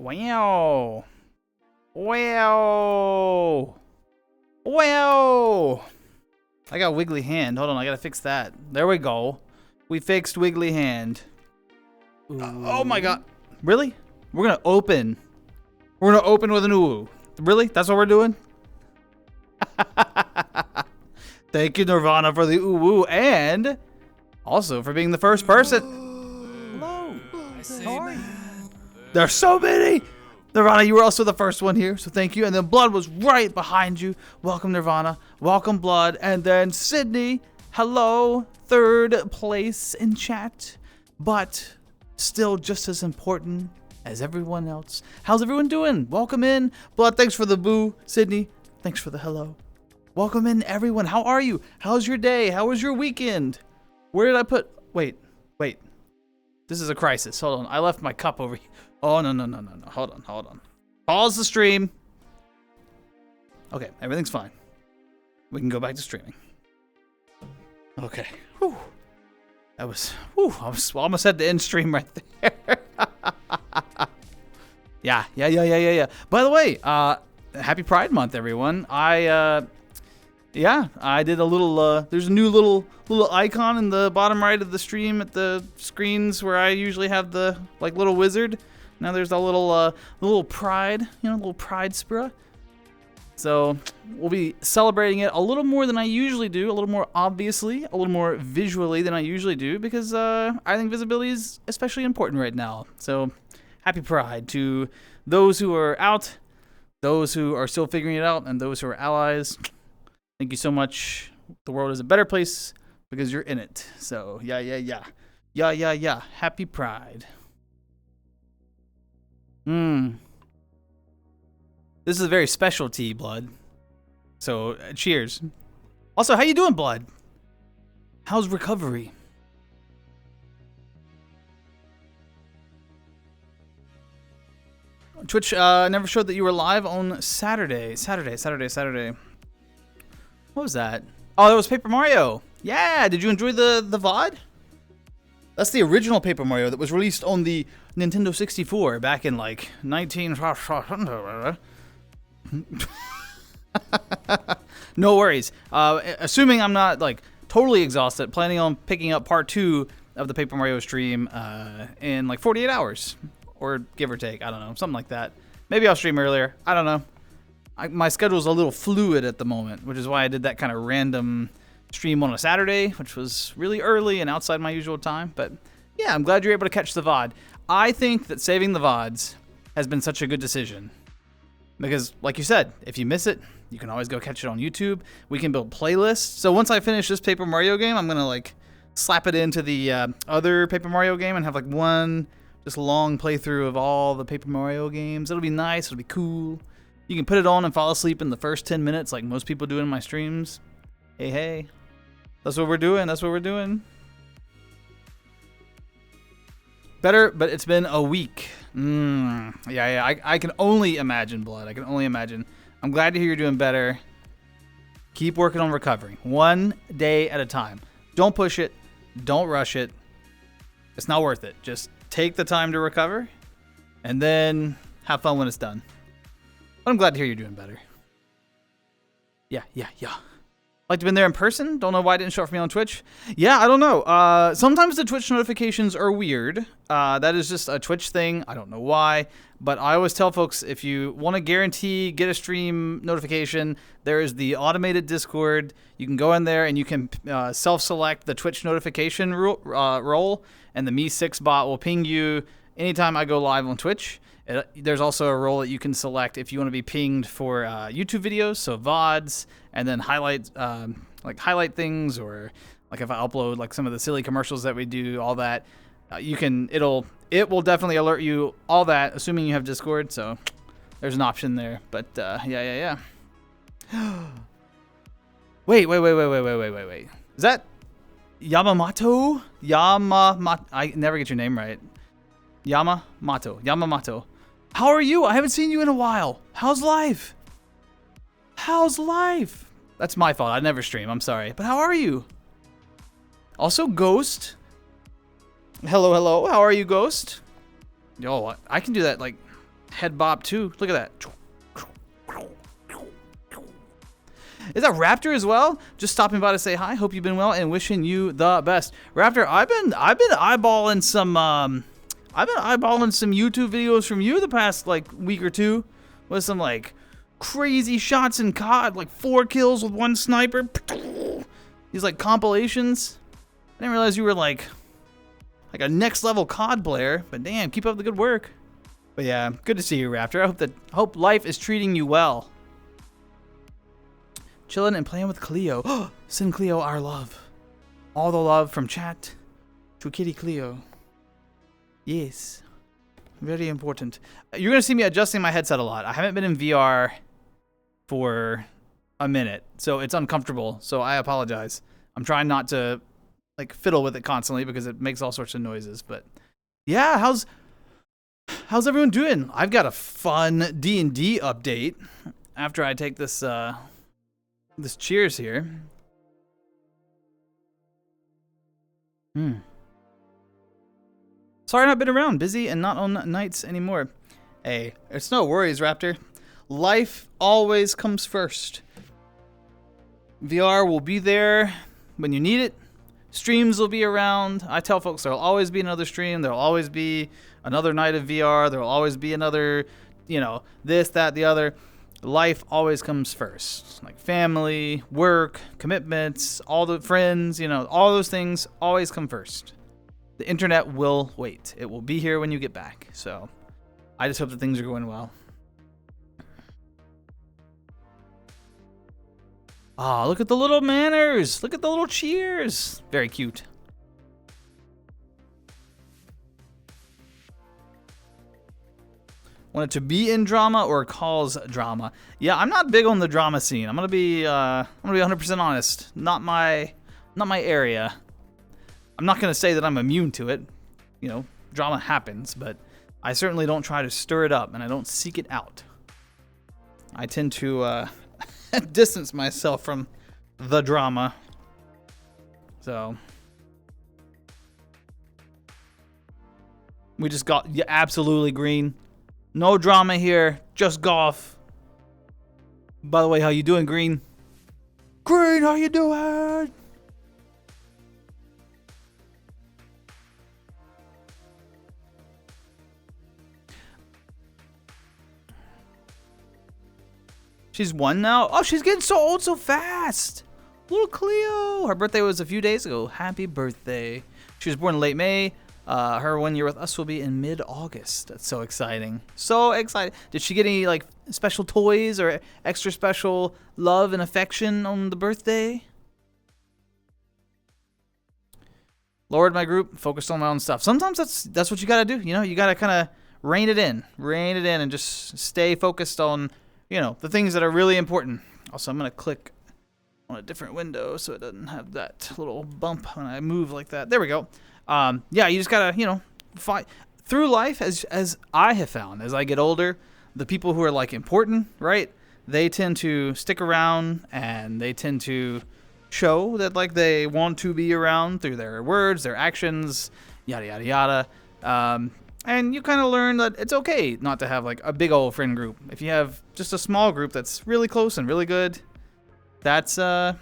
Wow. Wow. Wow. I got wiggly hand. Hold on, I gotta fix that. There we go. We fixed wiggly hand. Oh my god. Really? We're gonna open. We're gonna open with an ooh. Really? That's what we're doing? Thank you, Nirvana, for the ooh and also for being the first person. Hello. How are you? There's so many. Nirvana, you were also the first one here, so thank you. And then Blood was right behind you. Welcome, Nirvana. Welcome, Blood. And then Sydney, hello. Third place in chat, but still just as important as everyone else. How's everyone doing? Welcome in. Blood, thanks for the boo. Sydney, thanks for the hello. Welcome in, everyone. How are you? How's your day? How was your weekend? Where did I put... Wait. This is a crisis. Hold on. I left my cup over here. Oh, no. Hold on. Pause the stream. Okay, everything's fine. We can go back to streaming. Okay. Whew. That was... Whew. I almost had to end stream right there. Yeah. By the way, happy Pride Month, everyone. I did a little, there's a new little icon in the bottom right of the stream at the screens where I usually have the, little wizard. Now there's a little pride, little pride spra. So we'll be celebrating it a little more than I usually do, a little more obviously, a little more visually than I usually do, because I think visibility is especially important right now. So happy Pride to those who are out, those who are still figuring it out, and those who are allies. Thank you so much. The world is a better place because you're in it. So, yeah. Happy Pride. This is a very special tea, Blood. So, cheers. Also, how you doing, Blood? How's recovery? Twitch never showed that you were live on Saturday. What was that? Oh, that was Paper Mario. Yeah, did you enjoy the VOD? That's the original Paper Mario that was released on the Nintendo 64 back in 19... No worries. Assuming I'm not totally exhausted, planning on picking up part 2 of the Paper Mario stream in 48 hours. Or give or take, I don't know, something like that. Maybe I'll stream earlier. I don't know. My schedule's a little fluid at the moment, which is why I did that kind of random stream on a Saturday, which was really early and outside my usual time. But yeah, I'm glad you're able to catch the VOD. I think that saving the VODs has been such a good decision. Because, like you said, if you miss it, you can always go catch it on YouTube. We can build playlists. So once I finish this Paper Mario game, I'm going to slap it into the other Paper Mario game and have one just long playthrough of all the Paper Mario games. It'll be nice. It'll be cool. You can put it on and fall asleep in the first 10 minutes like most people do in my streams. Hey. That's what we're doing. Better, but it's been a week. Yeah. I can only imagine, Blood. I can only imagine. I'm glad to hear you're doing better. Keep working on recovering. One day at a time. Don't push it. Don't rush it. It's not worth it. Just take the time to recover and then have fun when it's done. But I'm glad to hear you're doing better. Yeah. Like to been there in person? Don't know why it didn't show up for me on Twitch. Yeah, I don't know. Sometimes the Twitch notifications are weird. That is just a Twitch thing. I don't know why. But I always tell folks, if you want to guarantee get a stream notification, there is the automated Discord. You can go in there and you can self-select the Twitch notification role. And the Me6 bot will ping you anytime I go live on Twitch. There's also a role that you can select if you want to be pinged for YouTube videos, so VODs, and then highlight things, or if I upload some of the silly commercials that we do, all that. It will definitely alert you all that, assuming you have Discord. So there's an option there. But yeah. Wait. Is that Yamamoto? I never get your name right. Yamamoto. How are you? I haven't seen you in a while. How's life? That's my fault. I never stream. I'm sorry. But how are you? Also, Ghost. Hello. How are you, Ghost? Yo, I can do that Head bop too. Look at that. Is that Raptor as well? Just stopping by to say hi. Hope you've been well and wishing you the best. Raptor, I've been eyeballing some YouTube videos from you the past like week or two with some like crazy shots in COD, like 4 kills with 1 sniper. These like compilations. I didn't realize you were like a next level COD player, but damn, keep up the good work. But yeah, good to see you, Raptor. I hope life is treating you well. Chilling and playing with Cleo. Send Cleo our love. All the love from chat to Kitty Cleo. Yes. Very important. You're going to see me adjusting my headset a lot. I haven't been in VR for a minute, so it's uncomfortable. So I apologize. I'm trying not to like fiddle with it constantly because it makes all sorts of noises. But yeah, how's everyone doing? I've got a fun D&D update after I take this this cheers here. Sorry, I've not been around. Busy and not on nights anymore. Hey, it's no worries, Raptor. Life always comes first. VR will be there when you need it. Streams will be around. I tell folks there'll always be another stream. There'll always be another night of VR. There'll always be another, this, that, the other. Life always comes first. Like family, work, commitments, all the friends, all those things always come first. The internet will wait. It will be here when you get back. So I just hope that things are going well. Oh, look at the little manners. Look at the little cheers. Very cute. Want it to be in drama or cause drama? Yeah, I'm not big on the drama scene. I'm gonna be 100% honest. Not my area. I'm not gonna say that I'm immune to it. Drama happens, but I certainly don't try to stir it up, and I don't seek it out. I tend to distance myself from the drama. So we just got absolutely green. No drama here, just golf. By the way, how you doing, Green? Green, how you doing? She's 1 now? Oh, she's getting so old so fast. Little Cleo. Her birthday was a few days ago. Happy birthday. She was born in late May. Her 1 year with us will be in mid-August. That's so exciting. So excited. Did she get any like special toys or extra special love and affection on the birthday? Lowered my group, focused on my own stuff. Sometimes that's what you gotta do. You gotta kind of rein it in, and just stay focused on the things that are really important. Also, I'm gonna click on a different window so it doesn't have that little bump when I move like that. There we go. Yeah, you just gotta, fight through life. As I have found, as I get older, the people who are like important, right? They tend to stick around, and they tend to show that like they want to be around through their words, their actions, yada yada yada. And you kind of learn that it's okay not to have like a big old friend group. If you have just a small group that's really close and really good, that's what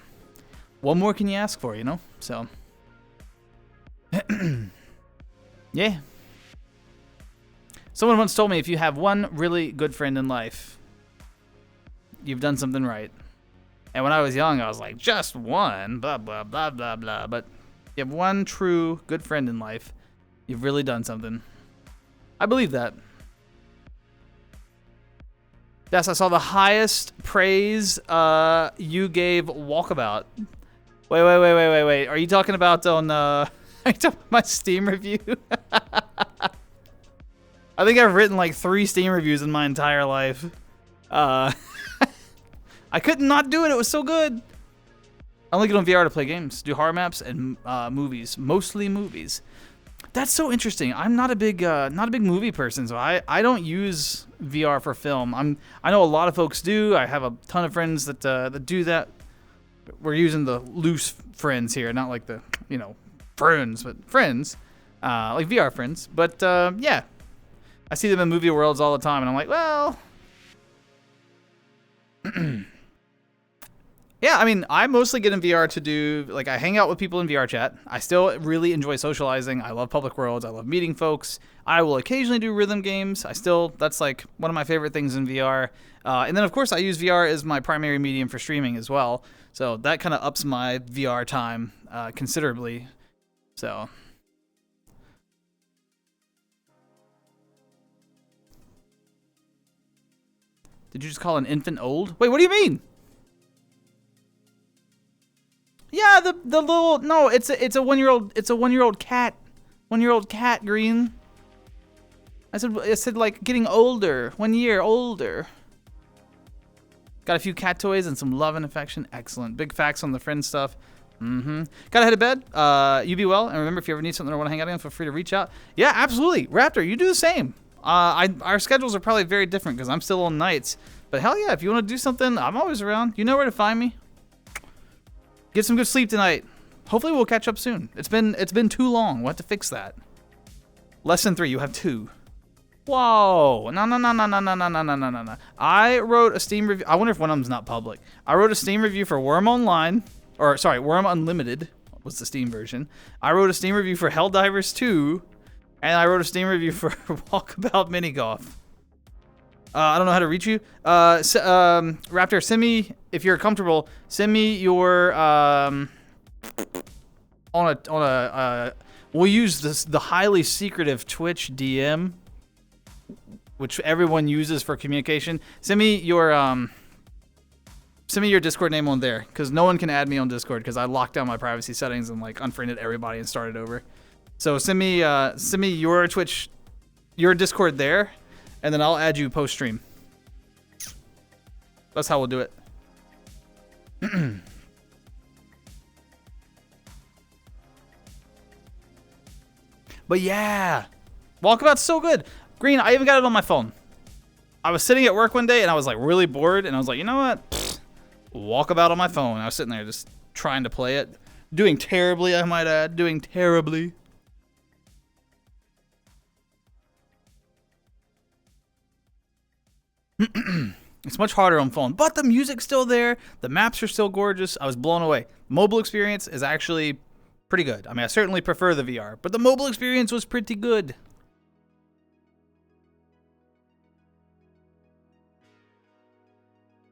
more can you ask for, So. Yeah. Someone once told me if you have one really good friend in life, you've done something right. And when I was young, I was like, just one, blah, blah, blah, blah, blah. But you have one true good friend in life, you've really done something. I believe that. Yes, I saw the highest praise you gave Walkabout. Wait. Are you talking about on... Are you talking about my Steam review? I think I've written like 3 Steam reviews in my entire life. I couldn't not do it. It was so good. I only get on VR to play games, do horror maps, and movies. Mostly movies. That's so interesting. I'm not a big movie person, so I don't use VR for film. I know a lot of folks do. I have a ton of friends that do that. We're using the loose friends here, not like the friends, but friends, like VR friends. But yeah, I see them in movie worlds all the time, and I'm like, well, yeah. I mean, I mostly get in VR to do like I hang out with people in VR chat. I still really enjoy socializing. I love public worlds. I love meeting folks. I will occasionally do rhythm games. That's like one of my favorite things in VR. And then of course I use VR as my primary medium for streaming as well. So that kind of ups my VR time considerably. So. Did you just call an infant old? Wait, what do you mean? Yeah, the little no, it's a 1-year-old cat. 1-year-old cat, Green. I said like getting older, 1 year older. Got a few cat toys and some love and affection. Excellent. Big facts on the friend stuff. Gotta head to bed. You be well, and remember, if you ever need something or want to hang out again, feel free to reach out. Yeah, absolutely. Raptor, you do the same. Our schedules are probably very different because I'm still on nights. But hell yeah, if you want to do something, I'm always around. You know where to find me. Get some good sleep tonight. Hopefully we'll catch up soon. It's been too long. We'll have to fix that. Lesson 3, you have 2. Whoa. No. I wrote a Steam review. I wonder if one of them's not public. I wrote a Steam review for Worm Online. Or, sorry, Worm Unlimited was the Steam version. I wrote a Steam review for Helldivers 2. And I wrote a Steam review for Walkabout Mini Golf. I don't know how to reach you. Raptor, send me, if you're comfortable, send me your, we'll use the highly secretive Twitch DM, which everyone uses for communication. Send me your Discord name on there, because no one can add me on Discord, because I locked down my privacy settings and like unfriended everybody and started over. So send me your Twitch, your Discord there, and then I'll add you post stream. That's how we'll do it. But yeah, Walkabout's so good. Green, I even got it on my phone. I was sitting at work one day and I was like really bored, and I was like, you know what? Walkabout on my phone. I was sitting there just trying to play it, doing terribly, I might add, doing terribly. It's much harder on phone, but the music's still there. The maps are still gorgeous. I was blown away. Mobile experience is actually pretty good. I mean, I certainly prefer the VR, but the mobile experience was pretty good.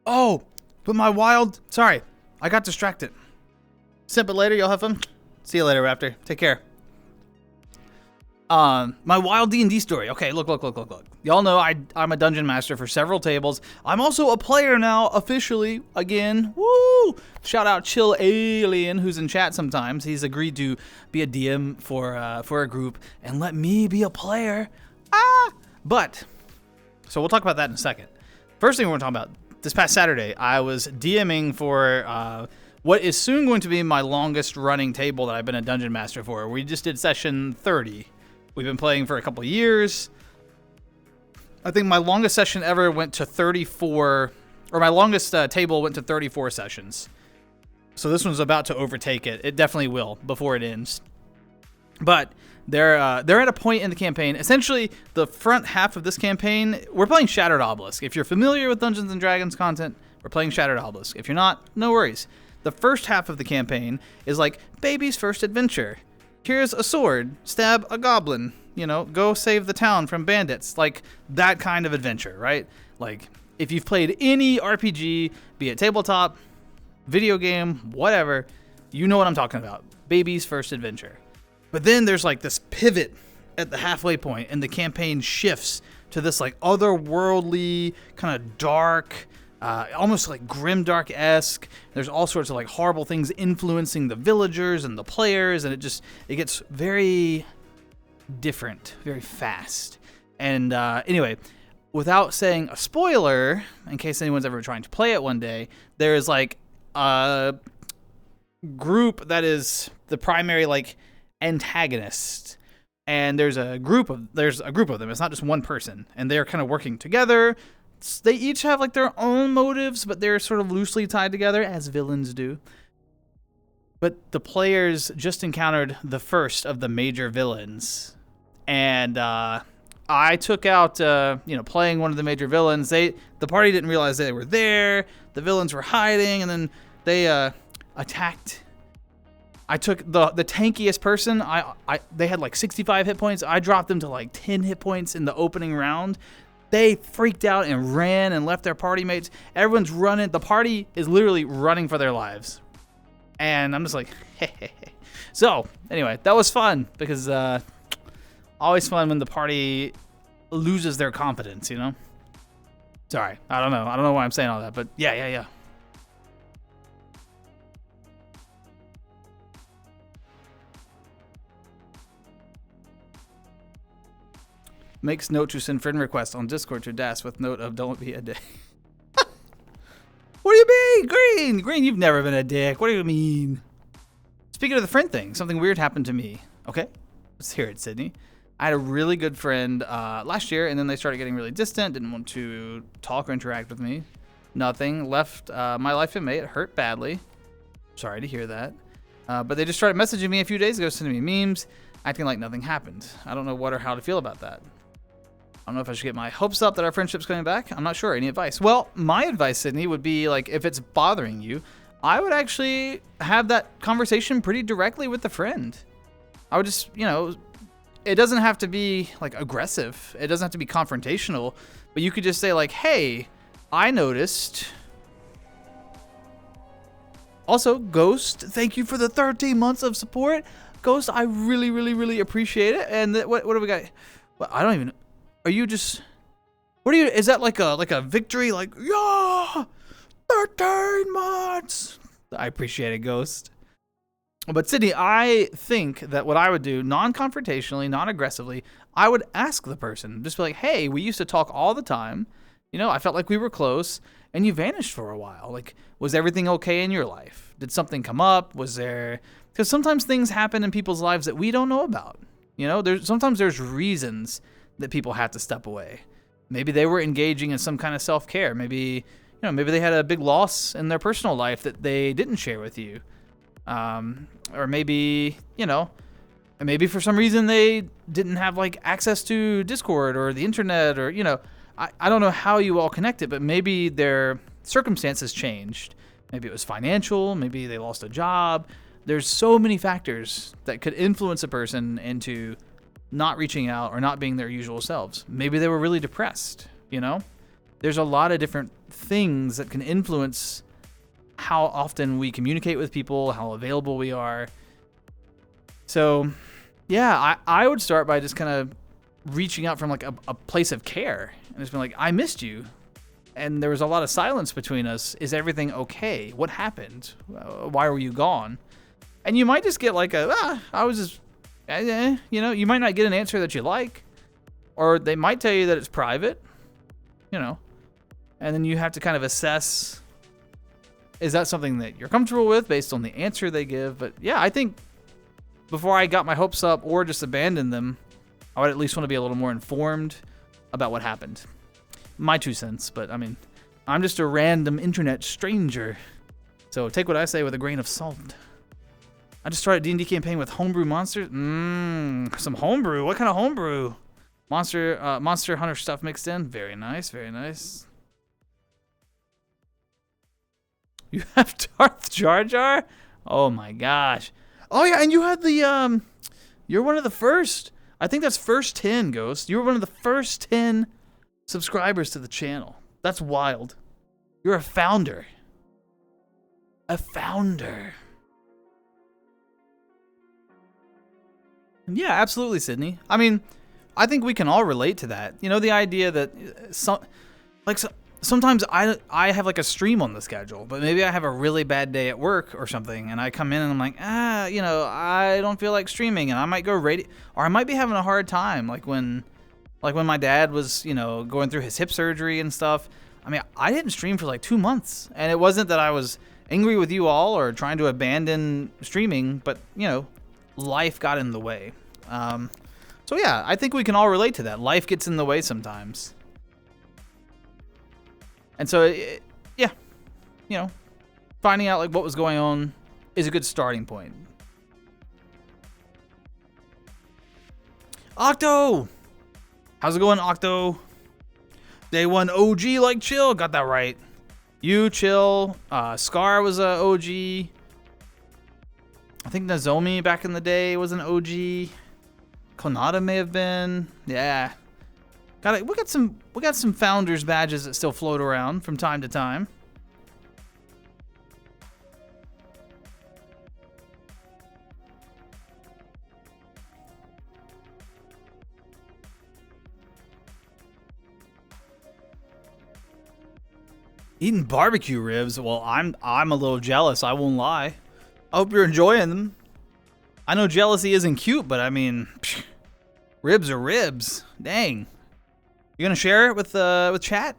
Oh, but sorry, I got distracted. Simp it later. Y'all have fun. See you later, Raptor. Take care. My wild D&D story. Okay, look. Y'all know I'm a dungeon master for several tables. I'm also a player now, officially, again. Woo! Shout out Chill Alien, who's in chat sometimes. He's agreed to be a DM for a group and let me be a player. But, so we'll talk about that in a second. First thing we're going to talk about, this past Saturday, I was DMing for what is soon going to be my longest running table that I've been a dungeon master for. We just did session 30. We've been playing for a couple of years. I think my longest session ever went to 34, or my longest table went to 34 sessions. So this one's about to overtake it. It definitely will before it ends. But they're at a point in the campaign. Essentially, the front half of this campaign, we're playing Shattered Obelisk. If you're familiar with Dungeons and Dragons content, we're playing Shattered Obelisk. If you're not, no worries. The first half of the campaign is like baby's first adventure. Here's a sword, stab a goblin, go save the town from bandits. Like that kind of adventure, right? Like if you've played any RPG, be it tabletop, video game, whatever, you know what I'm talking about. Baby's first adventure. But then there's like this pivot at the halfway point, and the campaign shifts to this like otherworldly, kind of dark, almost like grimdark-esque. There's all sorts of like horrible things influencing the villagers and the players, and it gets very different, very fast. And anyway, without saying a spoiler, in case anyone's ever trying to play it one day, there is like a group that is the primary like antagonist, and there's a group of them. It's not just one person, and they're kind of working together. They each have like their own motives, but they're sort of loosely tied together, as villains do. But the players just encountered the first of the major villains, and I took out, playing one of the major villains. The party didn't realize they were there. The villains were hiding, and then they attacked. I took the tankiest person. They had like 65 hit points. I dropped them to like 10 hit points in the opening round. They freaked out and ran and left their party mates. Everyone's running. The party is literally running for their lives. And I'm just like, hey. So, anyway, that was fun because always fun when the party loses their confidence, you know? Sorry, I don't know why I'm saying all that, but yeah. Makes note to send friend request on Discord to Das with note of don't be a dick. What do you mean? Green, you've never been a dick. What do you mean? Speaking of the friend thing, something weird happened to me. Okay, let's hear it, Sydney. I had a really good friend last year, and then they started getting really distant, didn't want to talk or interact with me. Nothing. Left my life in May. It hurt badly. Sorry to hear that. But they just started messaging me a few days ago, sending me memes, acting like nothing happened. I don't know what or how to feel about that. I don't know if I should get my hopes up that our friendship's coming back. I'm not sure. Any advice? Well, my advice, Sydney, would be like if it's bothering you, I would actually have that conversation pretty directly with the friend. I would just, it doesn't have to be like aggressive. It doesn't have to be confrontational, but you could just say like, hey, I noticed. Also, Ghost, thank you for the 13 months of support. Ghost, I really, really, really appreciate it. And what do we got? Well, I don't even. Are you just? What are you? Is that like a victory? Like, yeah, 13 months. I appreciate it, Ghost. But Sydney, I think that what I would do, non-confrontationally, non-aggressively, I would ask the person, just be like, hey, we used to talk all the time. I felt like we were close, and you vanished for a while. Like, was everything okay in your life? Did something come up? Was there? Because sometimes things happen in people's lives that we don't know about. Sometimes there's reasons that people have to step away. Maybe they were engaging in some kind of self-care. Maybe they had a big loss in their personal life that they didn't share with you. Or maybe for some reason they didn't have like access to Discord or the internet, or I don't know how you all connected, but maybe their circumstances changed. Maybe it was financial, maybe they lost a job. There's so many factors that could influence a person into not reaching out or not being their usual selves. Maybe they were really depressed, There's a lot of different things that can influence how often we communicate with people, how available we are. So, yeah, I would start by just kind of reaching out from like a place of care and just being like, I missed you. And there was a lot of silence between us. Is everything okay? What happened? Why were you gone? And you might just get like I was just, you might not get an answer that you like, or they might tell you that it's private, and then you have to kind of assess, is that something that you're comfortable with based on the answer they give? But yeah, I think before I got my hopes up or just abandoned them, I would at least want to be a little more informed about what happened. My 2 cents, but I mean, I'm just a random internet stranger. So take what I say with a grain of salt. I just started D&D campaign with homebrew monsters. Some homebrew. What kind of homebrew? Monster Hunter stuff mixed in. Very nice, very nice. You have Darth Jar Jar? Oh my gosh. Oh yeah, and you had the you're one of the first. I think that's first 10, Ghost. You were one of the first 10 subscribers to the channel. That's wild. You're a founder. A founder. Yeah, absolutely, Sydney. I mean, I think we can all relate to that. The idea that sometimes I have like a stream on the schedule, but maybe I have a really bad day at work or something, and I come in and I'm like, I don't feel like streaming, and I might go or I might be having a hard time, like when my dad was, going through his hip surgery and stuff. I mean, I didn't stream for like 2 months, and it wasn't that I was angry with you all or trying to abandon streaming, but life got in the way. So yeah, I think we can all relate to that. Life gets in the way sometimes. And so, finding out like what was going on is a good starting point. Octo! How's it going, Octo? Day 1 OG like Chill. Got that right. You, Chill. Scar was a OG. I think Nozomi back in the day was an OG. Konata may have been. Yeah. We got some founders badges that still float around from time to time. Eating barbecue ribs. Well, I'm a little jealous. I won't lie. I hope you're enjoying them. I know jealousy isn't cute, but I mean, ribs are ribs. Dang. You gonna share it with chat?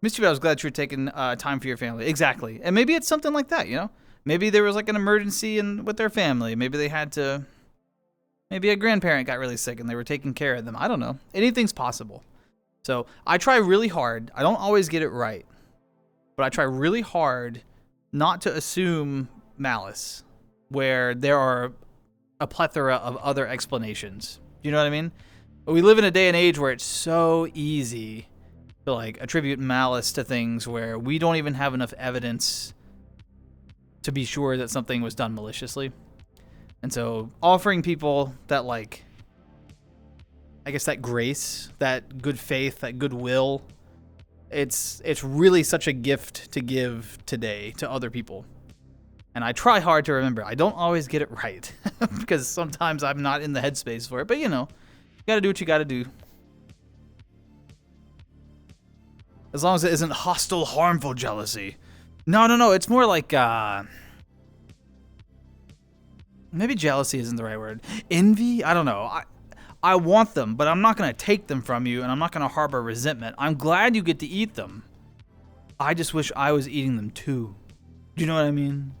Missed you, but I was glad you were taking time for your family. Exactly. And maybe it's something like that, you know? Maybe there was like an emergency with their family. Maybe they had to. Maybe a grandparent got really sick and they were taking care of them. I don't know. Anything's possible. So I try really hard. I don't always get it right, but I try really hard not to assume malice where there are a plethora of other explanations. You know what I mean? We live in a day and age where it's so easy to like attribute malice to things where we don't even have enough evidence to be sure that something was done maliciously. And so offering people that like, I guess that grace, that good faith, that goodwill, it's really such a gift to give today to other people. And I try hard to remember. I don't always get it right because sometimes I'm not in the headspace for it. But you know, you gotta do what you gotta do. As long as it isn't hostile, harmful jealousy. No. It's more like maybe jealousy isn't the right word. Envy? I don't know. I want them, but I'm not going to take them from you, and I'm not going to harbor resentment. I'm glad you get to eat them. I just wish I was eating them too. Do you know what I mean?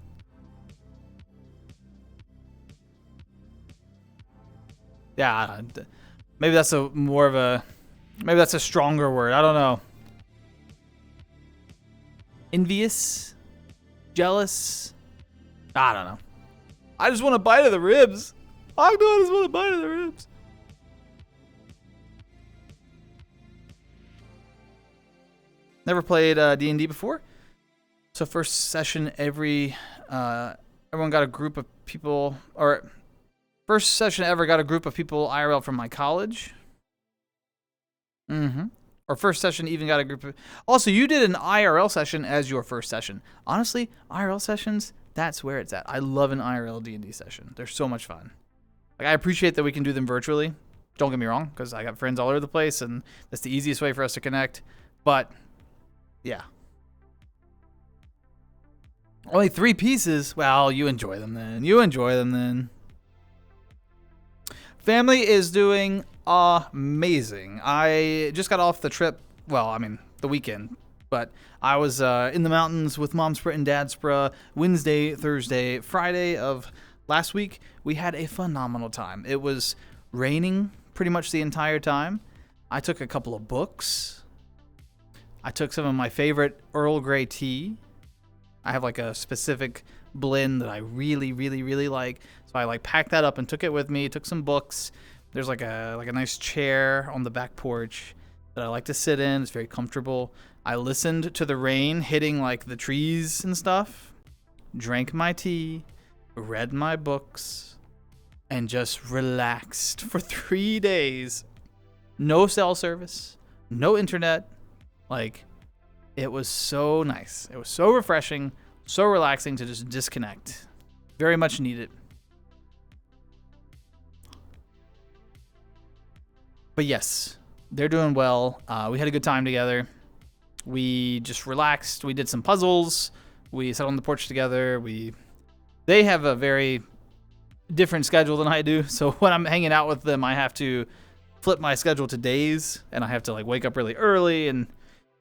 Yeah, maybe that's maybe that's a stronger word. I don't know. Envious? Jealous? I don't know. I just want a bite of the ribs. I just want a bite of the ribs. Never played D&D before. So first session, everyone got a group of people, or first session ever got a group of people IRL from my college. Or first session even got a group of, also you did an IRL session as your first session. Honestly, IRL sessions, that's where it's at. I love an IRL D&D session. They're so much fun. Like I appreciate that we can do them virtually. Don't get me wrong, because I got friends all over the place and that's the easiest way for us to connect. But yeah. Only 3 pieces? Well, you enjoy them then. Family is doing amazing. I just got off the trip. Well, I mean, the weekend. But I was in the mountains with Momspra and Dadspra Wednesday, Thursday, Friday of last week. We had a phenomenal time. It was raining pretty much the entire time. I took a couple of books. I took some of my favorite Earl Grey tea. I have like a specific blend that I really, really, really like. So I like packed that up and took it with me. Took some books. There's like a nice chair on the back porch that I like to sit in. It's very comfortable. I listened to the rain hitting like the trees and stuff. Drank my tea. Read my books. And just relaxed for 3 days. No cell service. No internet. Like, it was so nice. It was so refreshing, so relaxing to just disconnect. Very much needed. But yes, they're doing well. We had a good time together. We just relaxed. We did some puzzles. We sat on the porch together. They have a very different schedule than I do. So when I'm hanging out with them, I have to flip my schedule to days, and I have to like wake up really early and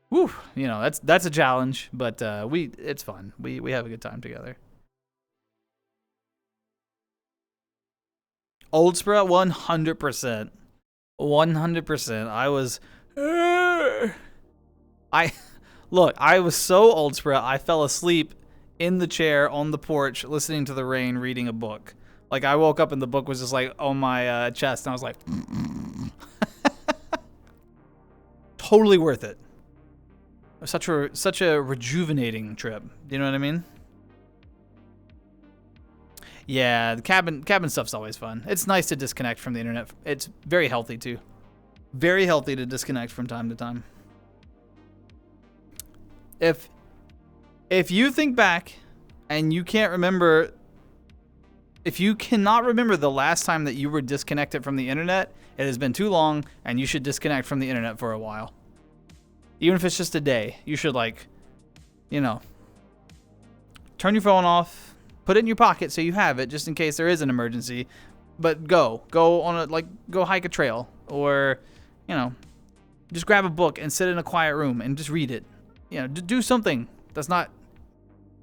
whew, you know, that's a challenge, but it's fun. We have a good time together. Oldspra, 100%. 100%. I was so Oldspra, I fell asleep in the chair on the porch listening to the rain reading a book. Like I woke up and the book was just like on my chest and I was like totally worth it. Such a rejuvenating trip. You know what I mean? Yeah, the cabin stuff's always fun. It's nice to disconnect from the internet. It's very healthy too. Very healthy to disconnect from time to time. If you think back and you can't remember, if you cannot remember the last time that you were disconnected from the internet, it has been too long and you should disconnect from the internet for a while. Even if it's just a day, you should, like, you know, turn your phone off, put it in your pocket so you have it just in case there is an emergency. But go on a, like, go hike a trail, or, you know, just grab a book and sit in a quiet room and just read it. You know, do something that's not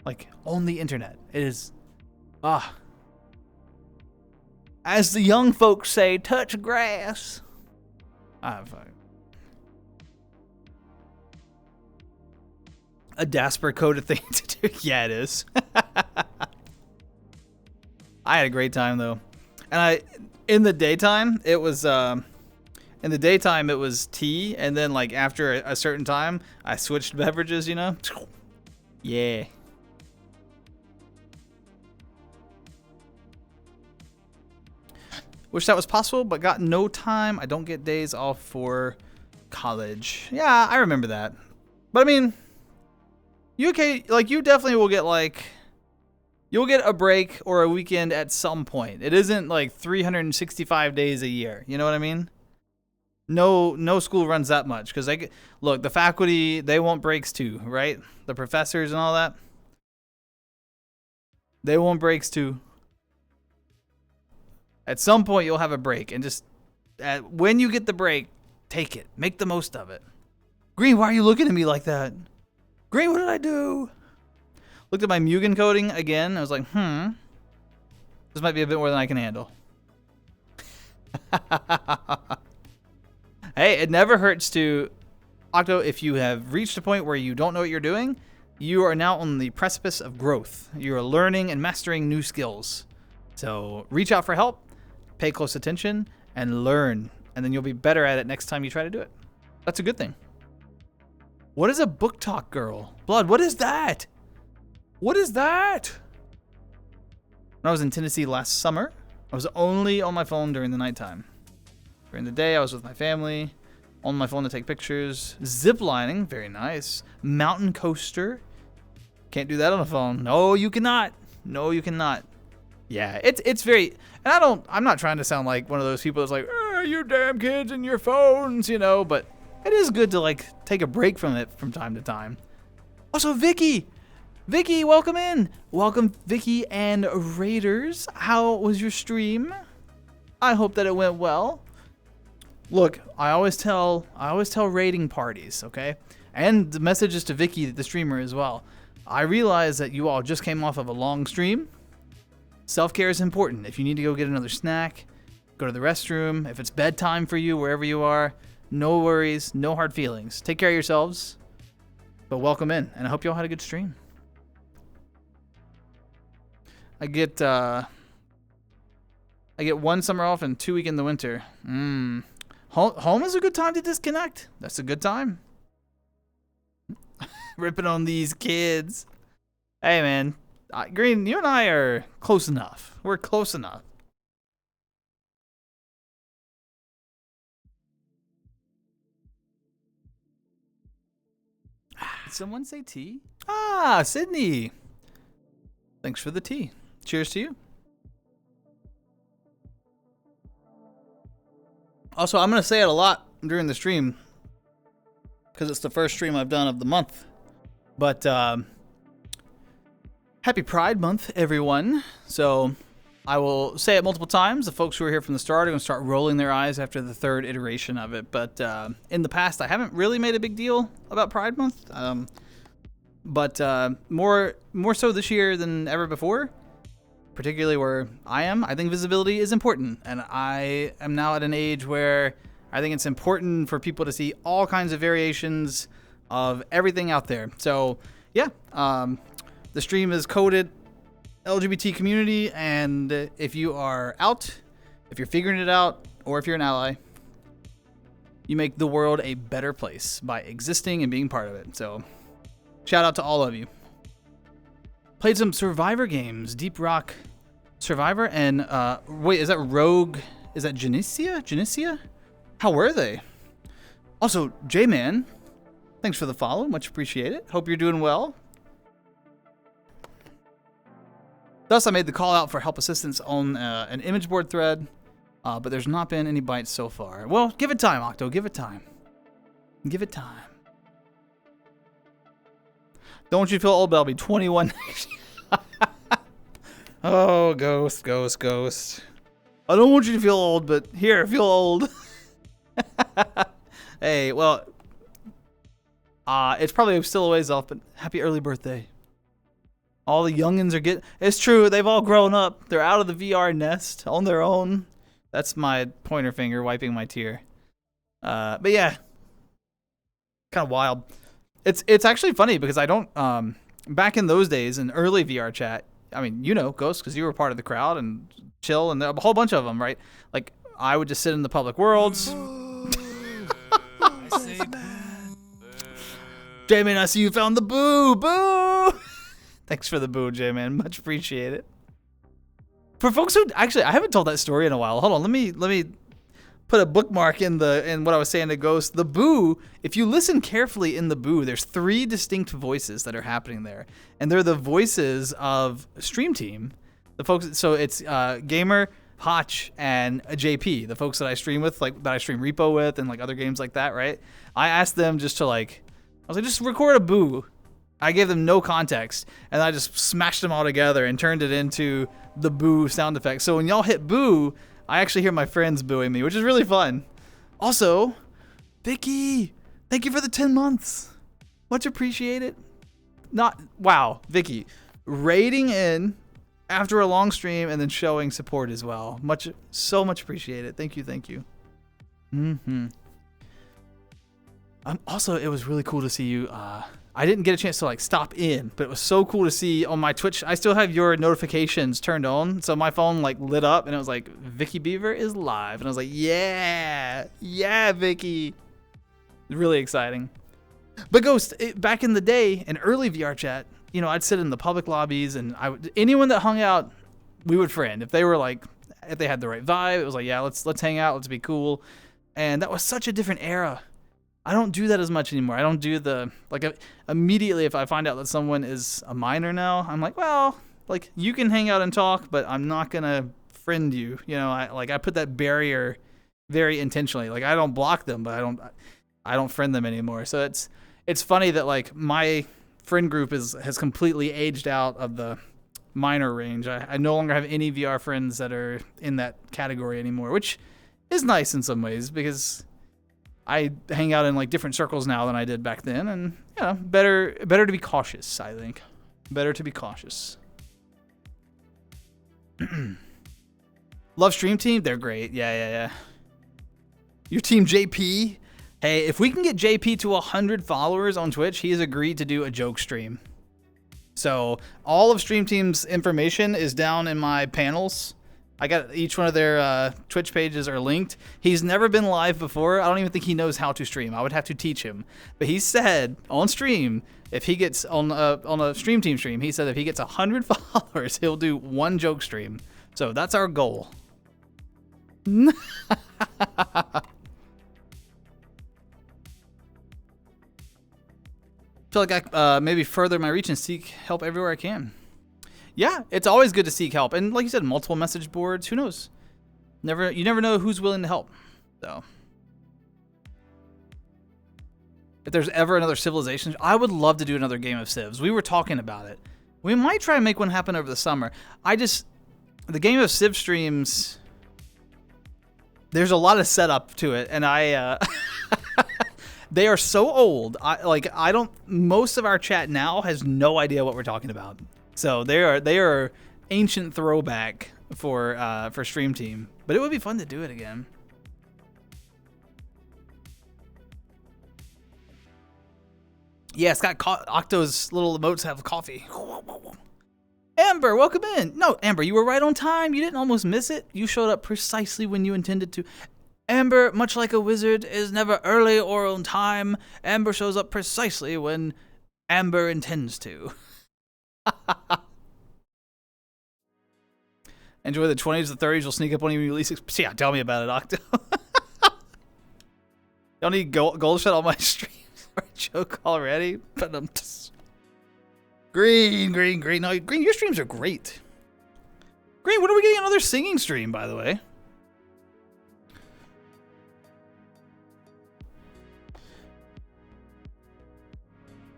like on the internet. It is, as the young folks say, touch grass. Fuck. A daspra coded thing to do. Yeah, it is. I had a great time though, and in the daytime it was tea, and then like after a certain time I switched beverages. You know, yeah. Wish that was possible, but got no time. I don't get days off for college. Yeah, I remember that. But I mean, you definitely will get you'll get a break or a weekend at some point. It isn't like 365 days a year. You know what I mean? No school runs that much, because look, the faculty, they want breaks too, right? The professors and all that, they want breaks too. At some point, you'll have a break, and just when you get the break, take it. Make the most of it. Green, why are you looking at me like that? Green, what did I do? Looked at my Mugen coding again. I was like, this might be a bit more than I can handle. Hey, it never hurts to, Octo, if you have reached a point where you don't know what you're doing, you are now on the precipice of growth. You are learning and mastering new skills. So reach out for help, pay close attention, and learn. And then you'll be better at it next time you try to do it. That's a good thing. What is a book talk girl? Blood, what is that? What is that? When I was in Tennessee last summer, I was only on my phone during the nighttime. During the day, I was with my family, on my phone to take pictures. Zip lining, very nice. Mountain coaster. Can't do that on a phone. No, you cannot. No, you cannot. Yeah, it's very, and I'm not trying to sound like one of those people that's like, you damn kids and your phones, you know, but it is good to like take a break from it from time to time. Also, Vicky, welcome in. Welcome, Vicky and Raiders. How was your stream? I hope that it went well. Look, I always tell raiding parties, okay? And the message is to Vicky, the streamer, as well. I realize that you all just came off of a long stream. Self-care is important. If you need to go get another snack, go to the restroom, if it's bedtime for you, wherever you are, no worries, no hard feelings. Take care of yourselves, but welcome in, and I hope you all had a good stream. I get 1 summer off and 2 weeks in the winter. Home is a good time to disconnect. That's a good time. Ripping on these kids. Hey, man. Green, you and I are close enough. We're close enough. Did someone say tea? Ah, Sydney. Thanks for the tea. Cheers to you. Also, I'm going to say it a lot during the stream because it's the first stream I've done of the month. But happy Pride Month, everyone. So I will say it multiple times. The folks who are here from the start are going to start rolling their eyes after the third iteration of it. But in the past, I haven't really made a big deal about Pride Month. But more so this year than ever before. Particularly where I am, I think visibility is important, and I am now at an age where I think it's important for people to see all kinds of variations of everything out there. So yeah, the stream is coded LGBT community, and if you are out, if you're figuring it out, or if you're an ally, You make the world a better place by existing and being part of it. So shout out to all of you. Played some Survivor games, Deep Rock Survivor, and wait, is that Rogue? Is that Genesia? How were they? Also, J-Man, thanks for the follow. Much appreciated. Hope you're doing well. Thus, I made the call out for help assistance on an image board thread, but there's not been any bites so far. Well, give it time, Octo. Give it time. Give it time. Don't want you to feel old, but I'll be 21 next year. Oh, Ghost. I don't want you to feel old, but here, feel old. Hey, well, it's probably still a ways off, but happy early birthday. All the youngins are getting... It's true, they've all grown up. They're out of the VR nest on their own. That's my pointer finger wiping my tear. But yeah, kind of wild. It's actually funny because I don't... back in those days, in early VR chat, I mean, you know, Ghost, because you were part of the crowd, and Chill, and a whole bunch of them, right? Like, I would just sit in the public worlds. J-Man, I see you found the boo! Boo! Thanks for the boo, J-Man. Much appreciated. For folks who... Actually, I haven't told that story in a while. Hold on, let me put a bookmark in what I was saying to Ghost. The boo, if you listen carefully in the boo, there's 3 distinct voices that are happening there. And they're the voices of Stream Team. The folks... So it's Gamer, Hotch, and JP. The folks that I stream with, like that I stream Repo with, and like other games like that, right? I asked them just to like... I was like, just record a boo. I gave them no context, and I just smashed them all together and turned it into the boo sound effect. So when y'all hit boo, I actually hear my friends booing me, which is really fun. Also, Vicky, thank you for the 10 months. Much appreciated. Wow, Vicky, raiding in after a long stream and then showing support as well. So much appreciated. Thank you. Also, it was really cool to see you. I didn't get a chance to like stop in, but it was so cool to see on my Twitch. I still have your notifications turned on, so my phone like lit up and it was like Vicky Beaver is live, and I was like, yeah, Vicky. Really exciting. But Ghost, back in the day, in early VR chat, you know, I'd sit in the public lobbies, and anyone that hung out, we would friend. If they had the right vibe, it was like, yeah, let's hang out, let's be cool, and that was such a different era. I don't do that as much anymore. I don't do the, like, immediately if I find out that someone is a minor now, I'm like, well, like, you can hang out and talk, but I'm not going to friend you. You know, I put that barrier very intentionally. Like, I don't block them, but I don't friend them anymore. So it's funny that, like, my friend group has completely aged out of the minor range. I no longer have any VR friends that are in that category anymore, which is nice in some ways because I hang out in like different circles now than I did back then, and you know, better to be cautious, I think. Better to be cautious. Love Stream Team, they're great. Yeah. Your team JP. Hey, if we can get JP to 100 followers on Twitch, he has agreed to do a joke stream. So all of Stream Team's information is down in my panels. I got each one of their Twitch pages are linked. He's never been live before. I don't even think he knows how to stream. I would have to teach him. But he said on stream, if he gets on a Stream Team stream, he said if he gets 100 followers, he'll do one joke stream. So that's our goal. Feel like I maybe further my reach and seek help everywhere I can. Yeah, it's always good to seek help, and like you said, multiple message boards. Who knows? You never know who's willing to help. So, if there's ever another Civilization, I would love to do another game of Civs. We were talking about it. We might try and make one happen over the summer. The game of Civ streams, there's a lot of setup to it, and they are so old. Most of our chat now has no idea what we're talking about. So they are ancient throwback for Stream Team, but it would be fun to do it again. Yeah, it's got Octo's little emotes have coffee. Amber, welcome in. No, Amber, you were right on time. You didn't almost miss it. You showed up precisely when you intended to. Amber, much like a wizard, is never early or on time. Amber shows up precisely when Amber intends to. Enjoy the 20s, the 30s. You'll sneak up on you when you release. Yeah, tell me about it, Octo. Y'all need gold shot on my streams for a joke already? But I'm just... Green. No, Green, your streams are great. Green, when are we getting another singing stream, by the way?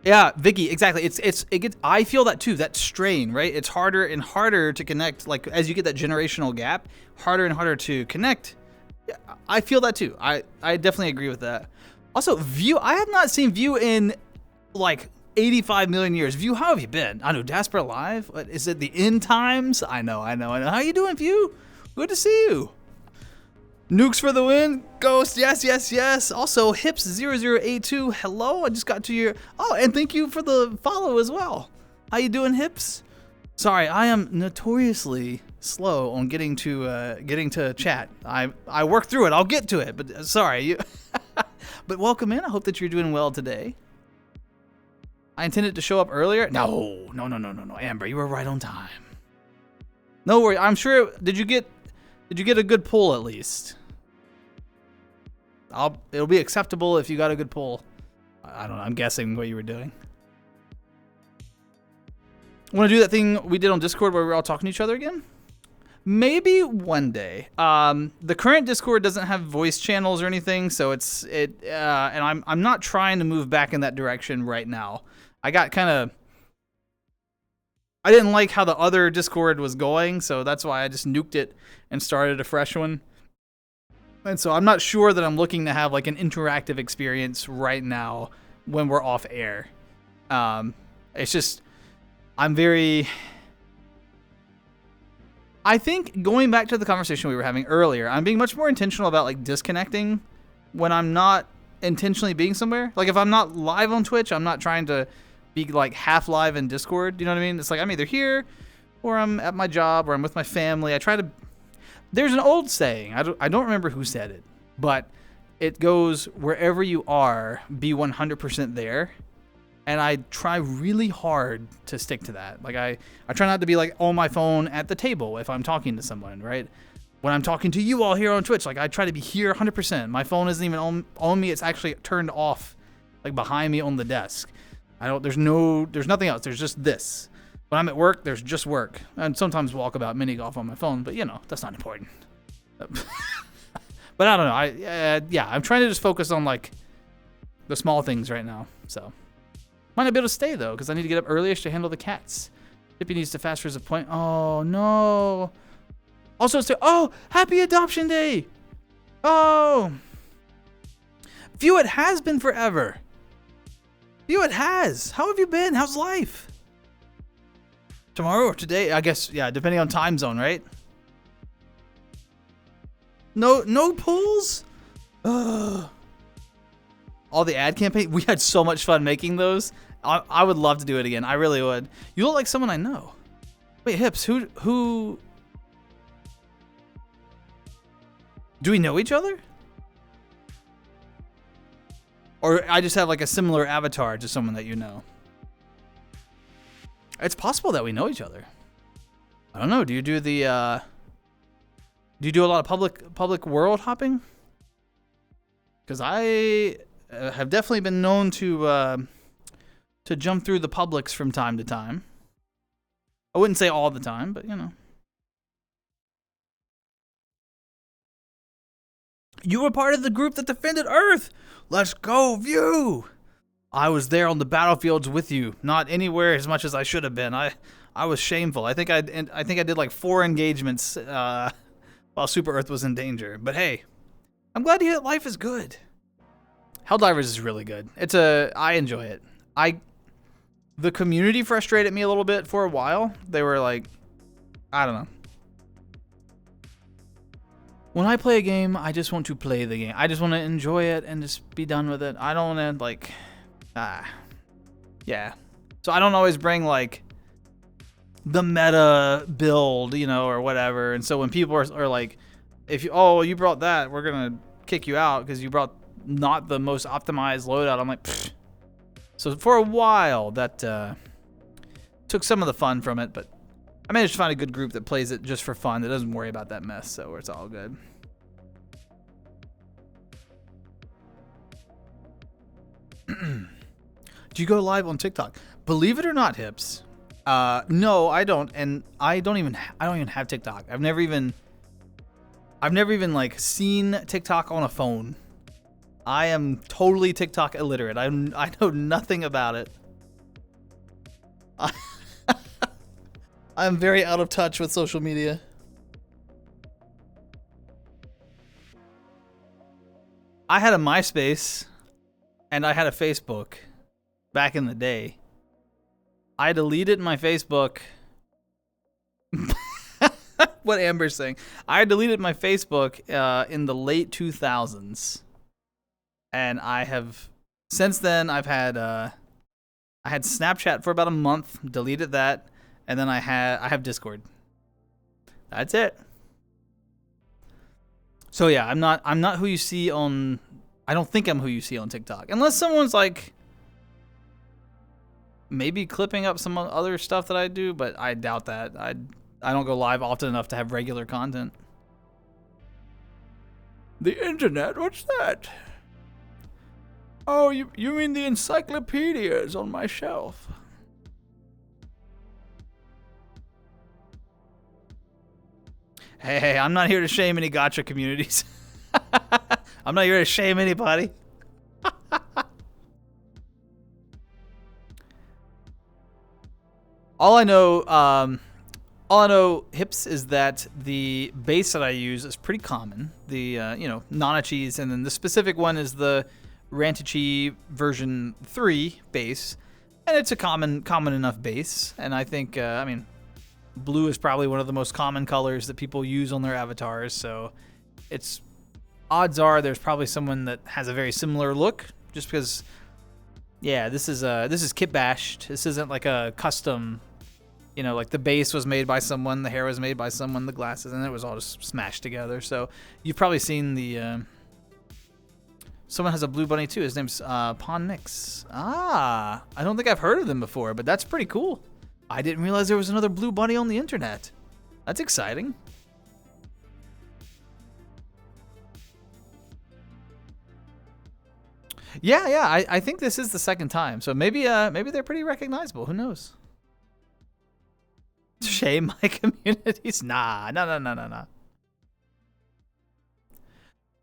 Yeah, Vicky, exactly. It gets. I feel that too. That strain, right? It's harder and harder to connect. Like as you get that generational gap, harder and harder to connect. I feel that too. I definitely agree with that. Also, View. I have not seen View in like 85 million years. View, how have you been? I know daspra live. What, is it the end times? I know. How you doing, View? Good to see you. Nukes for the win. Ghost, yes. Also, Hips0082, hello. I just got to your... Oh, and thank you for the follow as well. How you doing, Hips? Sorry, I am notoriously slow on getting to chat. I work through it. I'll get to it, but sorry. But welcome in. I hope that you're doing well today. I intended to show up earlier. No. Amber, you were right on time. No worry. I'm sure... Did you get a good pull at least? It'll be acceptable if you got a good pull. I don't know. I'm guessing what you were doing. Want to do that thing we did on Discord where we were all talking to each other again? Maybe one day. The current Discord doesn't have voice channels or anything, so and I'm not trying to move back in that direction right now. I didn't like how the other Discord was going, so that's why I just nuked it and started a fresh one. And so I'm not sure that I'm looking to have like an interactive experience right now when we're off air. It's just, I think going back to the conversation we were having earlier, I'm being much more intentional about like disconnecting when I'm not intentionally being somewhere. Like if I'm not live on Twitch, I'm not trying to be like half live in Discord. You know what I mean? It's like I'm either here or I'm at my job or I'm with my family. There's an old saying, I don't remember who said it, but it goes, wherever you are, be 100% there. And I try really hard to stick to that. Like I try not to be like on my phone at the table if I'm talking to someone, right? When I'm talking to you all here on Twitch, like I try to be here 100%. My phone isn't even on me. It's actually turned off like behind me on the desk. There's nothing else. There's just this. When I'm at work, there's just work. And sometimes walkabout mini golf on my phone, but that's not important. But I don't know. I'm trying to just focus on like the small things right now. So might not be able to stay though, because I need to get up early-ish to handle the cats. Chippy needs to fast for his appointment. Oh no. Also, happy adoption day. Oh. View, it has been forever. View, it has. How have you been? How's life? Tomorrow or today? I guess, yeah, depending on time zone, right? No pulls? Ugh. All the ad campaign. We had so much fun making those. I would love to do it again. I really would. You look like someone I know. Wait, Hips, who? Do we know each other? Or I just have like a similar avatar to someone that you know. It's possible that we know each other. I don't know. Do you do a lot of public world hopping? Because I have definitely been known to jump through the publics from time to time. I wouldn't say all the time, but You were part of the group that defended Earth. Let's go, View. I was there on the battlefields with you, not anywhere as much as I should have been. I was shameful. I think I did like 4 engagements while Super Earth was in danger. But hey, I'm glad to hear that life is good. Helldivers is really good. I enjoy it. The community frustrated me a little bit for a while. They were like, I don't know. When I play a game, I just want to play the game. I just want to enjoy it and just be done with it. I don't want to yeah. So I don't always bring like the meta build, or whatever. And so when people are like, you brought that, we're gonna kick you out because you brought not the most optimized loadout. I'm like, pfft. So for a while, that took some of the fun from it, but I managed to find a good group that plays it just for fun, that doesn't worry about that mess, so it's all good. Do you go live on TikTok? Believe it or not, Hips. No, I don't, and I don't even have TikTok. I've never even like seen TikTok on a phone. I am totally TikTok illiterate. I know nothing about it. I'm very out of touch with social media. I had a MySpace and I had a Facebook back in the day. I deleted my Facebook. What Amber's saying. I deleted my Facebook in the late 2000s. And I have, since then, I had Snapchat for about a month, deleted that, and then I have Discord. That's it. So yeah, I'm not who you see on, I don't think I'm who you see on TikTok. Unless someone's like, maybe clipping up some other stuff that I do, but I doubt that. I don't go live often enough to have regular content. The internet? What's that? Oh, you mean the encyclopedias on my shelf? Hey, I'm not here to shame any gacha communities. I'm not here to shame anybody. All I know, Hips, is that the base that I use is pretty common. The Nanachi's, and then the specific one is the Rantachi version 3 base, and it's a common enough base. And I think, blue is probably one of the most common colors that people use on their avatars. So, it's odds are there's probably someone that has a very similar look. Just because, yeah, this is kit bashed. This isn't like a custom. Like the base was made by someone, the hair was made by someone, the glasses, and it was all just smashed together. So you've probably seen the. Someone has a blue bunny too. His name's Pawn Nix. I don't think I've heard of them before, but that's pretty cool. I didn't realize there was another blue bunny on the internet. That's exciting. Yeah. I think this is the second time, so maybe they're pretty recognizable. Who knows? Shame my communities? Nah.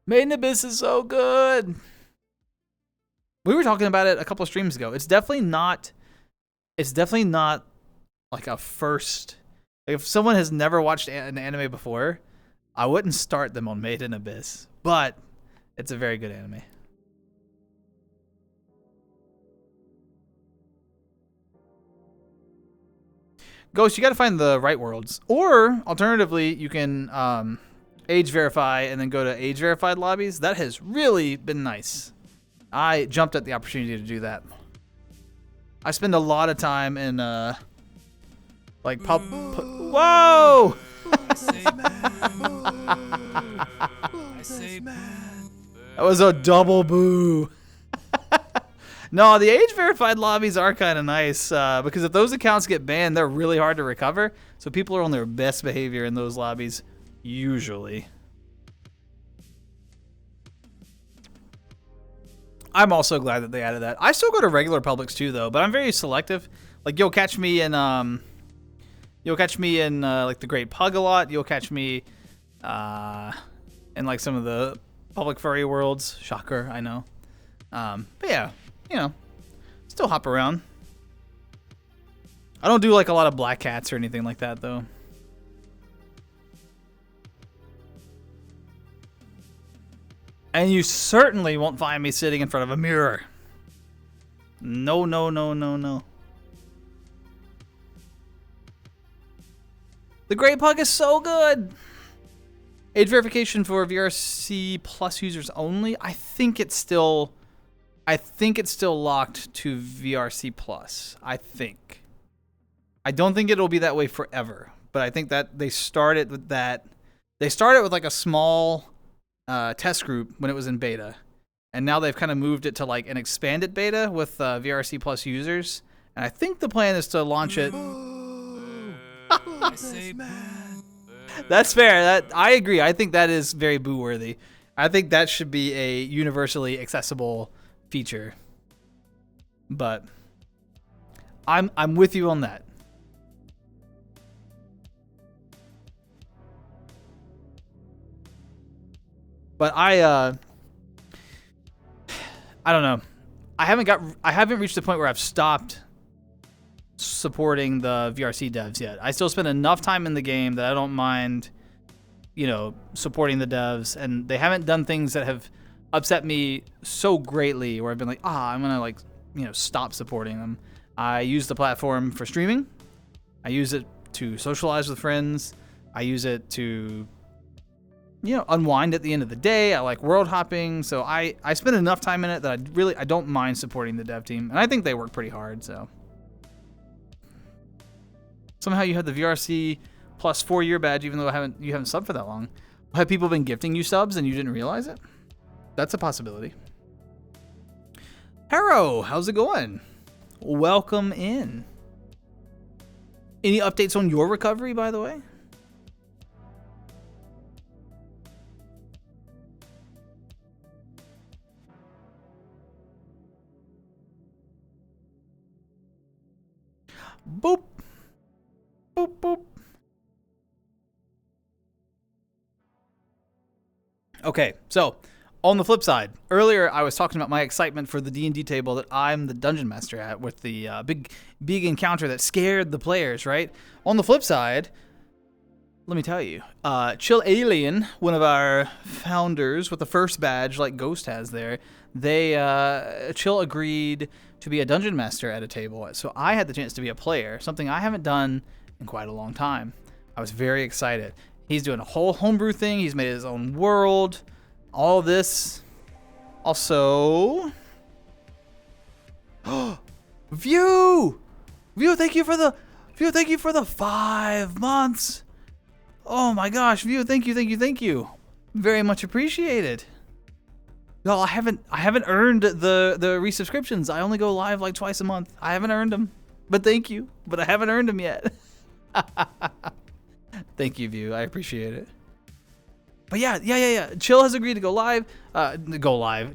Made in Abyss is so good. We were talking about it a couple of streams ago. It's definitely not like a first. Like if someone has never watched an anime before, I wouldn't start them on Made in Abyss. But it's a very good anime. Ghost, you got to find the right worlds. Or, alternatively, you can age verify and then go to age verified lobbies. That has really been nice. I jumped at the opportunity to do that. I spend a lot of time in, like, whoa! That was a double boo. No, the age-verified lobbies are kind of nice because if those accounts get banned, they're really hard to recover. So people are on their best behavior in those lobbies, usually. I'm also glad that they added that. I still go to regular Publix too, though, but I'm very selective. Like you'll catch me in like the Great Pug a lot. You'll catch me in like some of the public furry worlds. Shocker, I know. But yeah. Still hop around. I don't do like a lot of black cats or anything like that, though. And you certainly won't find me sitting in front of a mirror. No. The Great Pug is so good. Age verification for VRC Plus users only. I think it's still locked to VRC Plus. I think. I don't think it'll be that way forever, but I think that they started with that. They started with like a small test group when it was in beta, and now they've kind of moved it to like an expanded beta with VRC Plus users. And I think the plan is to launch it. That's fair. I agree. I think that is very boo worthy. I think that should be a universally accessible feature. But I'm with you on that. But I don't know. I haven't reached the point where I've stopped supporting the VRC devs yet. I still spend enough time in the game that I don't mind, supporting the devs, and they haven't done things that have upset me so greatly where I've been like, I'm gonna stop supporting them. I use the platform for streaming. I use it to socialize with friends. I use it to unwind at the end of the day. I like world hopping, so I spend enough time in it that I don't mind supporting the dev team, and I think they work pretty hard. So somehow you had the VRC plus 4-year badge, even though you haven't subbed for that long. Have people been gifting you subs and you didn't realize it? That's a possibility. Harrow, how's it going? Welcome in. Any updates on your recovery, by the way? Boop. Boop, boop. Okay, so on the flip side, earlier I was talking about my excitement for the D&D table that I'm the dungeon master at with the big encounter that scared the players, right? On the flip side, let me tell you, Chill Alien, one of our founders with the first badge like Ghost has there, Chill agreed to be a dungeon master at a table. So I had the chance to be a player, something I haven't done in quite a long time. I was very excited. He's doing a whole homebrew thing. He's made his own world. All this. Also, View, thank you for the 5 months. Oh my gosh, View, thank you. Very much appreciated. No, I haven't earned the resubscriptions. I only go live like twice a month. I haven't earned them. But thank you. But I haven't earned them yet. Thank you, View. I appreciate it. But yeah. Chill has agreed to go live.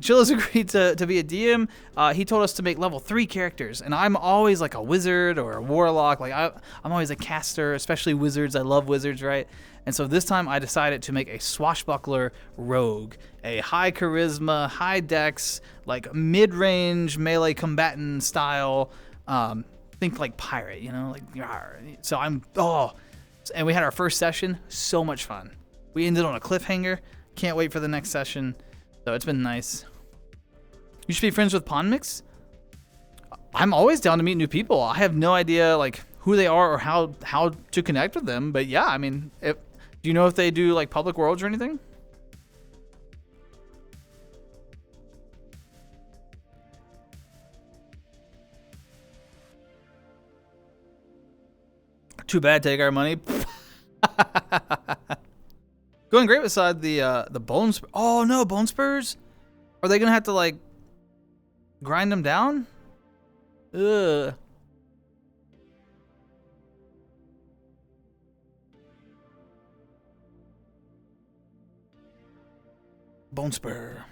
Chill has agreed to be a DM. He told us to make level 3 characters, and I'm always like a wizard or a warlock. Like I'm always a caster, especially wizards. I love wizards, right? And so this time I decided to make a swashbuckler rogue, a high charisma, high dex, like mid-range melee combatant style. Think like pirate, like yarr. So and we had our first session, so much fun. We ended on a cliffhanger. Can't wait for the next session. So it's been nice. You should be friends with Pondmix. I'm always down to meet new people. I have no idea like who they are or how to connect with them. But yeah, I mean, do you know if they do like public worlds or anything? Too bad, take our money. Going great beside the bone spurs. Oh no, bone spurs? Are they gonna have to like grind them down? Ugh. Bone spur.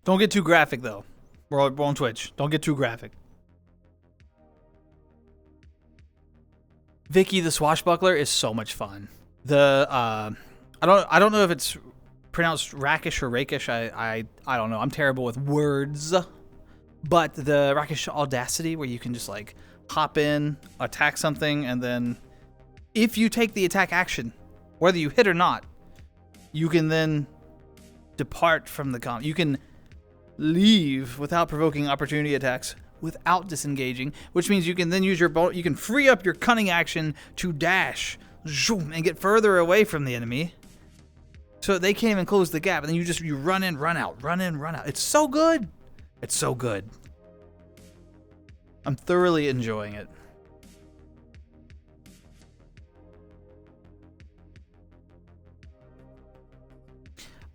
Don't get too graphic though. We're on Twitch. Don't get too graphic. Vicky the Swashbuckler is so much fun. I don't know if it's pronounced Rakish or Rakish. I don't know. I'm terrible with words. But the Rakish Audacity, where you can just like hop in, attack something, and then if you take the attack action, whether you hit or not, you can then depart from the combat. You can leave without provoking opportunity attacks without disengaging, which means you can then use you can free up your cunning action to dash and get further away from the enemy so they can't even close the gap, and then you run in, run out, run in, run out. It's so good. It's so good. I'm thoroughly enjoying it.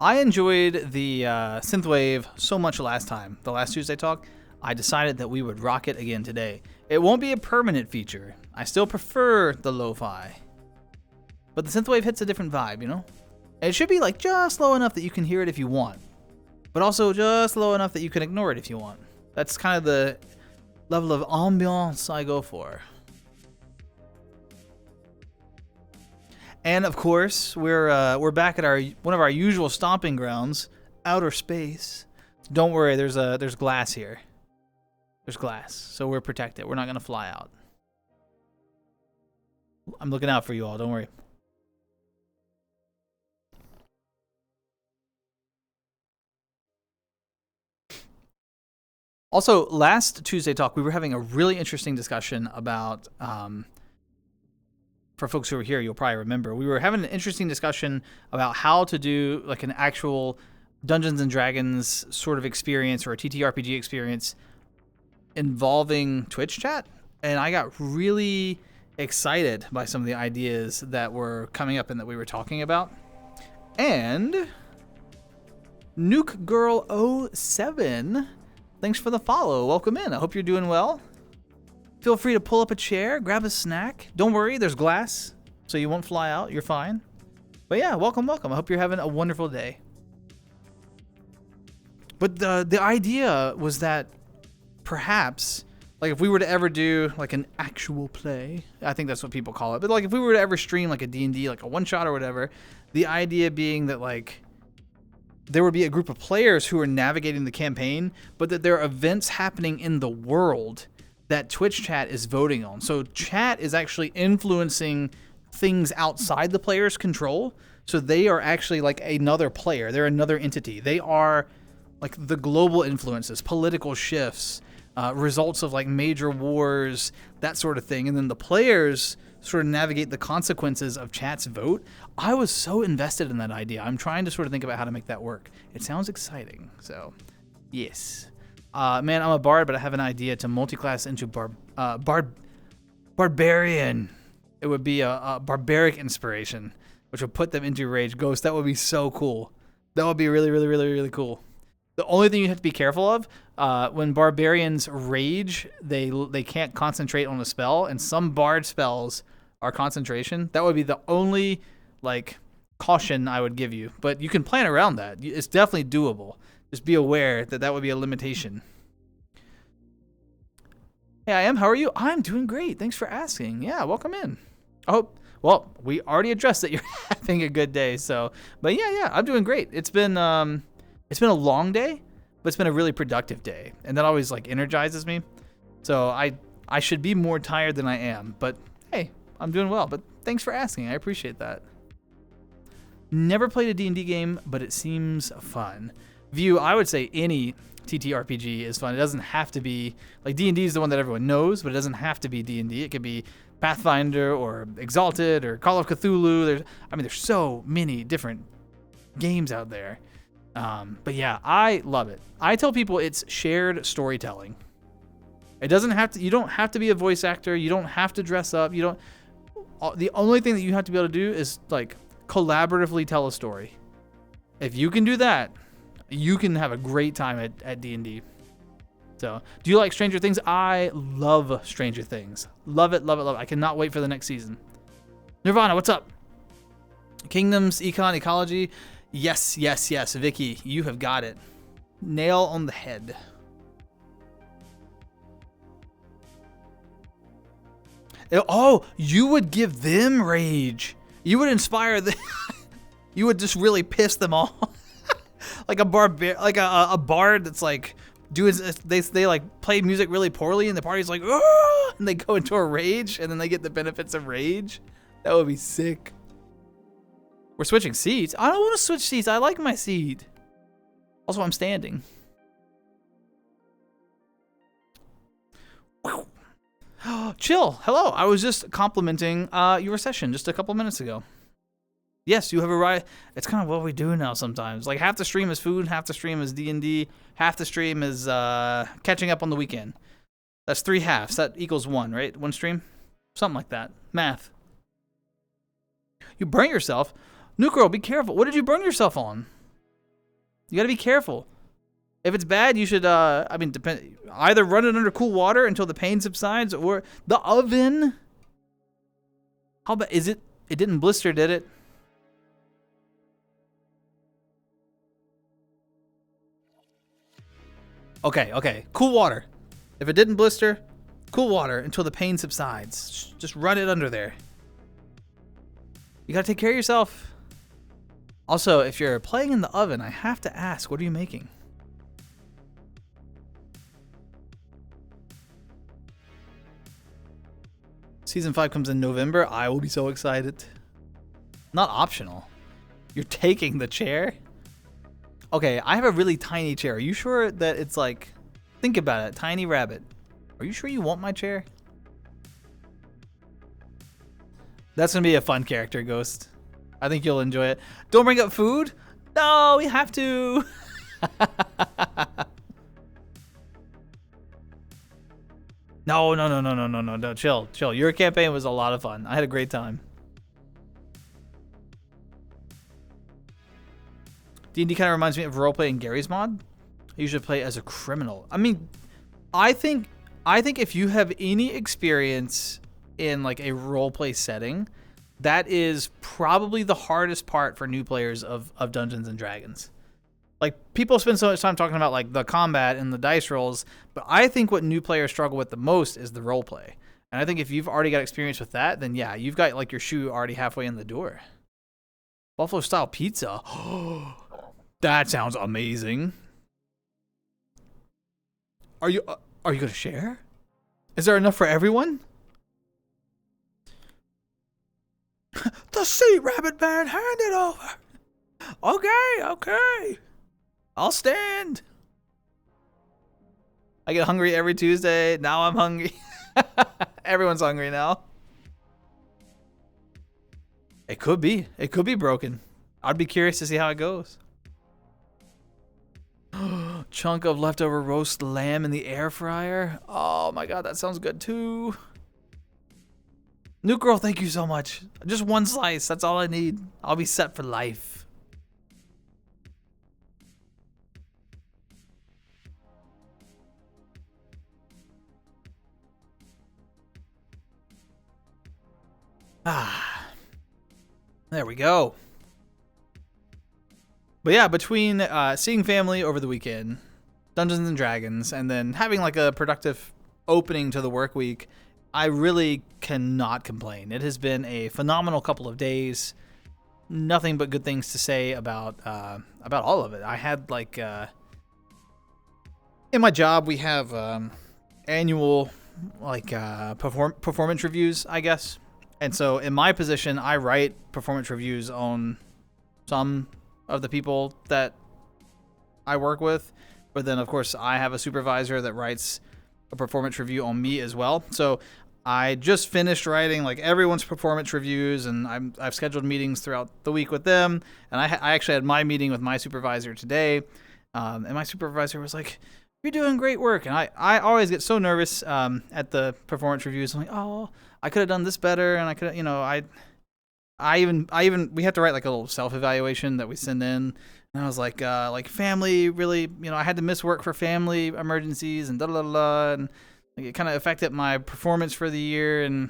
I enjoyed the synthwave so much last time, the last Tuesday talk. I decided that we would rock it again today. It won't be a permanent feature. I still prefer the lo-fi, but the synthwave hits a different vibe, you know? And it should be like just low enough that you can hear it if you want, but also just low enough that you can ignore it if you want. That's kind of the level of ambiance I go for. And of course, we're back at one of our usual stomping grounds, outer space. Don't worry, there's glass here. There's glass, so we're protected. We're not gonna fly out. I'm looking out for you all. Don't worry. Also, last Tuesday talk, we were having a really interesting discussion about. For folks who are here, you'll probably remember, we were having an interesting discussion about how to do like an actual Dungeons and Dragons sort of experience or a TTRPG experience involving Twitch chat. And I got really excited by some of the ideas that were coming up and that we were talking about. And Nuke Girl 07, thanks for the follow. Welcome in. I hope you're doing well. Feel free to pull up a chair, grab a snack. Don't worry, there's glass, so you won't fly out. You're fine. But yeah, welcome, welcome. I hope you're having a wonderful day. But the idea was that perhaps, like if we were to ever do like an actual play, I think that's what people call it, but like if we were to ever stream like a D&D, like a one-shot or whatever, the idea being that like there would be a group of players who are navigating the campaign, but that there are events happening in the world that Twitch chat is voting on. So chat is actually influencing things outside the player's control. So they are actually like another player. They're another entity. They are like the global influences, political shifts, results of like major wars, that sort of thing. And then the players sort of navigate the consequences of chat's vote. I was so invested in that idea. I'm trying to sort of think about how to make that work. It sounds exciting. So yes. Man, I'm a bard, but I have an idea to multi-class into barbarian. It would be a barbaric inspiration, which would put them into rage. Ghost, that would be so cool. That would be really, really, really, really cool. The only thing you have to be careful of, when barbarians rage, they can't concentrate on a spell, and some bard spells are concentration. That would be the only like caution I would give you. But you can plan around that. It's definitely doable. Just be aware that that would be a limitation. Hey, I am. How are you? I'm doing great. Thanks for asking. Yeah, welcome in. I hope. Well, we already addressed that you're having a good day. So, but yeah, I'm doing great. It's been a long day, but it's been a really productive day, and that always like energizes me. So I should be more tired than I am, but hey, I'm doing well. But thanks for asking. I appreciate that. Never played a D&D game, but it seems fun. View, I would say any TTRPG is fun. It doesn't have to be, like D&D is the one that everyone knows, but it doesn't have to be D&D. It could be Pathfinder or Exalted or Call of Cthulhu. There's so many different games out there. But yeah, I love it. I tell people it's shared storytelling. It doesn't have to, you don't have to be a voice actor. You don't have to dress up. The only thing that you have to be able to do is like collaboratively tell a story. If you can do that, you can have a great time at D&D. So, do you like Stranger Things? I love Stranger Things. Love it, love it, love it. I cannot wait for the next season. Nirvana, what's up? Kingdoms, Econ, Ecology. Yes, Vicky, you have got it. Nail on the head. Oh, you would give them rage. You would inspire them. You would just really piss them off. Like a bard that's like doing they like play music really poorly and the party's like, oh, and they go into a rage and then they get the benefits of rage. That would be sick. We're switching seats. I don't want to switch seats. I like my seat. Also, I'm standing. Chill. Hello. I was just complimenting your session just a couple minutes ago. Yes, you have arrived. It's kind of what we do now sometimes. Like half the stream is food, half the stream is D&D, half the stream is catching up on the weekend. That's 3 halves. That equals 1, right? 1 stream? Something like that. Math. You burnt yourself? Nuke Girl, be careful. What did you burn yourself on? You got to be careful. If it's bad, you should, either run it under cool water until the pain subsides, or the oven. How bad is it? It didn't blister, did it? Okay. Cool water. If it didn't blister, cool water until the pain subsides. Just run it under there. You gotta take care of yourself. Also, if you're playing in the oven, I have to ask, what are you making? Season 5 comes in November. I will be so excited. Not optional. You're taking the chair? Okay, I have a really tiny chair. Are you sure that it's like... Think about it. Tiny rabbit. Are you sure you want my chair? That's going to be a fun character, Ghost. I think you'll enjoy it. Don't bring up food? No, we have to. No. Chill. Your campaign was a lot of fun. I had a great time. D&D kind of reminds me of roleplay in Gary's mod. I usually play as a criminal. I mean, I think if you have any experience in like a roleplay setting, that is probably the hardest part for new players of Dungeons and Dragons. Like, people spend so much time talking about like the combat and the dice rolls, but I think what new players struggle with the most is the roleplay. And I think if you've already got experience with that, then yeah, you've got like your shoe already halfway in the door. Buffalo style pizza. That sounds amazing. Are you going to share? Is there enough for everyone? The seat, Rabbit Man, hand it over. Okay. I'll stand. I get hungry every Tuesday. Now I'm hungry. Everyone's hungry now. It could be broken. I'd be curious to see how it goes. Chunk of leftover roast lamb in the air fryer. Oh my god, that sounds good too. New girl, thank you so much. Just one slice, that's all I need. I'll be set for life. There we go. But yeah, between seeing family over the weekend, Dungeons and Dragons, and then having like a productive opening to the work week, I really cannot complain. It has been a phenomenal couple of days. Nothing but good things to say about all of it. I had like in my job we have annual like performance reviews, I guess. And so in my position, I write performance reviews on some of the people that I work with. But then, of course, I have a supervisor that writes a performance review on me as well. So I just finished writing like everyone's performance reviews, and I've scheduled meetings throughout the week with them. And I actually had my meeting with my supervisor today. And my supervisor was like, "You're doing great work." And I always get so nervous at the performance reviews. I'm like, "Oh, I could have done this better." And I could, I even we have to write like a little self-evaluation that we send in. And I was like family really, I had to miss work for family emergencies and da-da-da-da. And like, it kind of affected my performance for the year. And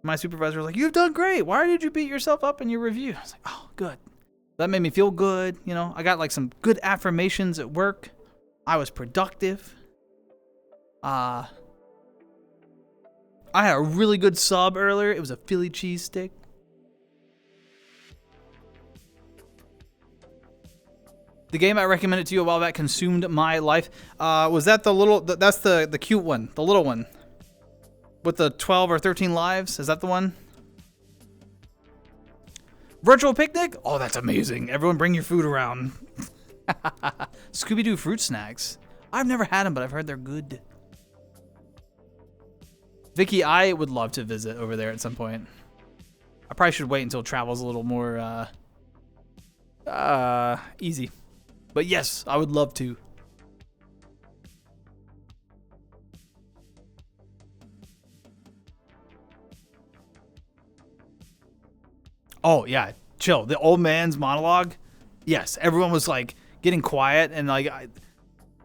my supervisor was like, "You've done great. Why did you beat yourself up in your review?" I was like, "Oh, good." That made me feel good. I got like some good affirmations at work. I was productive. I had a really good sub earlier. It was a Philly cheesesteak. The game I recommended to you a while back consumed my life. Was that the little... That's the cute one. The little one. With the 12 or 13 lives. Is that the one? Virtual picnic? Oh, that's amazing. Everyone bring your food around. Scooby-Doo fruit snacks. I've never had them, but I've heard they're good. Vicky, I would love to visit over there at some point. I probably should wait until travel's a little more easy. But yes, I would love to. Oh, yeah. Chill. The old man's monologue. Yes, everyone was like getting quiet, and like I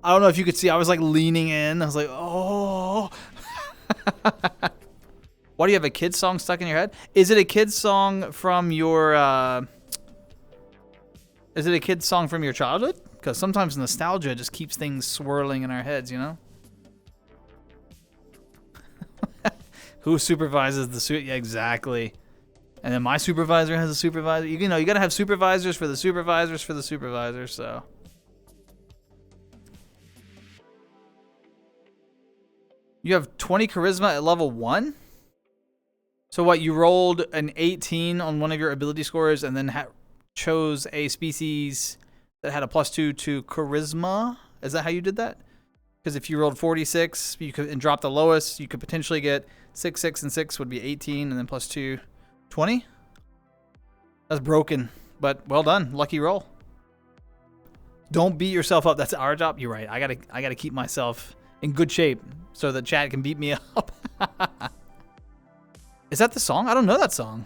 don't know if you could see, I was like leaning in. I was like, oh. Why do you have a kid's song stuck in your head? Is it a kid's song from your childhood? Because sometimes nostalgia just keeps things swirling in our heads, you know? Who supervises the suit? Yeah, exactly. And then my supervisor has a supervisor. You know, you gotta have supervisors for the supervisors for the supervisors, so. You have 20 charisma at level 1? So what, you rolled an 18 on one of your ability scores and then chose a species that had a +2 to charisma? Is that how you did that? Because if you rolled 46 you could and dropped the lowest, you could potentially get 6, 6, and 6 would be 18, and then +2, 20? That's broken, but well done. Lucky roll. Don't beat yourself up. That's our job. You're right. I gotta keep myself in good shape so that chat can beat me up. Is that the song? I don't know that song.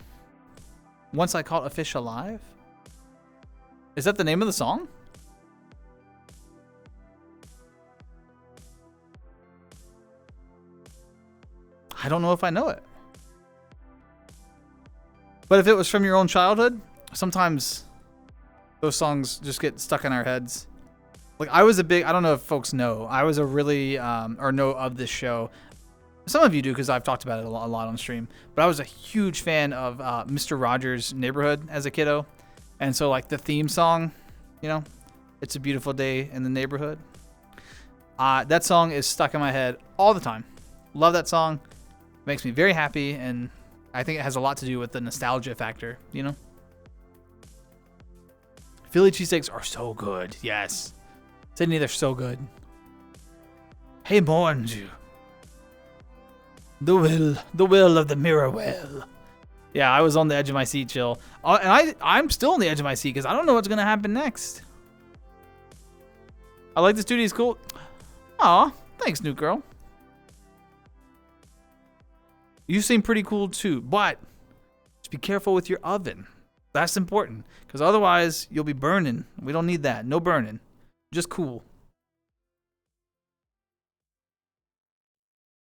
Once I Caught a Fish Alive? Is that the name of the song? I don't know if I know it. But if it was from your own childhood, sometimes those songs just get stuck in our heads. Like I was a big, I don't know if folks know, I was a really, or know of this show. Some of you do because I've talked about it a lot on stream. But I was a huge fan of Mr. Rogers' Neighborhood as a kiddo. And so like the theme song, you know, It's a Beautiful Day in the Neighborhood. That song is stuck in my head all the time. Love that song. Makes me very happy, and I think it has a lot to do with the nostalgia factor, you know? Philly cheesesteaks are so good. Yes. Sydney, they're so good. Hey, Bonju. The will of the mirror will. Yeah, I was on the edge of my seat, chill. And I'm still on the edge of my seat because I don't know what's going to happen next. I like this dude. He's cool. Aw, thanks, new girl. You seem pretty cool too, but just be careful with your oven. That's important because otherwise you'll be burning. We don't need that. No burning. Just cool.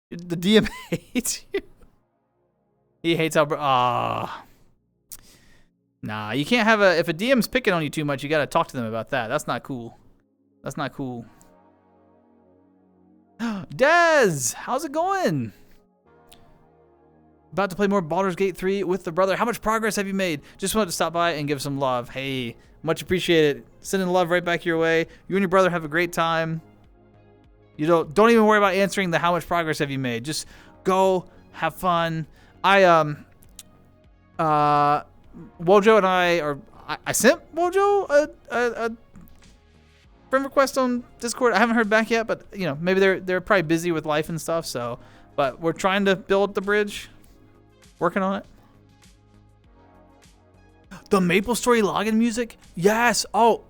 The DM hates you. He hates how... Nah, you can't have a... If a DM's picking on you too much, you got to talk to them about that. That's not cool. That's not cool. Dez! How's it going? About to play more Baldur's Gate 3 with the brother. How much progress have you made? Just wanted to stop by and give some love. Hey, much appreciated. Sending love right back your way. You and your brother have a great time. You don't even worry about answering the how much progress have you made. Just go have fun. Wojo and I sent Wojo a friend request on Discord. I haven't heard back yet, but you know, maybe they're probably busy with life and stuff. So, but we're trying to build the bridge. Working on it. The MapleStory login music? Yes. Oh,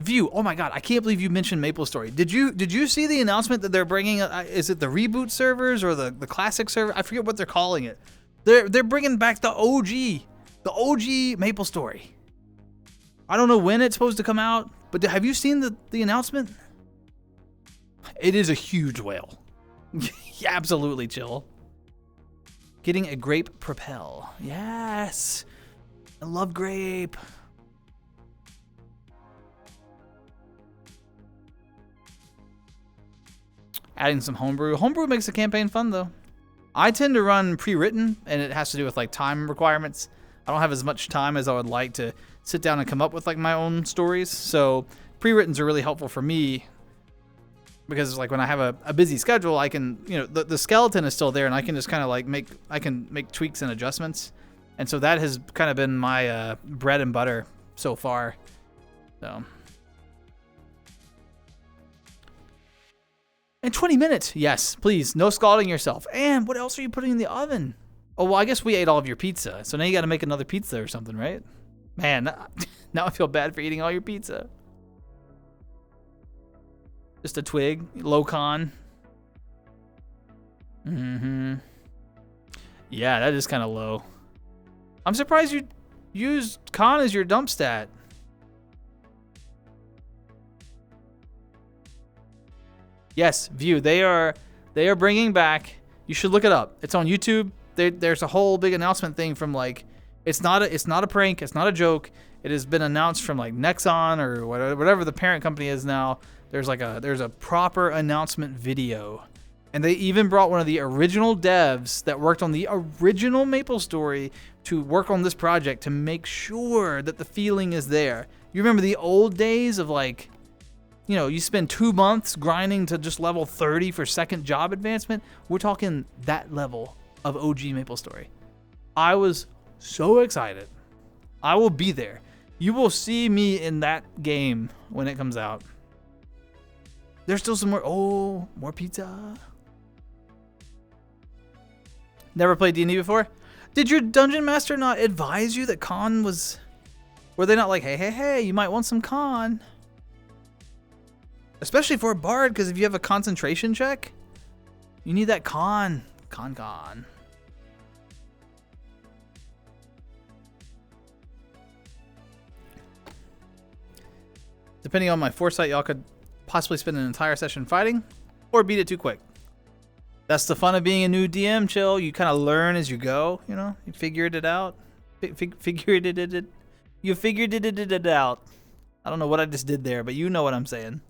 View. Oh my God, I can't believe you mentioned MapleStory. Did you see the announcement that they're bringing? Is it the reboot servers or the classic server? I forget what they're calling it. They're bringing back the OG MapleStory. I don't know when it's supposed to come out, but have you seen the announcement? It is a huge whale. Yeah, absolutely chill. Getting a grape propel. Yes. I love grape. Adding some homebrew. Homebrew makes the campaign fun though. I tend to run pre-written, and it has to do with like time requirements. I don't have as much time as I would like to sit down and come up with like my own stories. So pre-writtens are really helpful for me because like when I have a busy schedule, I can, you know, the skeleton is still there and I can just kind of like make tweaks and adjustments. And so that has kind of been my bread and butter so far. So. In 20 minutes. Yes, please. No scalding yourself. And what else are you putting in the oven? Oh, well, I guess we ate all of your pizza. So now you got to make another pizza or something, right? Man, now I feel bad for eating all your pizza. Just a twig. Low con. Mm-hmm. Yeah, that is kind of low. I'm surprised you used con as your dump stat. Yes, View. They are bringing back. You should look it up. It's on YouTube. There's a whole big announcement thing from like, it's not a prank. It's not a joke. It has been announced from like Nexon or whatever the parent company is now. There's a proper announcement video, and they even brought one of the original devs that worked on the original MapleStory to work on this project to make sure that the feeling is there. You remember the old days of like, you know, you spend 2 months grinding to just level 30 for second job advancement. We're talking that level of OG MapleStory. I was so excited. I will be there. You will see me in that game when it comes out. There's still some more. Oh, more pizza. Never played D&D before? Did your dungeon master not advise you that con was... Were they not like, hey, you might want some con? Especially for a bard, because if you have a concentration check, you need that con. Con. Depending on my foresight, y'all could possibly spend an entire session fighting or beat it too quick. That's the fun of being a new DM, chill. You kind of learn as you go, you know? You figured it out. You figured it out. I don't know what I just did there, but you know what I'm saying.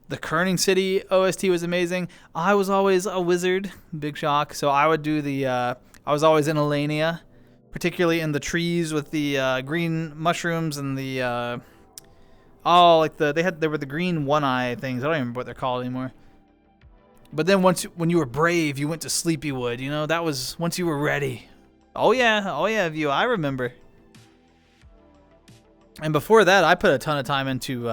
The Kerning City OST was amazing. I was always a wizard. Big shock. So I would do the... I was always in Elenia, particularly in the trees with the green mushrooms and the... they were the green one-eye things. I don't even remember what they're called anymore. But then when you were brave, you went to Sleepywood. You know, that was once you were ready. Oh yeah, View. I remember. And before that, I put a ton of time into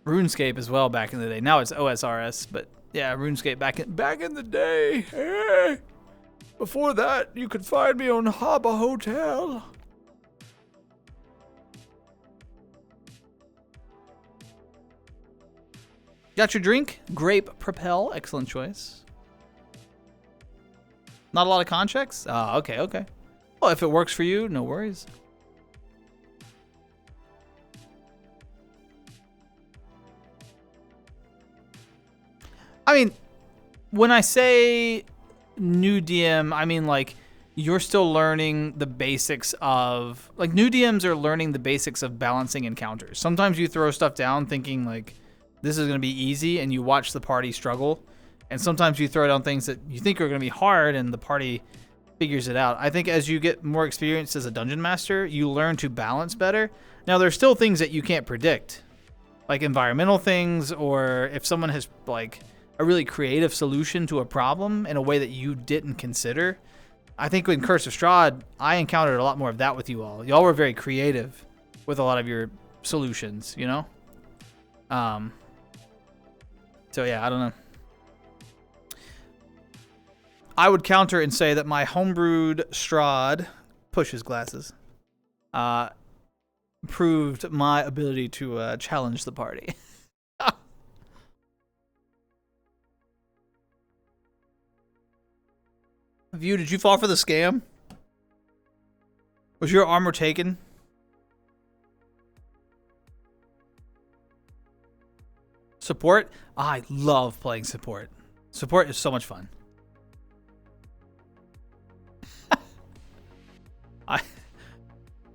RuneScape as well back in the day. Now it's OSRS, but yeah, RuneScape back in the day. Before that, you could find me on Habba Hotel. Got your drink? Grape Propel. Excellent choice. Not a lot of con checks? Okay. Well, if it works for you, no worries. I mean, when I say new DM, I mean like you're still learning the basics of... Like new DMs are learning the basics of balancing encounters. Sometimes you throw stuff down thinking like, this is going to be easy, and you watch the party struggle. And sometimes you throw down things that you think are going to be hard, and the party figures it out. I think as you get more experience as a dungeon master, you learn to balance better. Now, there's still things that you can't predict, like environmental things, or if someone has like a really creative solution to a problem in a way that you didn't consider. I think in Curse of Strahd, I encountered a lot more of that with you all. Y'all were very creative with a lot of your solutions, you know? So yeah, I don't know. I would counter and say that my homebrewed Strahd pushes glasses proved my ability to challenge the party. View, did you fall for the scam? Was your armor taken? Support? I love playing support. Support is so much fun.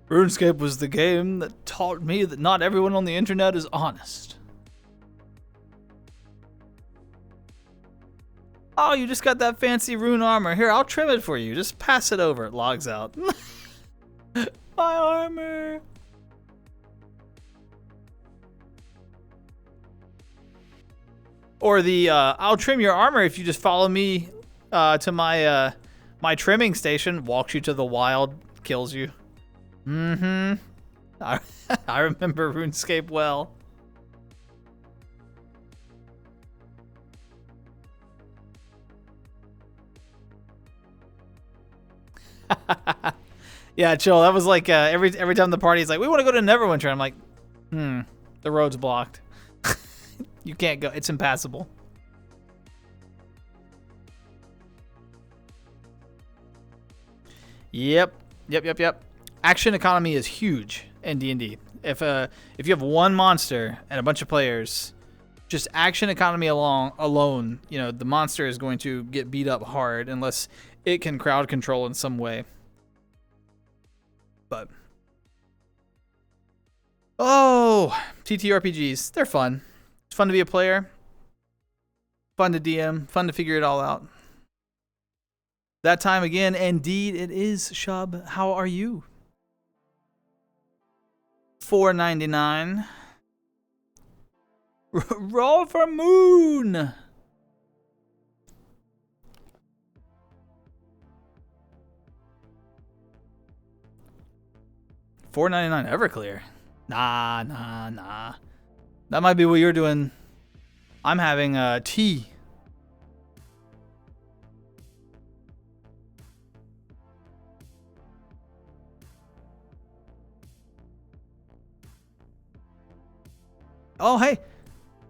RuneScape was the game that taught me that not everyone on the internet is honest. Oh, you just got that fancy rune armor. Here, I'll trim it for you. Just pass it over. It logs out. My armor. Or the I'll trim your armor if you just follow me to my my trimming station. Walks you to the wild, kills you. I remember RuneScape well. Yeah, chill. That was like every time the party's like, we want to go to Neverwinter. I'm like, the road's blocked. You can't go. It's impassable. Yep. Action economy is huge in D&D. If you have one monster and a bunch of players, just action economy alone, you know, the monster is going to get beat up hard unless it can crowd control in some way. But oh, TTRPGs, they're fun. It's fun to be a player, fun to DM, fun to figure it all out. That time again, indeed it is. Shub, how are you? $4.99. Roll for moon. $4.99 Everclear. Nah. That might be what you're doing. I'm having tea. Oh, hey.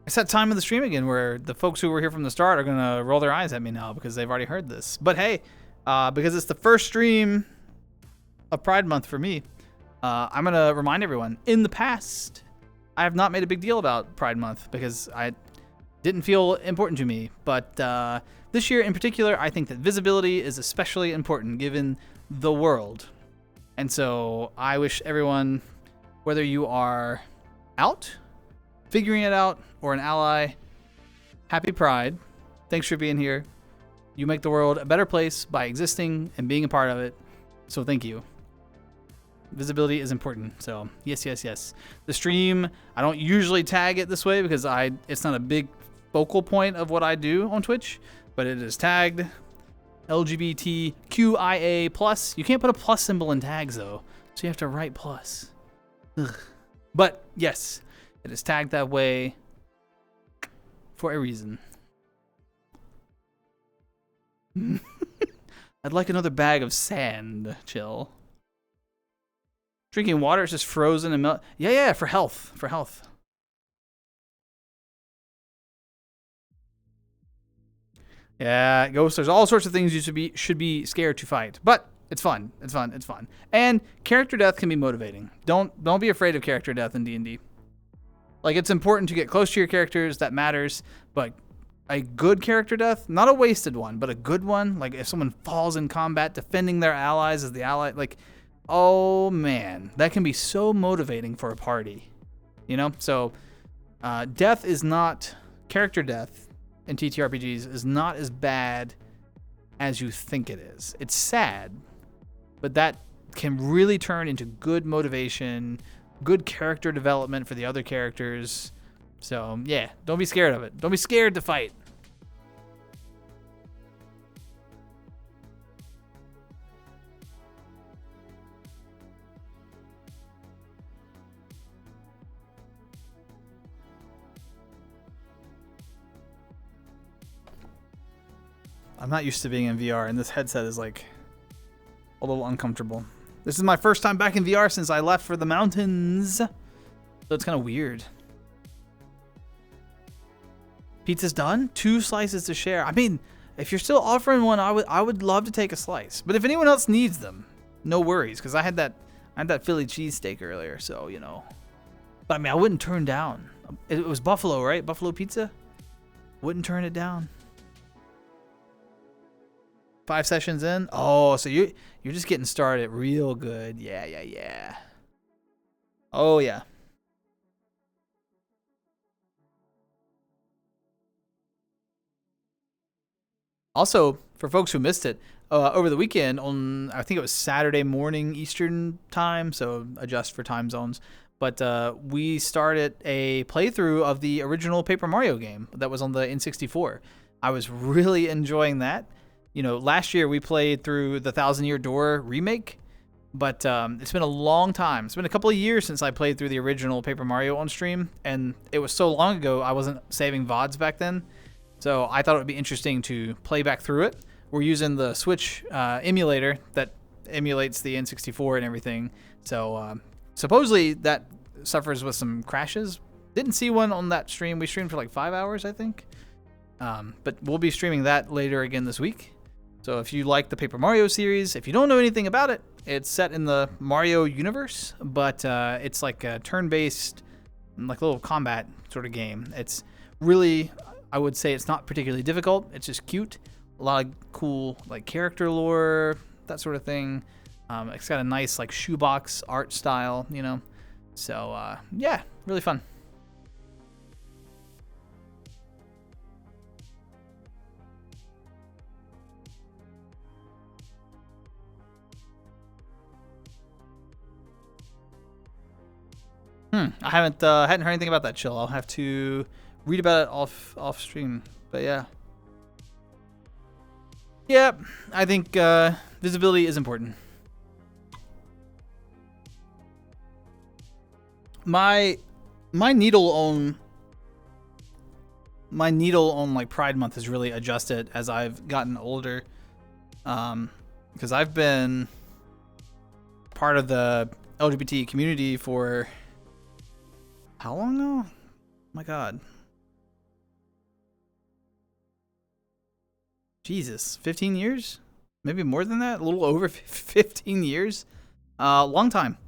It's that time of the stream again where the folks who were here from the start are going to roll their eyes at me now because they've already heard this. But hey, because it's the first stream of Pride Month for me, I'm going to remind everyone, in the past, I have not made a big deal about Pride Month because I didn't feel important to me. But this year in particular, I think that visibility is especially important given the world. And so I wish everyone, whether you are out, figuring it out, or an ally, happy Pride. Thanks for being here. You make the world a better place by existing and being a part of it. So thank you. Visibility is important. So yes. The stream, I don't usually tag it this way because it's not a big focal point of what I do on Twitch, but it is tagged LGBTQIA+. You can't put a plus symbol in tags though, so you have to write plus. Ugh. But yes, it is tagged that way for a reason. I'd like another bag of sand. Chill. Drinking water is just frozen and melt. Yeah, for health. For health. Yeah, Ghost, there's all sorts of things you should be scared to fight. But it's fun. It's fun. And character death can be motivating. Don't be afraid of character death in D&D. Like, it's important to get close to your characters, that matters, but a good character death, not a wasted one, but a good one, like if someone falls in combat defending their allies as the ally, like, oh man, that can be so motivating for a party, you know? So death is not, character death in TTRPGs is not as bad as you think it is. It's sad, but that can really turn into good motivation, good character development for the other characters. So yeah, don't be scared of it. Don't be scared to fight. I'm not used to being in VR, and this headset is like a little uncomfortable. This is my first time back in VR since I left for the mountains. So it's kind of weird. Pizza's done? 2 slices to share. I mean, if you're still offering one, I would love to take a slice. But if anyone else needs them, no worries, because I had that Philly cheesesteak earlier, so you know. But I mean, I wouldn't turn down. It was Buffalo, right? Buffalo pizza? Wouldn't turn it down. 5 sessions in? Oh, so you're just getting started real good. Yeah. Oh, yeah. Also, for folks who missed it, over the weekend on, I think it was Saturday morning Eastern time, so adjust for time zones, but we started a playthrough of the original Paper Mario game that was on the N64. I was really enjoying that. You know, last year we played through the Thousand Year Door remake, but it's been a long time. It's been a couple of years since I played through the original Paper Mario on stream, and it was so long ago I wasn't saving VODs back then. So I thought it would be interesting to play back through it. We're using the Switch emulator that emulates the N64 and everything. So supposedly that suffers with some crashes. Didn't see one on that stream. We streamed for like 5 hours, I think. But we'll be streaming that later again this week. So if you like the Paper Mario series, if you don't know anything about it, It's set in the Mario universe, but it's like a turn-based, like little combat sort of game. It's really, I would say it's not particularly difficult. It's just cute. A lot of cool like character lore, that sort of thing. It's got a nice like shoebox art style, you know. So yeah, really fun. I hadn't heard anything about that, Chill. I'll have to read about it off stream. But yeah. Yep, I think visibility is important. My needle on like Pride Month has really adjusted as I've gotten older. Because I've been part of the LGBT community for how long now? Oh my God. Jesus, 15 years? Maybe more than that? A little over 15 years? Long time.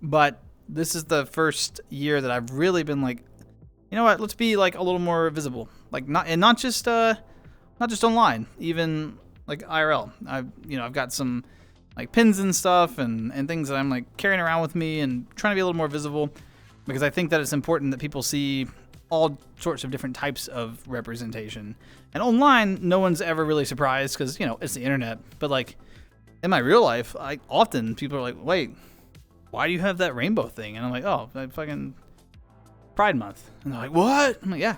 But this is the first year that I've really been like, you know what? Let's be like a little more visible. Like not just online, even like IRL. I've got some like pins and stuff and things that I'm like carrying around with me and trying to be a little more visible, because I think that it's important that people see all sorts of different types of representation. And online, no one's ever really surprised because, you know, it's the internet. But like in my real life, often people are like, wait, why do you have that rainbow thing? And I'm like, oh, fucking Pride Month. And they're like, what? I'm like, yeah.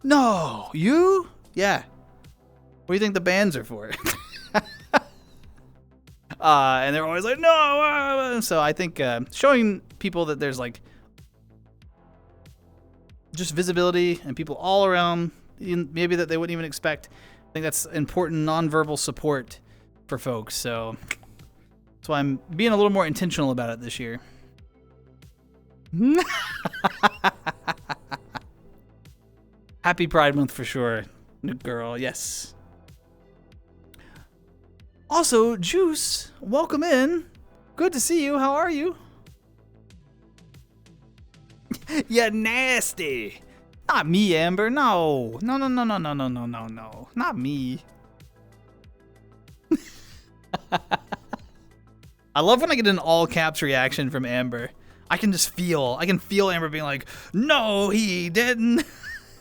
No, you? Yeah. What do you think the bands are for? And they're always like, no. So I think showing people that there's like just visibility and people all around, maybe that they wouldn't even expect. I think that's important nonverbal support for folks. So that's why I'm being a little more intentional about it this year. Happy Pride Month for sure, new girl. Yes. Also, Juice, welcome in. Good to see you. How are you? Yeah, nasty. Not me, Amber. No. No. Not me. I love when I get an all caps reaction from Amber. I can feel Amber being like, no, he didn't.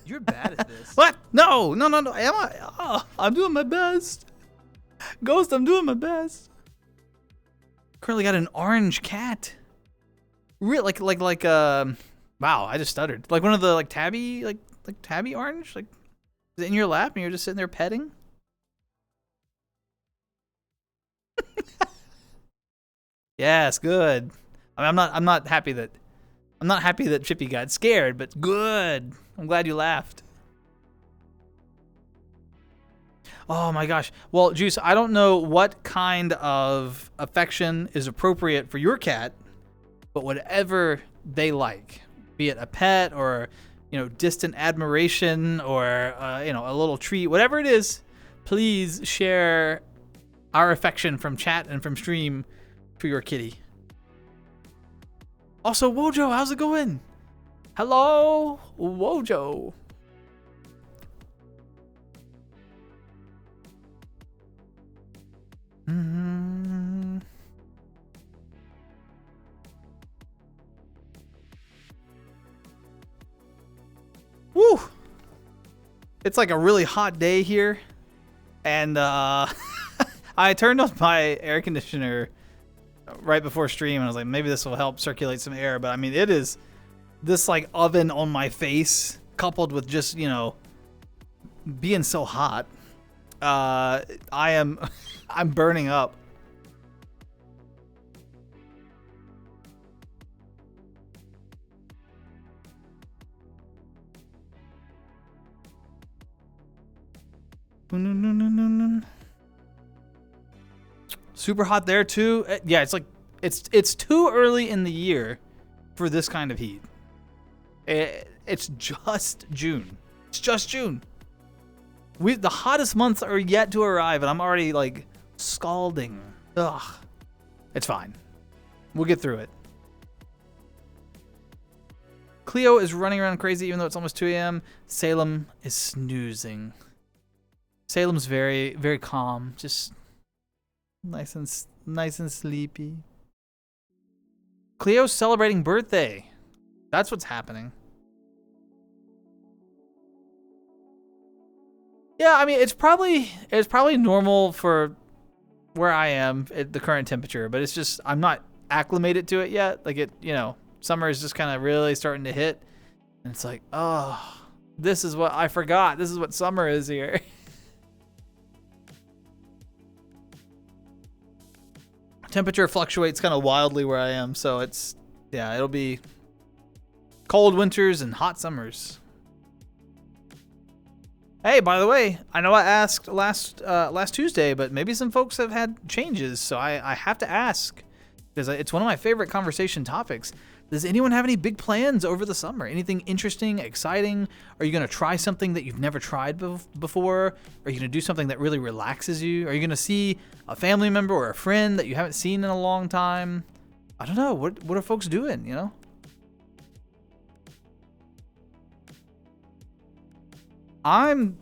You're bad at this. What? No. Am I? Oh, I'm doing my best. Ghost, I'm doing my best. Currently got an orange cat. Real like wow, I just stuttered. Like one of the like tabby orange, like is it in your lap and you're just sitting there petting? Yes, good. I mean, I'm not happy that Chippy got scared, but good. I'm glad you laughed. Oh my gosh. Well, Juice, I don't know what kind of affection is appropriate for your cat, but whatever they like, be it a pet or, you know, distant admiration or, you know, a little treat, whatever it is, please share our affection from chat and from stream for your kitty. Also, Wojo, how's it going? Hello, Wojo. Woo! It's like a really hot day here, and I turned on my air conditioner right before stream, and I was like, maybe this will help circulate some air. But I mean, it is this like oven on my face, coupled with just, you know, being so hot. I'm burning up. Super hot there too. Yeah, it's like it's too early in the year for this kind of heat. It's just June. It's just June. The hottest months are yet to arrive, and I'm already like Scalding. Ugh. It's fine. We'll get through it. Cleo is running around crazy even though it's almost 2 a.m. Salem is snoozing. Salem's very, very calm. Just nice and sleepy. Cleo's celebrating birthday. That's what's happening. Yeah, I mean, it's probably normal for where I am at the current temperature, but it's just I'm not acclimated to it yet. Like summer is just kind of really starting to hit, and it's like, oh, this is what I forgot. This is what summer is here. Temperature fluctuates kind of wildly where I am, so it'll be cold winters and hot summers. Hey, by the way, I know I asked last Tuesday, but maybe some folks have had changes, so I have to ask because it's one of my favorite conversation topics. Does anyone have any big plans over the summer? Anything interesting, exciting? Are you going to try something that you've never tried before? Are you going to do something that really relaxes you? Are you going to see a family member or a friend that you haven't seen in a long time? I don't know. What are folks doing, I'm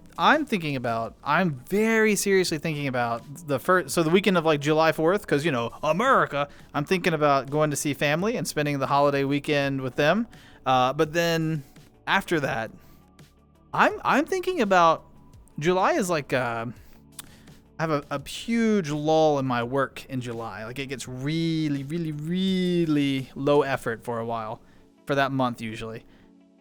very seriously thinking about the weekend of like July 4th, because America. I'm thinking about going to see family and spending the holiday weekend with them. But then after that, I'm thinking about July is like I have a huge lull in my work in July. Like it gets really, really, really low effort for a while, for that month usually.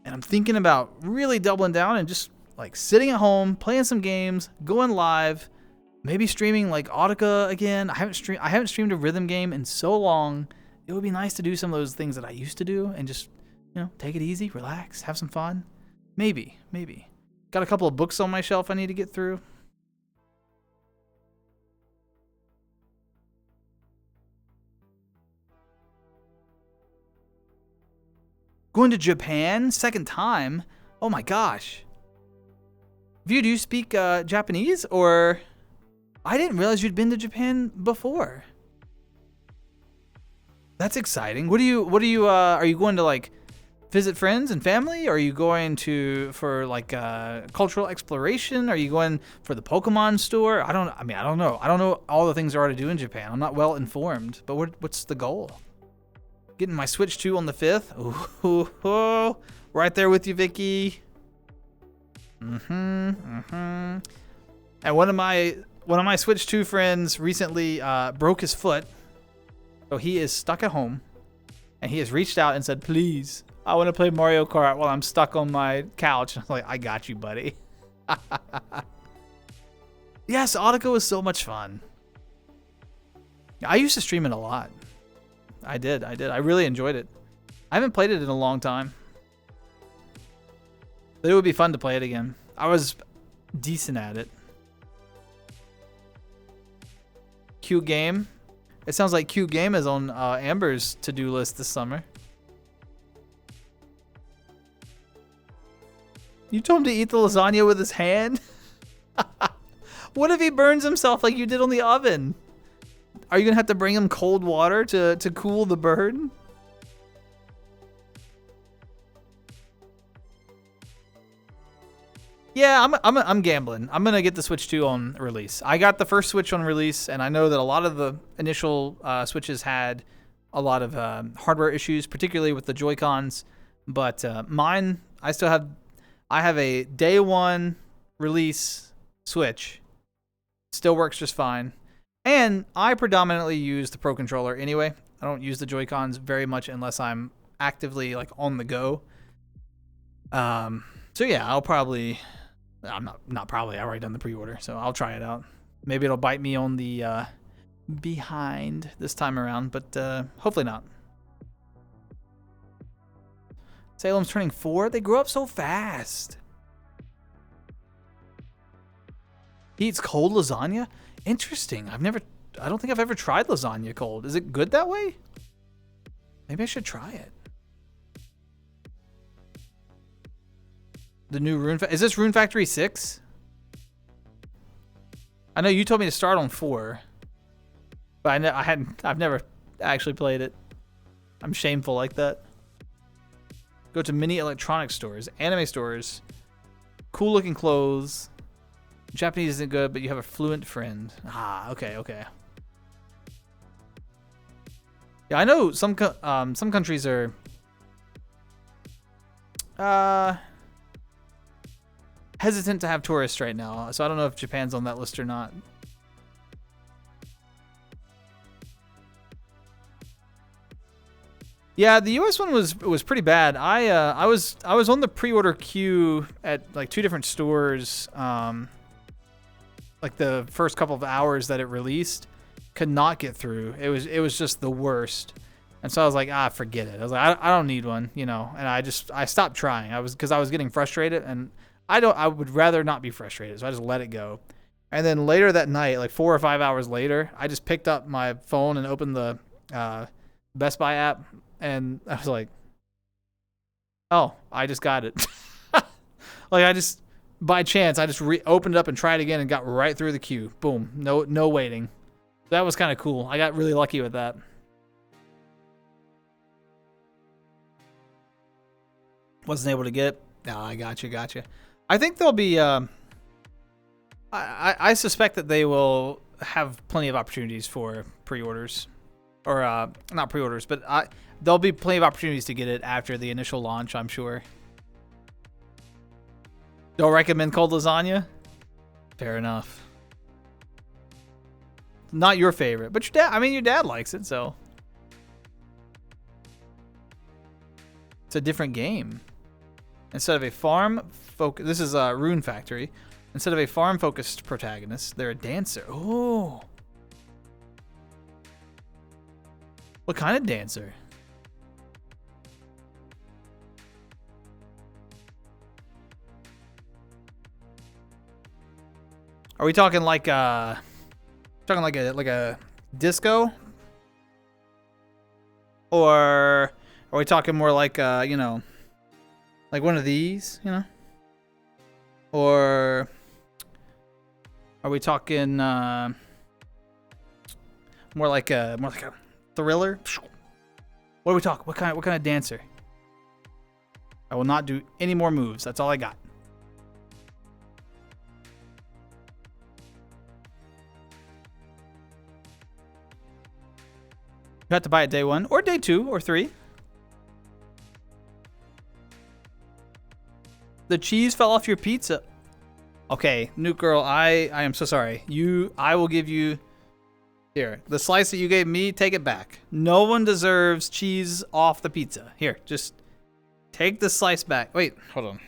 And I'm thinking about really doubling down and just like sitting at home, playing some games, going live, maybe streaming like Audica again. I haven't streamed a rhythm game in so long. It would be nice to do some of those things that I used to do and just, take it easy, relax, have some fun. Maybe. Got a couple of books on my shelf I need to get through. Going to Japan, second time. Oh my gosh. Do you speak Japanese, or I didn't realize you'd been to Japan before. That's exciting. Are you going to like visit friends and family? Or are you going for like cultural exploration? Are you going for the Pokemon store? I don't know. I don't know all the things there are to do in Japan. I'm not well informed, but what's the goal? Getting my Switch 2 on the 5th. Ooh, right there with you, Vicky. And one of my Switch 2 friends recently broke his foot, so he is stuck at home, and he has reached out and said, "Please, I want to play Mario Kart while I'm stuck on my couch." I'm like, "I got you, buddy." Yes, Audica was so much fun. I used to stream it a lot. I did. I really enjoyed it. I haven't played it in a long time. But it would be fun to play it again. I was decent at it. Q Game. It sounds like Q Game is on Amber's to-do list this summer. You told him to eat the lasagna with his hand? What if he burns himself like you did on the oven? Are you going to have to bring him cold water to cool the burn? Yeah, I'm gambling. I'm gonna get the Switch 2 on release. I got the first Switch on release, and I know that a lot of the initial Switches had a lot of hardware issues, particularly with the Joy-Cons. But mine, I have a day one release Switch. Still works just fine, and I predominantly use the Pro Controller anyway. I don't use the Joy-Cons very much unless I'm actively like on the go. So yeah, I'll probably. I'm not probably. I've already done the pre-order, so I'll try it out. Maybe it'll bite me on the behind this time around, but hopefully not. Salem's turning 4. They grow up so fast. He eats cold lasagna? Interesting. I don't think I've ever tried lasagna cold. Is it good that way? Maybe I should try it. The new Rune Factory. Is this Rune Factory 6? I know you told me to start on 4. But I've never actually played it. I'm shameful like that. Go to mini electronics stores, anime stores, cool looking clothes. Japanese isn't good, but you have a fluent friend. Ah, okay. Yeah, I know some countries are hesitant to have tourists right now, so I don't know if Japan's on that list or not. Yeah, the US one was pretty bad. I was on the pre-order queue at like 2 different stores, like the first couple of hours that it released. Could not get through. It was just the worst. And so I was like, forget it. I was like, I don't need one, you know. And I stopped trying. Because I was getting frustrated, and I would rather not be frustrated, so I just let it go. And then later that night, like 4 or 5 hours later, I just picked up my phone and opened the Best Buy app, and I was like, oh, I just got it. Like by chance, I just opened it up and tried again and got right through the queue. Boom, no waiting. That was kind of cool. I got really lucky with that. Wasn't able to get it. No, I gotcha. I think there'll be. I suspect that they will have plenty of opportunities for pre-orders, or not pre-orders, but there'll be plenty of opportunities to get it after the initial launch. I'm sure. Don't recommend cold lasagna. Fair enough. Not your favorite, but your dad likes it, so it's a different game. Instead of a this is a Rune Factory. Instead of a farm-focused protagonist, they're a dancer. Oh. What kind of dancer? Are we talking like a disco? Or are we talking more like like one of these, you know? Or are we talking more like a thriller? What are we talking? What kind of dancer? I will not do any more moves. That's all I got. You have to buy it day 1 or day 2 or 3. The cheese fell off your pizza. Okay, Nuke Girl, I am so sorry. I will give you here. The slice that you gave me, take it back. No one deserves cheese off the pizza. Here, just take the slice back. Wait, hold on.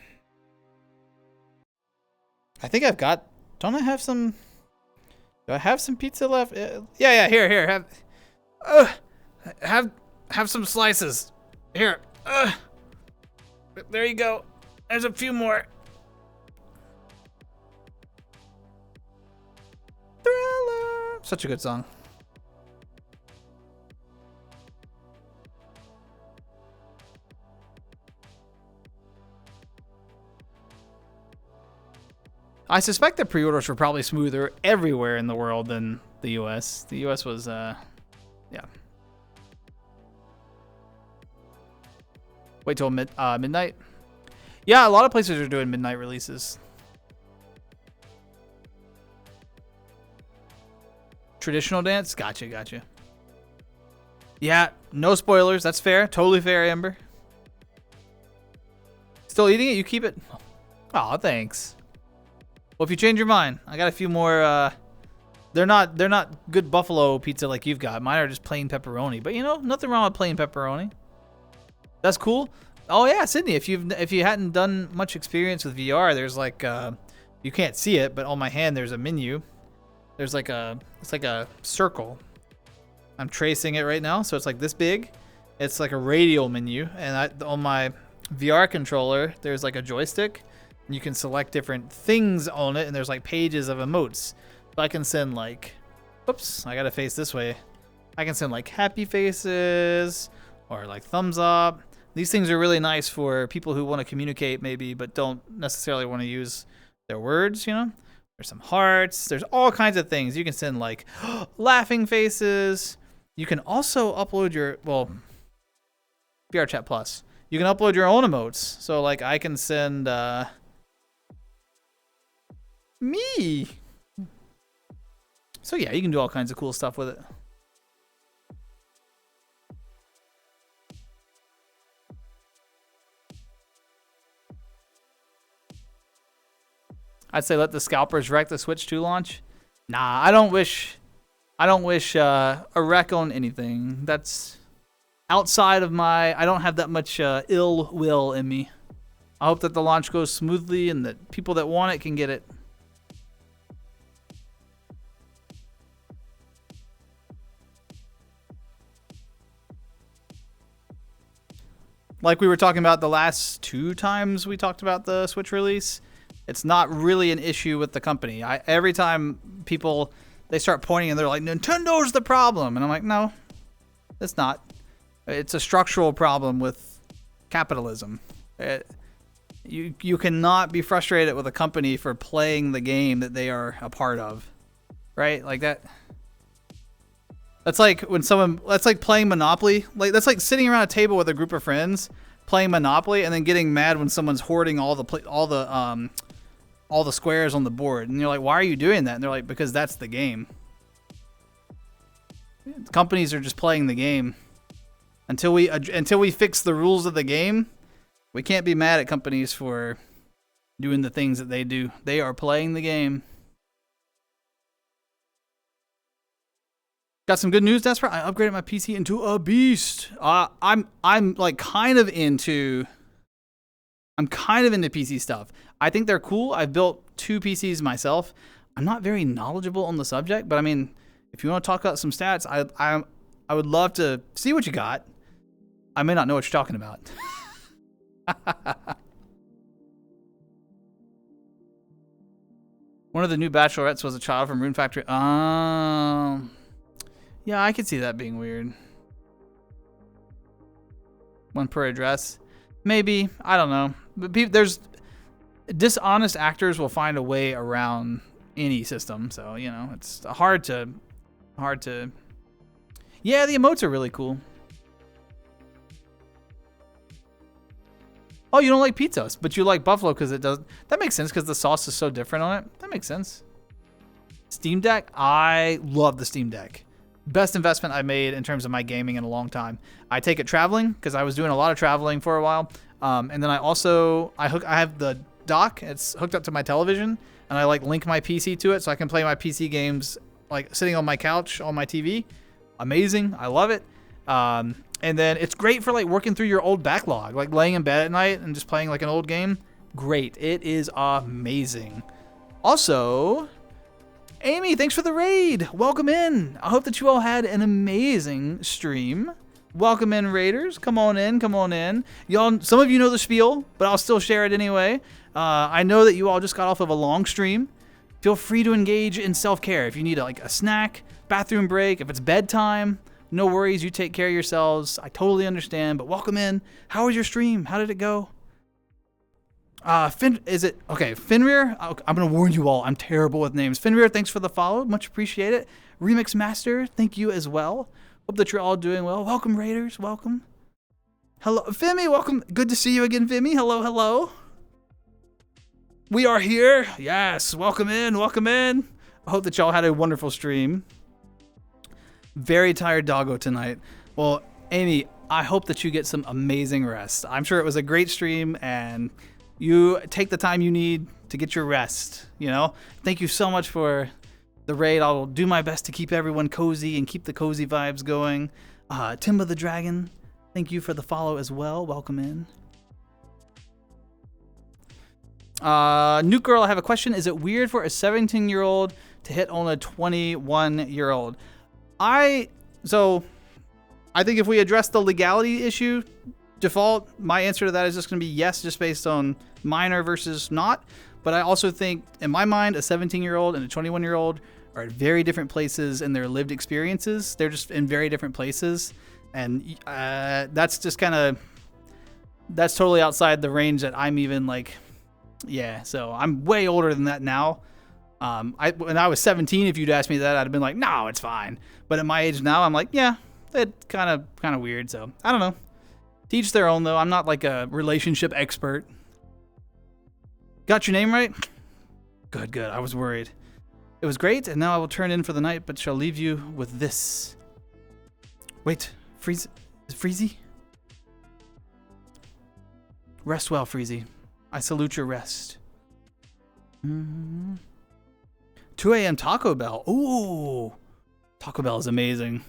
I think I've got. Don't I have some? Do I have some pizza left? Yeah. Here. Have some slices. Here. There you go. There's a few more. Thriller. Such a good song. I suspect the pre-orders were probably smoother everywhere in the world than the US. The US was, yeah. Wait till midnight? Yeah, a lot of places are doing midnight releases. Traditional dance? Gotcha. Yeah, no spoilers. That's fair. Totally fair, Amber. Still eating it? You keep it? Aw, thanks. Well, if you change your mind, I got a few more. They're not good buffalo pizza like you've got. Mine are just plain pepperoni. But you know, nothing wrong with plain pepperoni. That's cool. Oh yeah, Sydney. If you hadn't done much experience with VR, there's like you can't see it, but on my hand there's a menu. There's like it's like a circle. I'm tracing it right now, so it's like this big. It's like a radial menu, and on my VR controller there's like a joystick. You can select different things on it, and there's like pages of emotes. So I can send like, oops, I gotta face this way. I can send like happy faces or like thumbs up. These things are really nice for people who want to communicate maybe, but don't necessarily want to use their words, you know? There's some hearts. There's all kinds of things. You can send like laughing faces. You can also upload your, well, VRChat Plus. You can upload your own emotes. So like I can send me. So yeah, you can do all kinds of cool stuff with it. I'd say let the scalpers wreck the Switch 2 launch. Nah, I don't wish a wreck on anything. That's outside of my, I don't have that much ill will in me. I hope that the launch goes smoothly and that people that want it can get it. Like we were talking about the last 2 times we talked about the Switch release, it's not really an issue with the company. Every time people, they start pointing and they're like, Nintendo's the problem. And I'm like, no, it's not. It's a structural problem with capitalism. You cannot be frustrated with a company for playing the game that they are a part of, right? Like that. That's like when someone, that's like playing Monopoly. Like that's like sitting around a table with a group of friends playing Monopoly and then getting mad when someone's hoarding all the squares on the board. And you're like, why are you doing that? And they're like, because that's the game. Companies are just playing the game. Until we fix the rules of the game, we can't be mad at companies for doing the things that they do. They are playing the game. Got some good news, daspra. I upgraded my PC into a beast. I'm like kind of into PC stuff. I think they're cool. I've built 2 PCs myself. I'm not very knowledgeable on the subject, but I mean, if you want to talk about some stats, I would love to see what you got. I may not know what you're talking about. One of the new bachelorettes was a child from Rune Factory. Yeah, I could see that being weird. 1 per address. Maybe. I don't know. But there's dishonest actors will find a way around any system. So, you know, it's hard to. Yeah, the emotes are really cool. Oh, you don't like pizza, but you like buffalo because it does. That makes sense because the sauce is so different on it. That makes sense. Steam Deck. I love the Steam Deck. Best investment I made in terms of my gaming in a long time. I take it traveling because I was doing a lot of traveling for a while. And then I have the dock. It's hooked up to my television, and I like link my PC to it so I can play my PC games like sitting on my couch on my TV. Amazing. I love it. And then it's great for like working through your old backlog, like laying in bed at night and just playing like an old game. Great. It is amazing. Also, Amy, thanks for the raid. Welcome in. I hope that you all had an amazing stream. Welcome in, raiders. Come on in. Come on in. Y'all, some of you know the spiel, but I'll still share it anyway. I know that you all just got off of a long stream. Feel free to engage in self-care. If you need a snack, bathroom break, if it's bedtime, no worries. You take care of yourselves. I totally understand, but welcome in. How was your stream? How did it go? Fenrir? I'm going to warn you all. I'm terrible with names. Fenrir, thanks for the follow. Much appreciate it. Remix Master, thank you as well. Hope that you're all doing well. Welcome, raiders. Welcome. Hello. Femi, welcome. Good to see you again, Femi. Hello, hello. We are here. Yes. Welcome in. Welcome in. I hope that y'all had a wonderful stream. Very tired doggo tonight. Well, Amy, I hope that you get some amazing rest. I'm sure it was a great stream, and you take the time you need to get your rest, you know? Thank you so much for the raid. I'll do my best to keep everyone cozy and keep the cozy vibes going. Timba the Dragon, thank you for the follow as well. Welcome in. Nuke Girl, I have a question. Is it weird for a 17-year-old to hit on a 21-year-old? I think if we address the legality issue, default, my answer to that is just going to be yes, just based on minor versus not. But I also think, in my mind, a 17-year-old and a 21-year-old are at very different places in their lived experiences. They're just in very different places. And that's just that's totally outside the range that I'm even like, yeah. So I'm way older than that now. When I was 17, if you'd asked me that, I'd have been like, no, it's fine. But at my age now, I'm like, yeah, it's kind of weird. So I don't know. To each their own, though. I'm not like a relationship expert. Got your name right? Good. I was worried. It was great, and now I will turn in for the night, but shall leave you with this. Wait, Freeze? Is it Freezy? Rest well, Freezy. I salute your rest. 2 a.m. Taco Bell. Ooh, Taco Bell is amazing.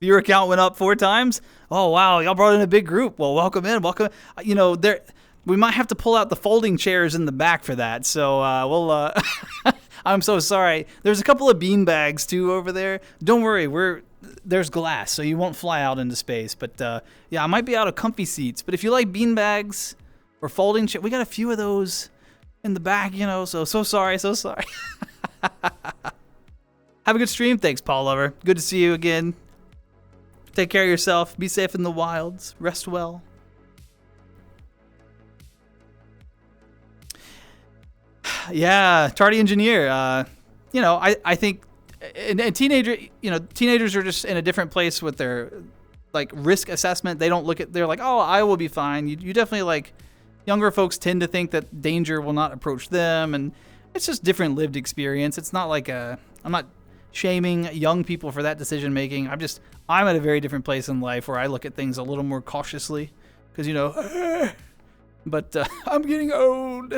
Viewer count went up 4 times. Oh wow, y'all brought in a big group. Well, welcome in. You know, we might have to pull out the folding chairs in the back for that. So we'll. I'm so sorry. There's a couple of bean bags too over there. Don't worry, there's glass, so you won't fly out into space. But yeah, I might be out of comfy seats. But if you like bean bags or folding chairs, we got a few of those in the back. You know, so sorry. Have a good stream. Thanks, Paul Lover. Good to see you again. Take care of yourself. Be safe in the wilds. Rest well. Yeah, Tardy Engineer. You know, I think teenagers are just in a different place with their like risk assessment. They don't look at, they're like, oh, I will be fine. You definitely, like, younger folks tend to think that danger will not approach them, and it's just different lived experience. It's not like I'm not shaming young people for that decision making. I'm at a very different place in life where I look at things a little more cautiously because, you know, but I'm getting old.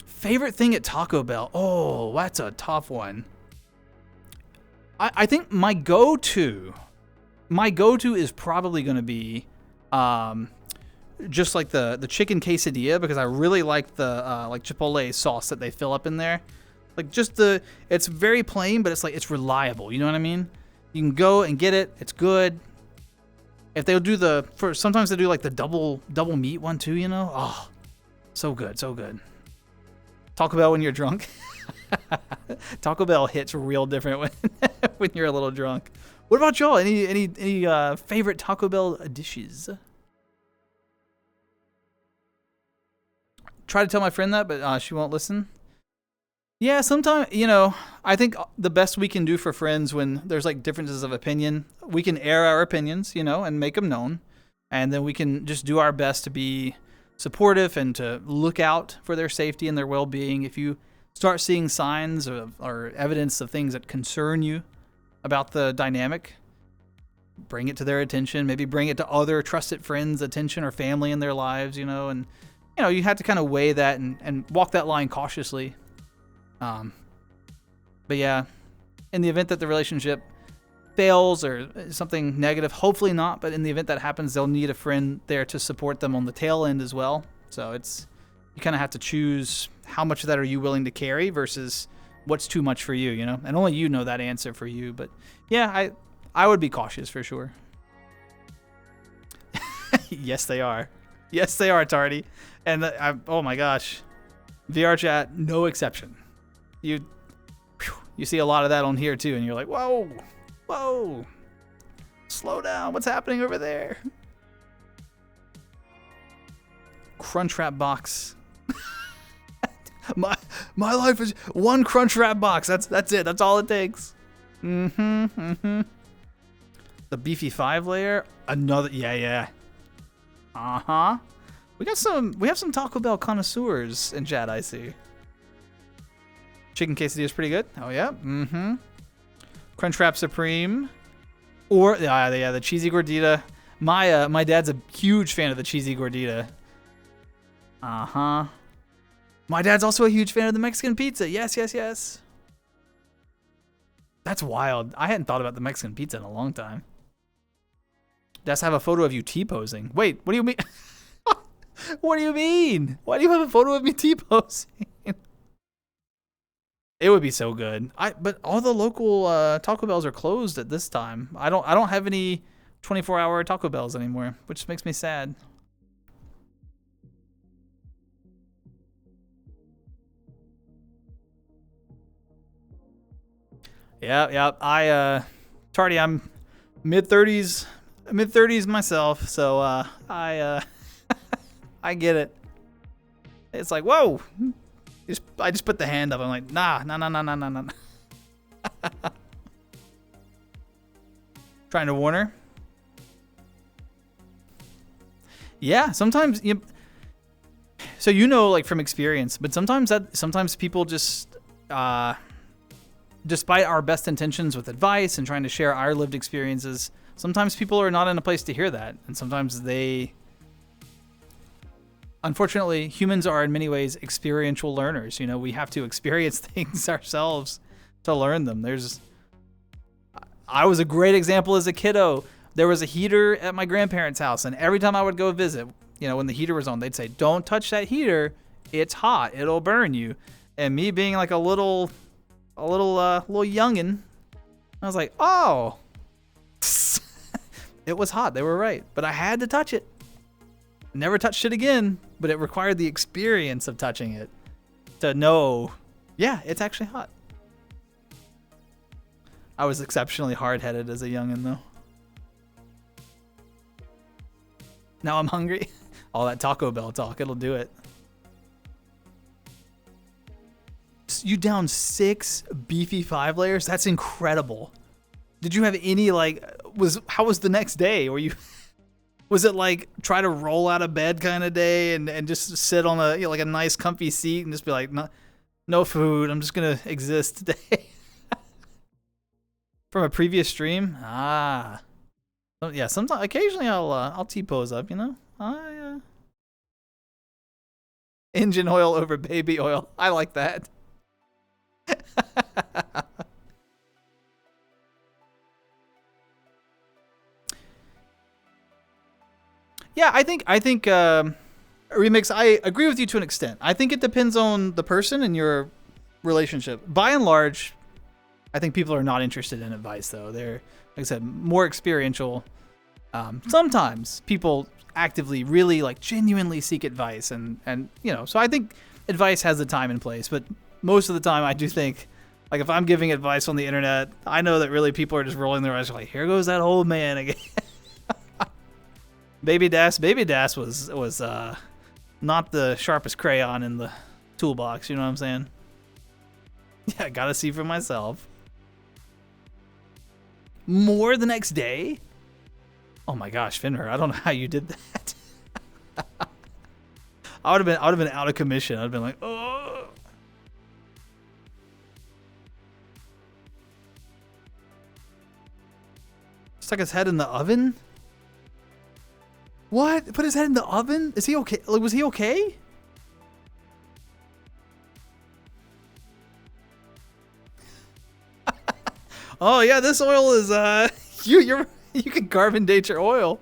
Favorite thing at Taco Bell? Oh, that's a tough one. I think my go-to is probably going to be just like the chicken quesadilla, because I really like the like Chipotle sauce that they fill up in there. Like it's very plain, but it's reliable. You know what I mean? You can go and get it. It's good. If they'll do sometimes they do like the double meat one too, you know? Oh, so good. Taco Bell when you're drunk. Taco Bell hits real different when you're a little drunk. What about y'all? Any favorite Taco Bell dishes? Try to tell my friend that, but she won't listen. Yeah, sometimes, you know, I think the best we can do for friends when there's like differences of opinion, we can air our opinions, you know, and make them known. And then we can just do our best to be supportive and to look out for their safety and their well-being. If you start seeing signs or evidence of things that concern you about the dynamic, bring it to their attention. Maybe bring it to other trusted friends' attention or family in their lives, you know. And, you know, you have to kind of weigh that and walk that line cautiously. But yeah, in the event that the relationship fails or something negative, hopefully not, but in the event that happens, they'll need a friend there to support them on the tail end as well. So you kind of have to choose how much of that are you willing to carry versus what's too much for you, you know? And only you know that answer for you. But yeah, I would be cautious for sure. Yes, they are. Yes, they are, Tardy. And oh my gosh, VR chat, no exception. You see a lot of that on here too, and you're like, whoa, slow down. What's happening over there? Crunchwrap box. my life is one Crunchwrap box. That's it. That's all it takes. The beefy 5-layer. Another. Yeah. We have some Taco Bell connoisseurs in chat, I see. Chicken quesadilla is pretty good. Oh yeah. Crunchwrap Supreme, or the cheesy gordita. My dad's a huge fan of the cheesy gordita. My dad's also a huge fan of the Mexican pizza. Yes. That's wild. I hadn't thought about the Mexican pizza in a long time. Does have a photo of you T-posing. Wait, what do you mean? What do you mean? Why do you have a photo of me T-posing? It would be so good. But all the local Taco Bells are closed at this time. I don't have any 24-hour Taco Bells anymore, which makes me sad. Yeah. Tardy, I'm mid-30s myself, so I get it. It's like, whoa. I just put the hand up. I'm like, nah. Trying to warn her. Yeah, sometimes so like from experience, but sometimes people just despite our best intentions with advice and trying to share our lived experiences, sometimes people are not in a place to hear that, and sometimes unfortunately, humans are in many ways experiential learners. We have to experience things ourselves to learn them. I was a great example as a kiddo. There was a heater at my grandparents' house, and every time I would go visit, when the heater was on, they'd say, "Don't touch that heater. It's hot. It'll burn you." And me being like a little youngin', I was like, "Oh, it was hot. They were right." But I had to touch it. Never touched it again, but it required the experience of touching it to know, yeah, it's actually hot. I was exceptionally hard-headed as a youngin', though. Now I'm hungry. All that Taco Bell talk, it'll do it. You downed 6 beefy 5 layers? That's incredible. Did you have any, how was the next day? Was it like try to roll out of bed kind of day and just sit on a nice comfy seat and just be like, no food, I'm just gonna exist today? From a previous stream? Yeah, sometimes occasionally I'll T-pose up, engine oil over baby oil. I like that. Yeah, I think Remix, I agree with you to an extent. I think it depends on the person and your relationship. By and large, I think people are not interested in advice, though. They're, like I said, more experiential. Sometimes people actively really genuinely seek advice, and so I think advice has a time and place, but most of the time I do think, if I'm giving advice on the internet, I know that really people are just rolling their eyes like, here goes that old man again. Baby Das was not the sharpest crayon in the toolbox, you know what I'm saying? Yeah, gotta see for myself. More the next day? Oh my gosh, Finner, I don't know how you did that. I would have been out of commission. I'd have been like, oh. Stuck his head in the oven? What? Put his head in the oven? Is he okay? Was he okay? Oh yeah, this oil is you can carbon date your oil.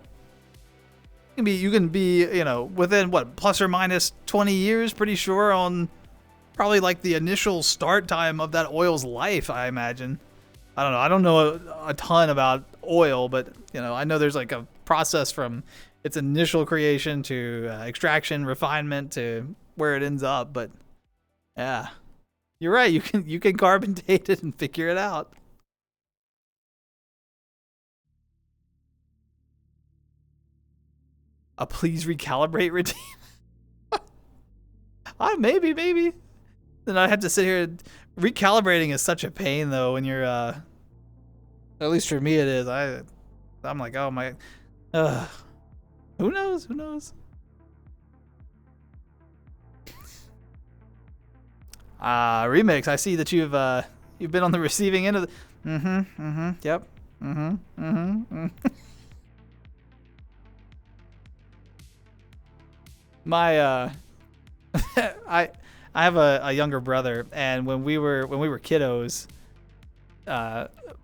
You can be within what, plus or minus 20 years, pretty sure, on probably the initial start time of that oil's life, I imagine. I don't know. I don't know a ton about oil, but I know there's a process from its initial creation to extraction, refinement, to where it ends up. But yeah, you're right. You can carbon date it and figure it out. Please recalibrate routine. Maybe. Then I have to sit here. Recalibrating is such a pain, though, when you're at least for me it is. I'm like, oh my, who knows? Remix, I see that you've been on the receiving end of the yep. My I have a younger brother, and when we were kiddos,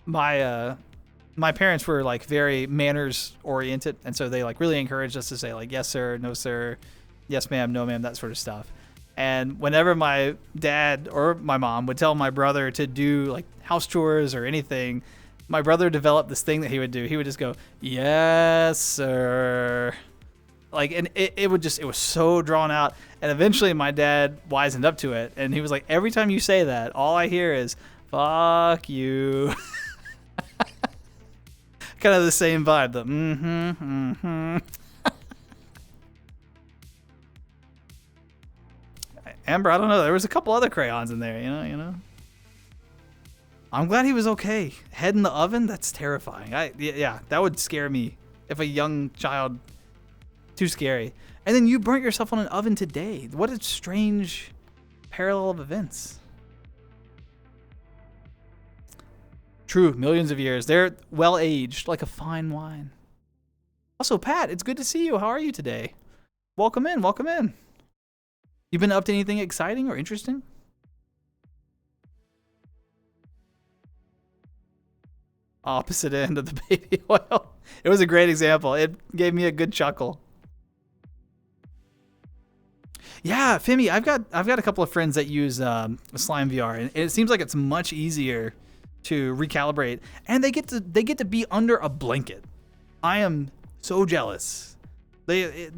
my parents were very manners oriented, and so they really encouraged us to say yes sir, no sir, yes ma'am, no ma'am, that sort of stuff. And whenever my dad or my mom would tell my brother to do house chores or anything, my brother developed this thing that he would do. He would just go, yes sir. And it was so drawn out. And eventually my dad wisened up to it, and he was like, every time you say that, all I hear is, fuck you. Kind of the same vibe. Amber, I don't know. There was a couple other crayons in there, you know. I'm glad he was okay. Head in the oven? That's terrifying. Yeah, that would scare me if a young child. Too scary. And then you burnt yourself on an oven today. What a strange parallel of events. True, millions of years. They're well aged, like a fine wine. Also, Pat, it's good to see you. How are you today? Welcome in, welcome in. You been up to anything exciting or interesting? Opposite end of the baby oil. It was a great example. It gave me a good chuckle. Yeah, Femi, I've got a couple of friends that use Slime VR, and it seems like it's much easier to recalibrate, and they get to be under a blanket. I am so jealous. They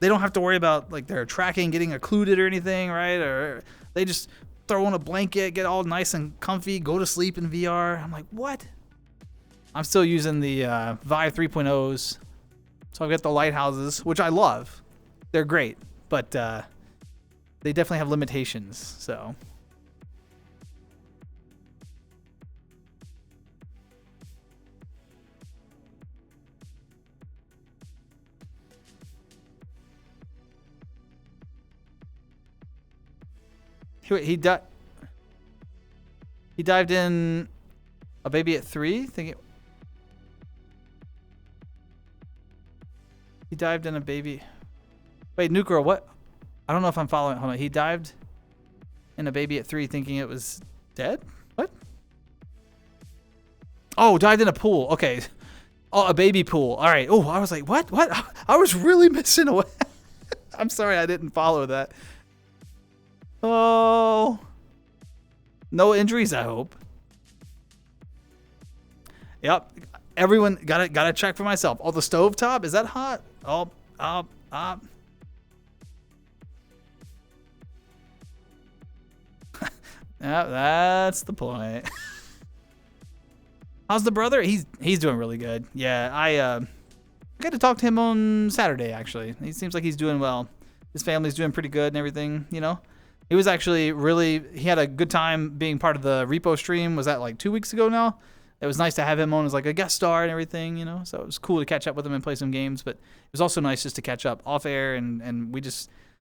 don't have to worry about like their tracking getting occluded or anything, right? Or they just throw on a blanket, get all nice and comfy, go to sleep in VR. I'm like, what? I'm still using the Vive 3.0s, so I've got the lighthouses, which I love. They're great, but they definitely have limitations. So. He dived in a baby at 3, thinking. He dived in a baby. Wait, Nuke Girl, what? I don't know if I'm following. Hold on. He dived in a baby at 3, thinking it was dead. What? Oh, dived in a pool. Okay. Oh, a baby pool. All right. Oh, I was like, what? What? I was really missing away. I'm sorry, I didn't follow that. Oh, no injuries, I hope. Yep. Everyone gotta check for myself. Oh, the stovetop, is that hot? Oh, up. Yeah, that's the point. How's the brother? He's doing really good. Yeah, I got to talk to him on Saturday, actually. He seems like he's doing well. His family's doing pretty good and everything, you know. He was actually he had a good time being part of the repo stream. Was that like 2 weeks ago now? It was nice to have him on as like a guest star and everything, you know. So it was cool to catch up with him and play some games. But it was also nice just to catch up off air and we just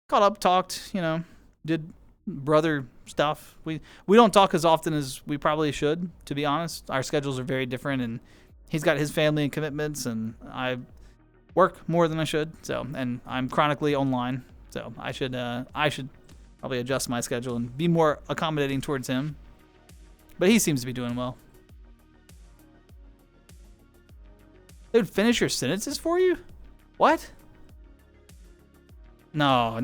caught up, talked, you know, did brother stuff. We don't talk as often as we probably should, to be honest. Our schedules are very different, and he's got his family and commitments, and I work more than I should. So, and I'm chronically online, so I should probably adjust my schedule and be more accommodating towards him. But he seems to be doing well. They would finish your sentences for you? What? No.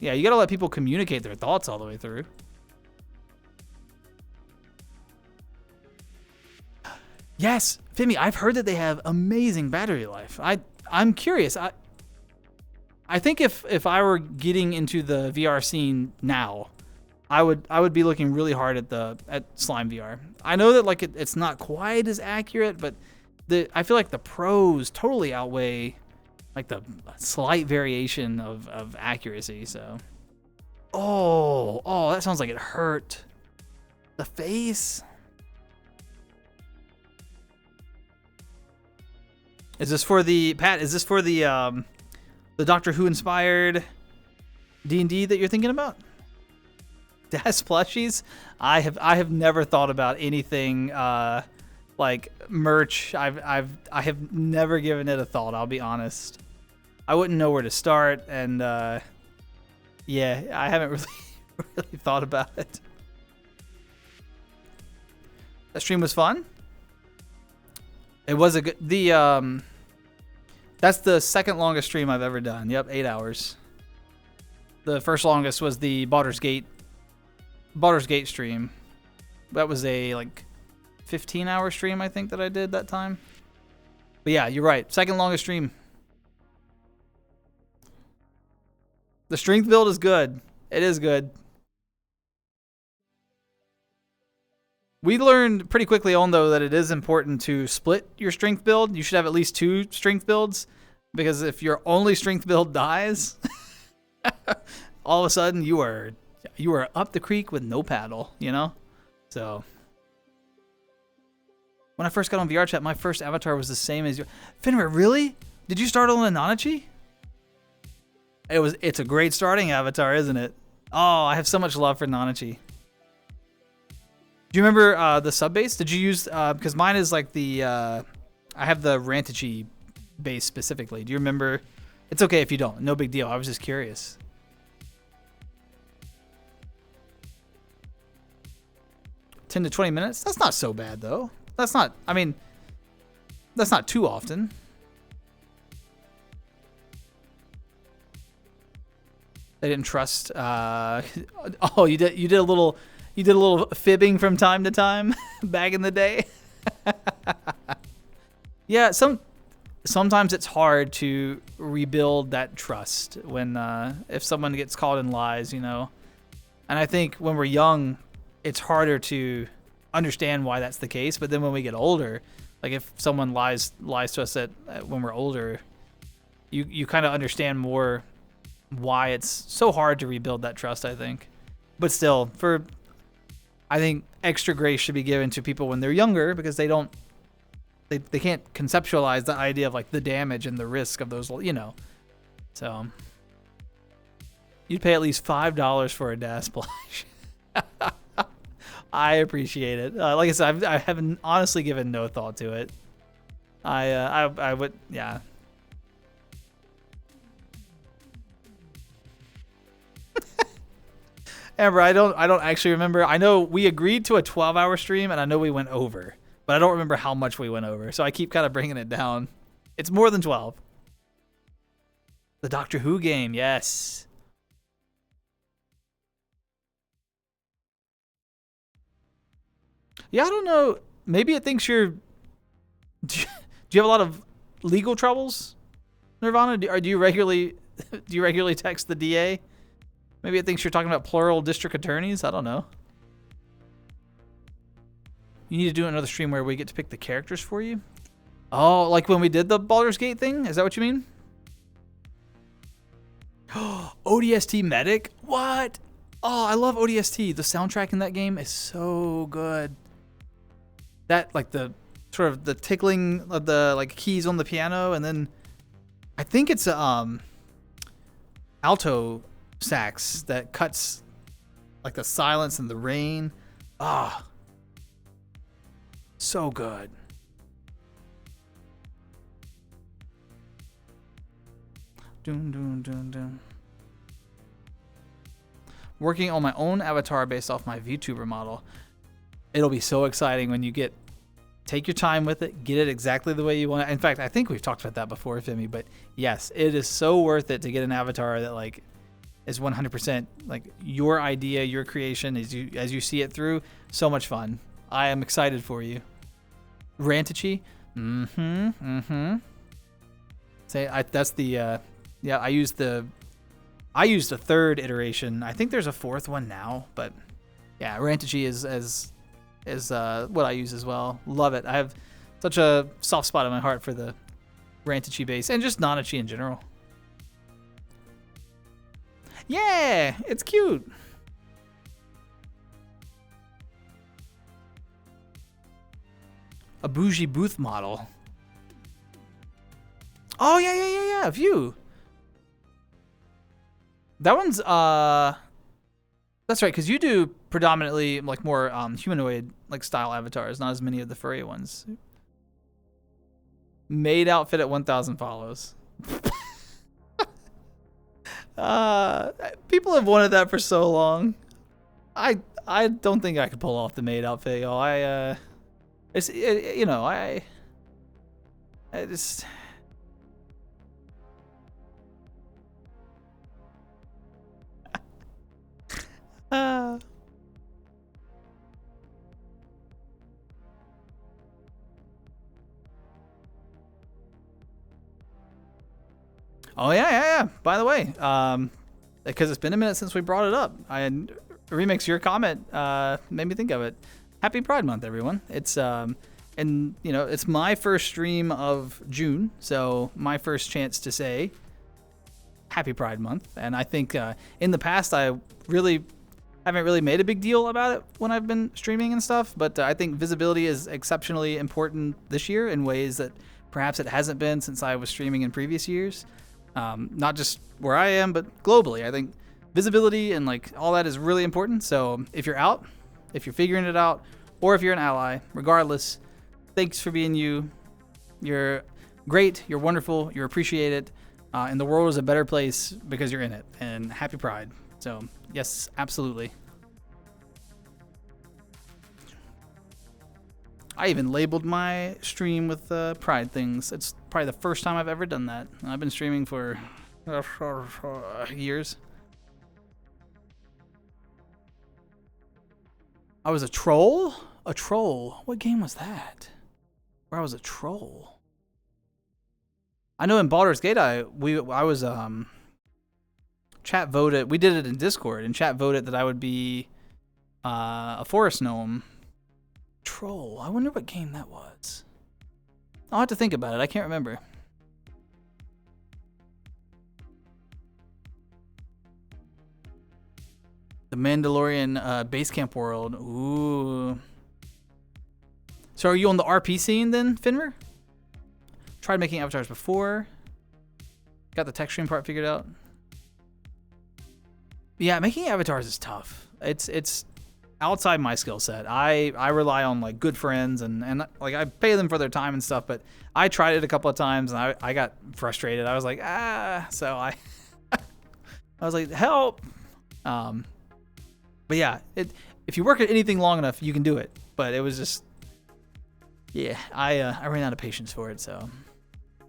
Yeah, you gotta let people communicate their thoughts all the way through. Yes, Femi, I've heard that they have amazing battery life. I'm curious. I think if I were getting into the VR scene now, I would be looking really hard at Slime VR. I know that like it's not quite as accurate, but I feel like the pros totally outweigh like the slight variation of accuracy. So, oh, that sounds like it hurt. The face. Is this for the Pat? Is this for the Doctor Who inspired D&D that you're thinking about? Das plushies? I have never thought about anything like merch. I have never given it a thought. I'll be honest. I wouldn't know where to start, and yeah, I haven't really thought about it. That stream was fun. It was a good. That's the second longest stream I've ever done. Yep, 8 hours. The first longest was the Baldur's Gate stream. That was a like 15-hour stream, I think, that I did that time. But yeah, you're right. Second longest stream. The strength build is good. It is good. We learned pretty quickly on, though, that it is important to split your strength build. You should have at least 2 strength builds, because if your only strength build dies, All of a sudden, you are up the creek with no paddle, you know? So, when I first got on VR chat, my first avatar was the same as your. Fenrir, really? Did you start on Ananachi? It's a great starting avatar, isn't it? Oh, I have so much love for Nanachi. Do you remember the sub base? Did you use because mine is like the I have the Rantachi base specifically. Do you remember? It's okay if you don't. No big deal. I was just curious. $10 to 20 minutes? That's not so bad though. That's not. I mean, that's not too often. They didn't trust. Oh, you did a little fibbing from time to time back in the day. Yeah, sometimes it's hard to rebuild that trust when if someone gets caught in lies, you know. And I think when we're young, it's harder to understand why that's the case. But then when we get older, like if someone lies to us when we're older, you kind of understand more why it's so hard to rebuild that trust, I think. But still, I think extra grace should be given to people when they're younger because they can't conceptualize the idea of like the damage and the risk of those, you know. So you'd pay at least $5 for a daspra. I appreciate it. Like I said, I haven't honestly given no thought to it. I would, yeah. Amber, I don't actually remember. I know we agreed to a 12-hour stream, and I know we went over, but I don't remember how much we went over. So I keep kind of bringing it down. It's more than 12. The Doctor Who game, yes. Yeah, I don't know. Maybe it thinks you're. Do you have a lot of legal troubles, Nirvana? Do you regularly text the DA? Maybe it thinks you're talking about plural district attorneys. I don't know. You need to do another stream where we get to pick the characters for you. Oh, like when we did the Baldur's Gate thing? Is that what you mean? ODST Medic? What? Oh, I love ODST. The soundtrack in that game is so good. That, like, the sort of the tickling of the, like, keys on the piano, and then I think it's alto sax that cuts, like, the silence and the rain. Ah. So good. Dun, dun, dun, dun. Working on my own avatar based off my VTuber model. It'll be so exciting when you take your time with it, get it exactly the way you want it. In fact, I think we've talked about that before, Femi, but yes, it is so worth it to get an avatar that like is 100% like your idea, your creation as you see it through. So much fun. I am excited for you. Rantachi? That's the yeah, I used the third iteration. I think there's a fourth one now, but yeah, Rantachi is what I use as well. Love it. I have such a soft spot in my heart for the Rantachi base and just Nanachi in general. Yeah, it's cute. A bougie booth model. Oh yeah. View. That one's that's right, because you do predominantly like more humanoid like style avatars, not as many of the furry ones. Maid outfit at 1,000 follows. People have wanted that for so long. I don't think I could pull off the maid outfit, y'all. You know, I just. Oh yeah. By the way, because it's been a minute since we brought it up, Remix, your comment made me think of it. Happy Pride Month, everyone! It's and you know it's my first stream of June, so my first chance to say happy Pride Month. And I think in the past I really haven't really made a big deal about it when I've been streaming and stuff, but I think visibility is exceptionally important this year in ways that perhaps it hasn't been since I was streaming in previous years. Not just where I am, but globally. I think visibility and like all that is really important. So if you're out, if you're figuring it out, or if you're an ally, regardless, thanks for being you. You're great, you're wonderful, you're appreciated, and the world is a better place because you're in it. And happy Pride. So yes, absolutely. I even labeled my stream with Pride things. It's probably the first time I've ever done that. I've been streaming for years. I was a troll? A troll? What game was that? Where I was a troll? I know in Baldur's Gate I was chat voted. We did it in Discord, and chat voted that I would be a forest gnome. Troll. I wonder what game that was. I'll have to think about it. I can't remember. The Mandalorian base camp world. Ooh. So are you on the RP scene then, Finver? Tried making avatars before. Got the text stream part figured out. Yeah, making avatars is tough. It's outside my skill set. I rely on like good friends and like I pay them for their time and stuff, but I tried it a couple of times and I got frustrated. I was like, so I was like, help. But yeah, if you work at anything long enough, you can do it. But it was just, yeah, I ran out of patience for it. So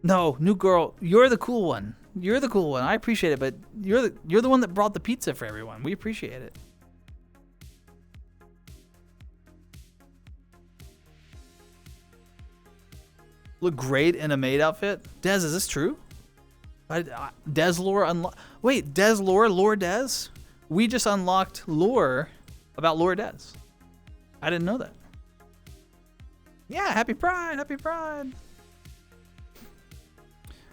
no, new girl, you're the cool one. You're the cool one. I appreciate it, but you're the one that brought the pizza for everyone. We appreciate it. Look great in a maid outfit. Dez, is this true? Dez lore wait, Dez lore Dez? We just unlocked lore about Lore Dez. I didn't know that. Yeah, happy Pride, happy Pride.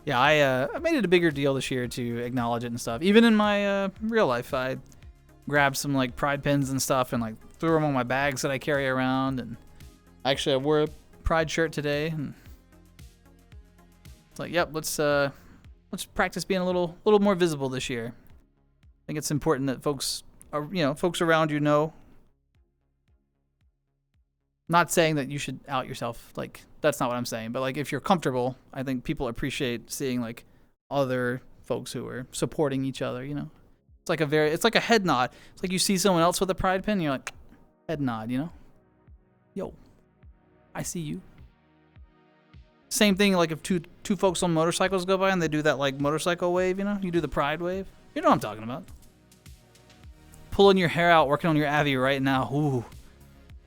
Yeah, I made it a bigger deal this year to acknowledge it and stuff. Even in my real life, I grabbed some like Pride pins and stuff and like threw them on my bags that I carry around. And actually, I wore a Pride shirt today. And it's like, yep, let's practice being a little more visible this year. I think it's important that folks around you know. Not saying that you should out yourself, like that's not what I'm saying, but like if you're comfortable, I think people appreciate seeing like other folks who are supporting each other, you know. It's like a head nod. It's like you see someone else with a Pride pin and you're like, head nod, you know. Yo, I see you. Same thing like if two folks on motorcycles go by and they do that like motorcycle wave, you know? You do the Pride wave. You know what I'm talking about. Pulling your hair out, working on your Avi right now. Ooh.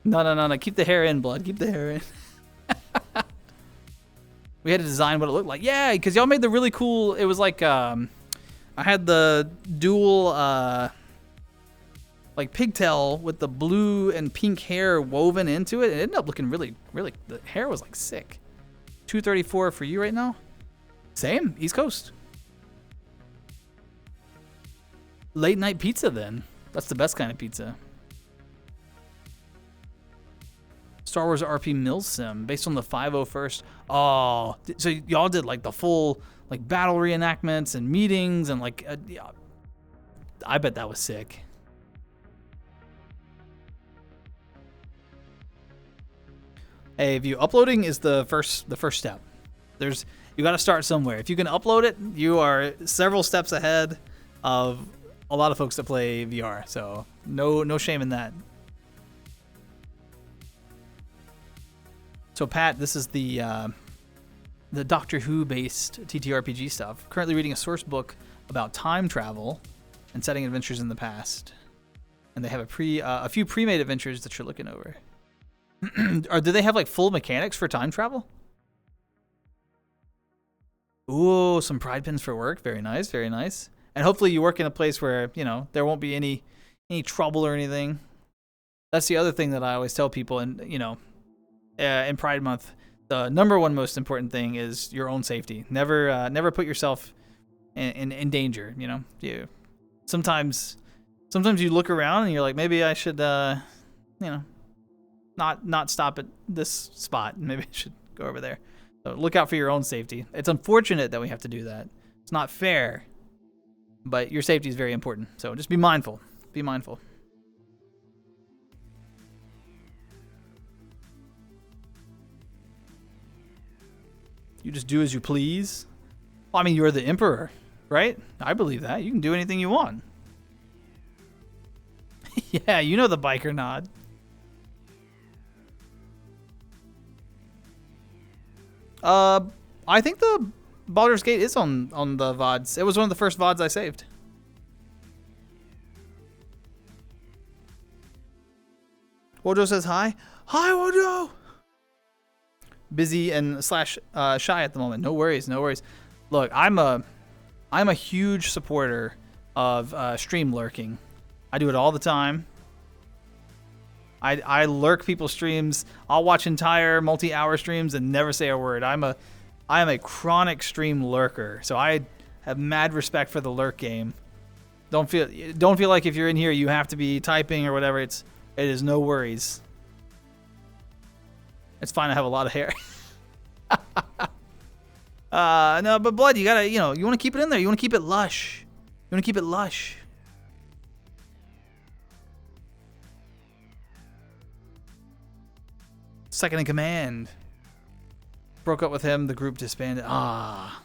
No. Keep the hair in, blood. Keep the hair in. We had to design what it looked like. Yeah, because y'all made the really cool. It was like I had the dual like pigtail with the blue and pink hair woven into it. It ended up looking really. The hair was like sick. 234 for you right now. Same, East Coast. Late night pizza then. That's the best kind of pizza. Star Wars RP Mill Sim based on the 501st. Oh, so y'all did like the full like battle reenactments and meetings and like yeah, I bet that was sick. Hey, view uploading is the first step. You got to start somewhere. If you can upload it, you are several steps ahead of a lot of folks that play VR. So no shame in that. So Pat, this is the Doctor Who based TTRPG stuff. Currently reading a source book about time travel and setting adventures in the past. And they have a few pre-made adventures that you're looking over. Or do they have like full mechanics for time travel? Ooh, some pride pins for work. Very nice, very nice. And hopefully you work in a place where, you know, there won't be any trouble or anything. That's the other thing that I always tell people, and you know, in Pride Month, the number one most important thing is your own safety. Never put yourself in danger. You know, sometimes you look around and you're like, maybe I should, not stop at this spot. Maybe I should go over there. So look out for your own safety. It's unfortunate that we have to do that. It's not fair, but your safety is very important. So just be mindful. Be mindful. You just do as you please. Well, I mean, you're the emperor, right? I believe that. You can do anything you want. Yeah, you know the biker nod. I think the Baldur's Gate is on the VODs. It was one of the first VODs I saved. Wojo says hi. Hi, Wojo! Busy and / shy at the moment. No worries, no worries. Look, I'm a huge supporter of stream lurking. I do it all the time. I lurk people's streams. I'll watch entire multi-hour streams and never say a word. I am a chronic stream lurker, so I have mad respect for the lurk game. Don't feel like if you're in here you have to be typing or whatever. It is no worries. It's fine. I have a lot of hair. No, but blood, you gotta, you want to keep it in there. You want to keep it lush. You want to keep it lush. Second in command. Broke up with him. The group disbanded. Ah.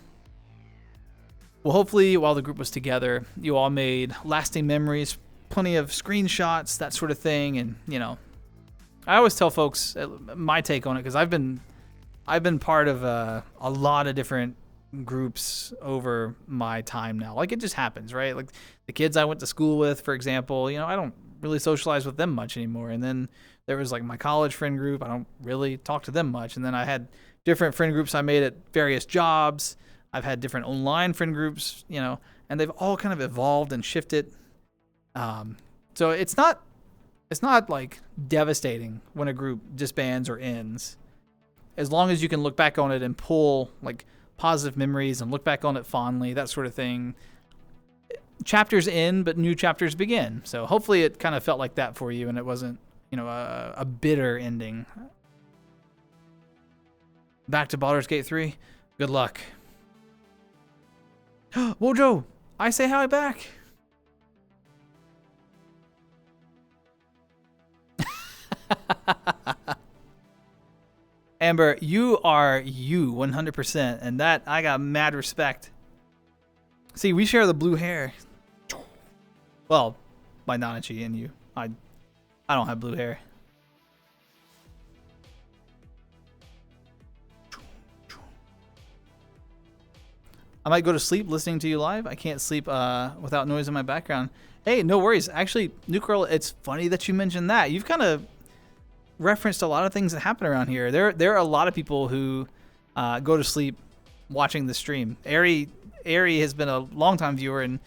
Well, hopefully, while the group was together, you all made lasting memories, plenty of screenshots, that sort of thing, and I always tell folks my take on it because I've been part of a lot of different groups over my time now. Like, it just happens, right? Like the kids I went to school with, for example, I don't really socialize with them much anymore. And then there was like my college friend group. I don't really talk to them much. And then I had different friend groups I made at various jobs. I've had different online friend groups, and they've all kind of evolved and shifted. So it's not like devastating when a group disbands or ends, as long as you can look back on it and pull like positive memories and look back on it fondly, that sort of thing. Chapters end, but new chapters begin. So hopefully it kind of felt like that for you and it wasn't, a bitter ending. Back to Baldur's Gate 3. Good luck. Wojo, I say hi back. Amber, you are you 100%, and that I got mad respect. See, we share the blue hair. Well, by Nanachi and you. I don't have blue hair. I might go to sleep listening to you live. I can't sleep without noise in my background. Hey, no worries. Actually, New Curl, it's funny that you mentioned that. You've kind of referenced a lot of things that happen around here. There are a lot of people who go to sleep watching the stream. Ari has been a longtime viewer and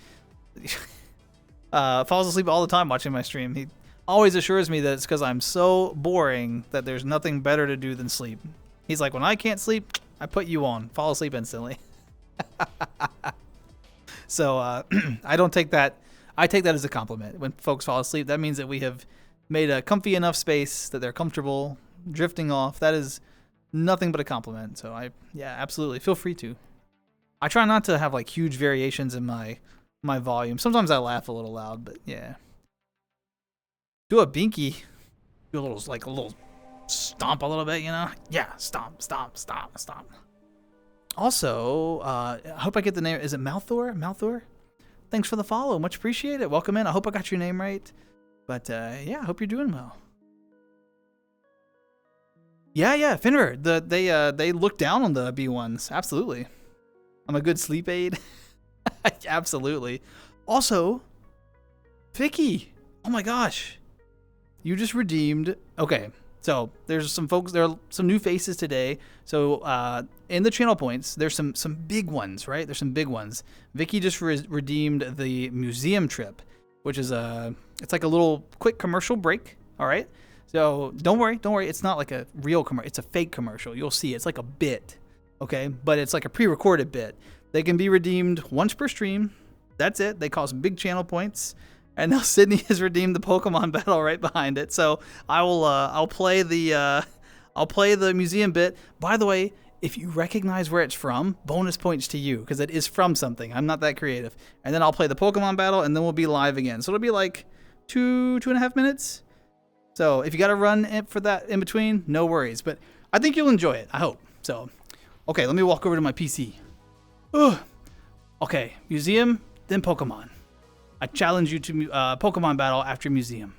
falls asleep all the time watching my stream. He always assures me that it's because I'm so boring that there's nothing better to do than sleep. He's like, when I can't sleep, I put you on. Fall asleep instantly. So I don't take that. I take that as a compliment. When folks fall asleep, that means that we have made a comfy enough space that they're comfortable drifting off. That is nothing but a compliment. So yeah, absolutely. Feel free to. I try not to have like huge variations in my volume. Sometimes I laugh a little loud, but yeah. Do a binky. Do a little stomp a little bit, Yeah, stomp, stomp, stomp, stomp. Also, I hope I get the name. Is it Malthor? Malthor? Thanks for the follow. Much appreciated. Welcome in. I hope I got your name right. But yeah, I hope you're doing well. Yeah, Finver. They look down on the B1s. Absolutely. I'm a good sleep aid. Absolutely. Also, Vicky. Oh my gosh. You just redeemed. Okay. So there's some folks, there are some new faces today. So in the channel points, there's some big ones, right? There's some big ones. Vicky just redeemed the museum trip, which is it's like a little quick commercial break. All right. So don't worry. It's not like a real commercial. It's a fake commercial. You'll see. It's like a bit. Okay. But it's like a pre-recorded bit. They can be redeemed once per stream. That's it. They cost big channel points. And now Sydney has redeemed the Pokemon battle right behind it. So I'll play the museum bit. By the way, if you recognize where it's from, bonus points to you because it is from something. I'm not that creative. And then I'll play the Pokemon battle, and then we'll be live again. So it'll be like 2.5 minutes. So if you got to run for that in between, no worries. But I think you'll enjoy it. I hope. So, okay, let me walk over to my PC. Ugh. Okay, museum, then Pokemon. I challenge you to Pokemon battle after museum.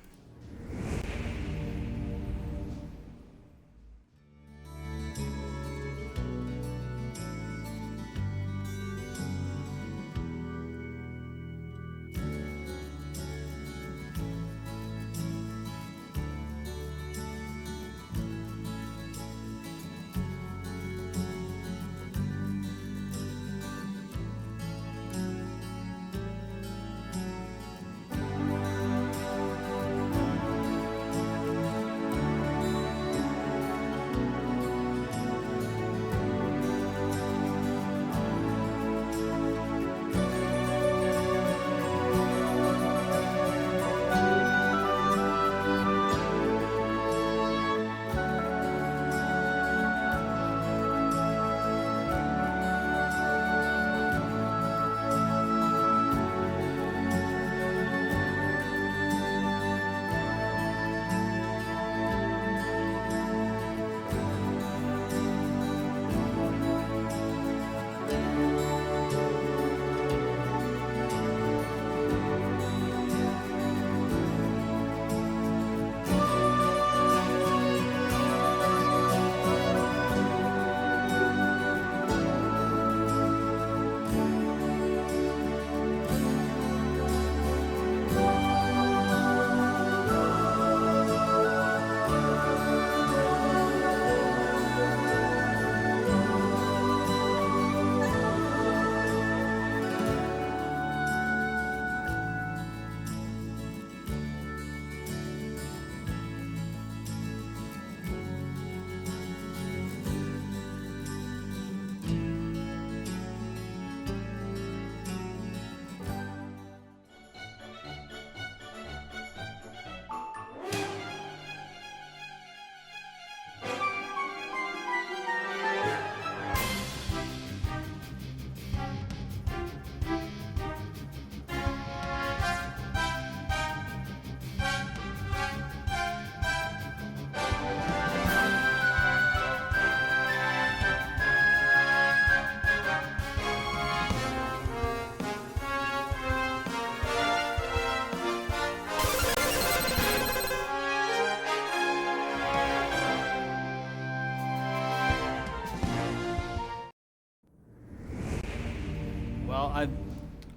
Well,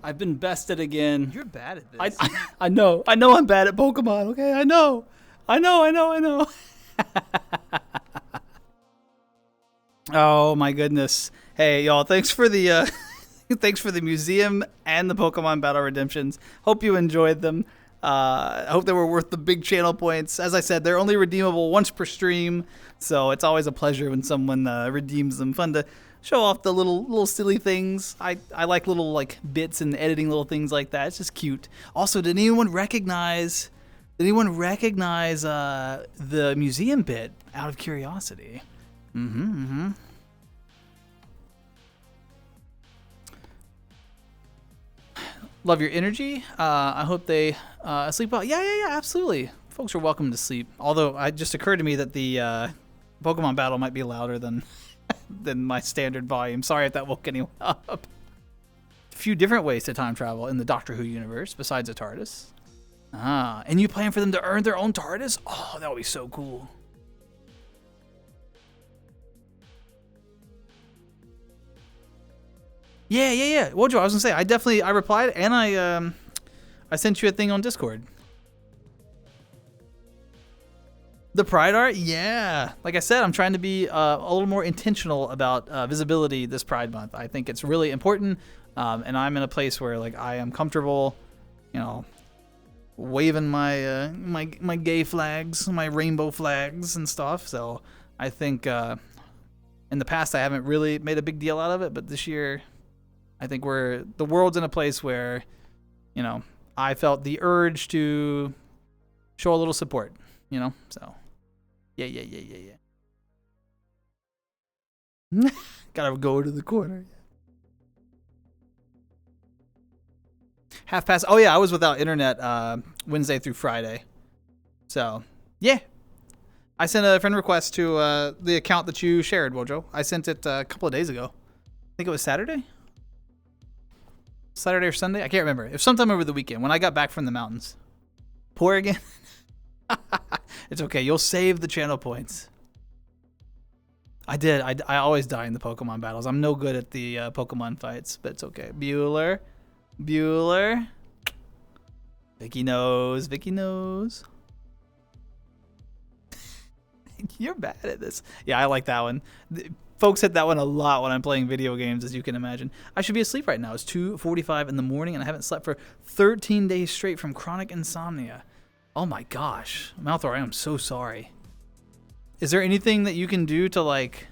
I've been bested again. You're bad at this. I know I'm bad at Pokemon. Okay, I know. Oh my goodness. Hey y'all, thanks for the thanks for the museum and the Pokemon battle redemptions. Hope you enjoyed them. I hope they were worth the big channel points. As I said, they're only redeemable once per stream, so it's always a pleasure when someone redeems them. Fun to show off the little silly things. I like little like bits and editing little things like that. It's just cute. Also, did anyone recognize the museum bit out of curiosity? Love your energy. I hope they sleep well. Yeah, absolutely. Folks are welcome to sleep. Although it just occurred to me that the Pokemon battle might be louder than than my standard volume. Sorry if that woke anyone up. A few different ways to time travel in the Doctor Who universe besides a TARDIS. And you plan for them to earn their own TARDIS? Oh, that would be so cool. Yeah. Wojo, I was gonna say I replied and I sent you a thing on Discord. The Pride art, yeah. Like I said, I'm trying to be a little more intentional about visibility this Pride Month. I think it's really important, and I'm in a place where like I am comfortable, waving my my gay flags, my rainbow flags and stuff. So I think in the past I haven't really made a big deal out of it, but this year I think the world's in a place where, you know, I felt the urge to show a little support, you know? So, yeah. Gotta go to the corner. Half past. Oh, yeah, I was without internet Wednesday through Friday. So, yeah. I sent a friend request to the account that you shared, Wojo. I sent it a couple of days ago. I think it was Saturday? Saturday or Sunday? I can't remember. It was sometime over the weekend when I got back from the mountains. Poor again? It's okay. You'll save the channel points. I did. I always die in the Pokemon battles. I'm no good at the Pokemon fights, but it's okay. Bueller. Vicky knows. You're bad at this. Yeah, I like that one. Folks hit that one a lot when I'm playing video games, as you can imagine. I should be asleep right now. It's 2:45 in the morning, and I haven't slept for 13 days straight from chronic insomnia. Oh my gosh. Malthor, I am so sorry. Is there anything that you can do to, like,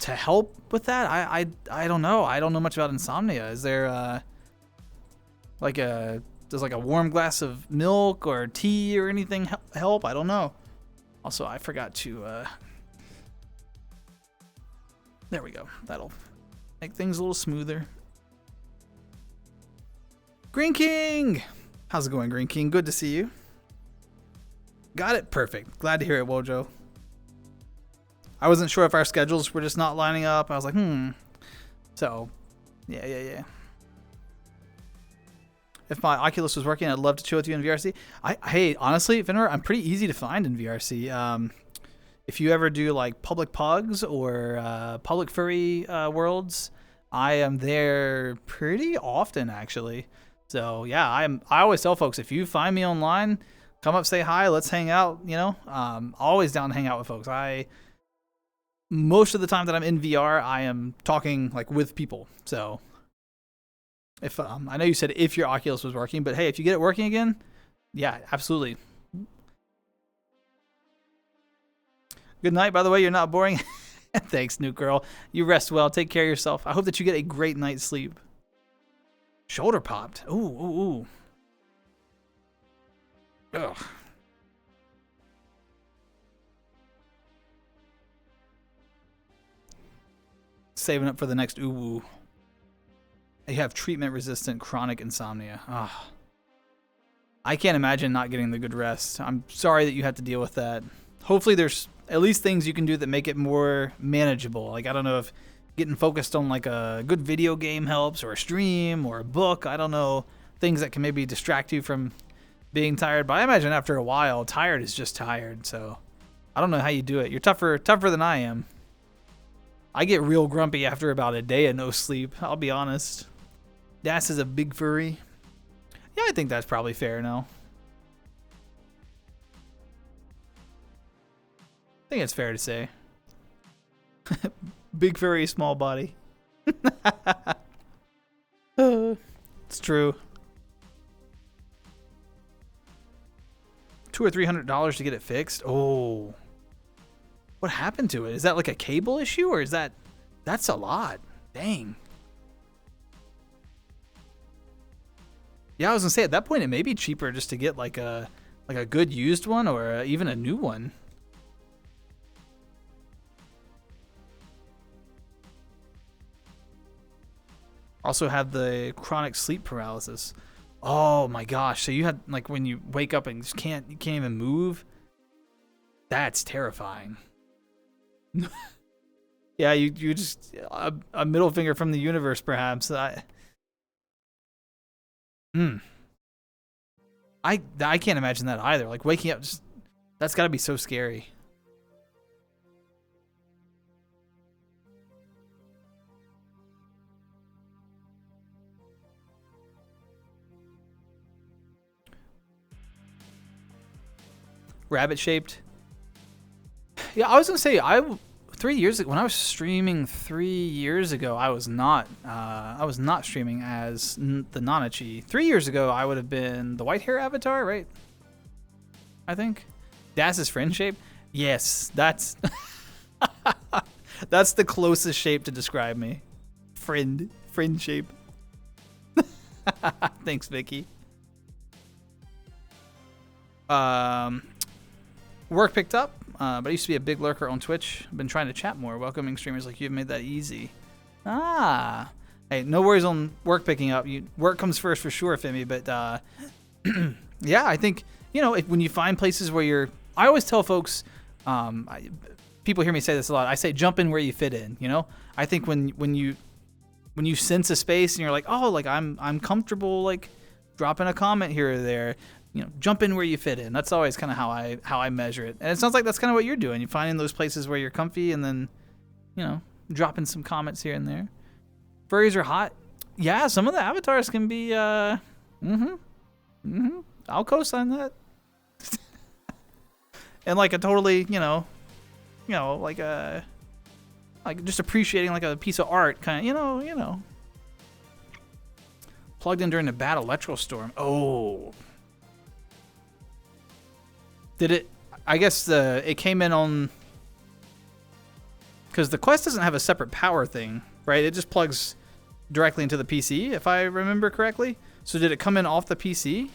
to help with that? I don't know. I don't know much about insomnia. Is there, does like a warm glass of milk or tea or anything help? I don't know. Also, I forgot to, there we go. That'll make things a little smoother. Green King! How's it going, Green King? Good to see you. Got it? Perfect. Glad to hear it, Wojo. I wasn't sure if our schedules were just not lining up. I was like, So, yeah. If my Oculus was working, I'd love to chill with you in VRC. Hey, honestly, Finner, I'm pretty easy to find in VRC. If you ever do like public pogs or public furry worlds, I am there pretty often, actually. So yeah, I always tell folks, if you find me online, come up, say hi, let's hang out. You know, always down to hang out with folks. Most of the time that I'm in VR, I am talking like with people. So if I know you said if your Oculus was working, but hey, if you get it working again, yeah, absolutely. Good night, by the way. You're not boring. Thanks, new girl. You rest well. Take care of yourself. I hope that you get a great night's sleep. Shoulder popped. Ooh. Ugh. Saving up for the next ooh. You have treatment-resistant chronic insomnia. Ah. I can't imagine not getting the good rest. I'm sorry that you had to deal with that. Hopefully there's at least things you can do that make it more manageable. Like, I don't know if getting focused on like a good video game helps, or a stream, or a book. I don't know. Things that can maybe distract you from being tired. But I imagine after a while, tired is just tired. So I don't know how you do it. You're tougher than I am. I get real grumpy after about a day of no sleep. I'll be honest. Das is a big furry. Yeah, I think that's probably fair now. I think it's fair to say. Big furry, small body. It's true. $200 or $300 to get it fixed. Oh, what happened to it? Is that like a cable issue, or is that's a lot? Dang. Yeah, I was gonna say at that point it may be cheaper just to get like a good used one, or even a new one. Also had the chronic sleep paralysis. Oh my gosh! So you had like when you wake up and you can't even move. That's terrifying. Yeah, you just a middle finger from the universe, perhaps. I can't imagine that either. Like waking up, that's got to be so scary. Rabbit shaped. Yeah, I was gonna say 3 years ago when I was streaming 3 years ago, I was not streaming as the Nanachi. 3 years ago, I would have been the white hair avatar, right? I think. Das is friend shape. Yes, that's that's the closest shape to describe me. Friend friendship. Thanks, Vicky. Work picked up, but I used to be a big lurker on Twitch. I've been trying to chat more. Welcoming streamers like you have made that easy. Ah. Hey, no worries on work picking up. Work comes first for sure, Femi. But yeah, I think, when you find places where I always tell folks, people hear me say this a lot. I say jump in where you fit in. I think when you sense a space and you're like, oh, like I'm comfortable, like dropping a comment here or there, jump in where you fit in. That's always kind of how I measure it. And it sounds like that's kind of what you're doing. You're finding those places where you're comfy and then, dropping some comments here and there. Furries are hot. Yeah, some of the avatars can be, I'll co-sign that. And like a totally, like just appreciating like a piece of art kind of, Plugged in during the bad electrical storm. Oh. Did it, I guess it came in on, because the Quest doesn't have a separate power thing, right? It just plugs directly into the PC, if I remember correctly. So did it come in off the PC?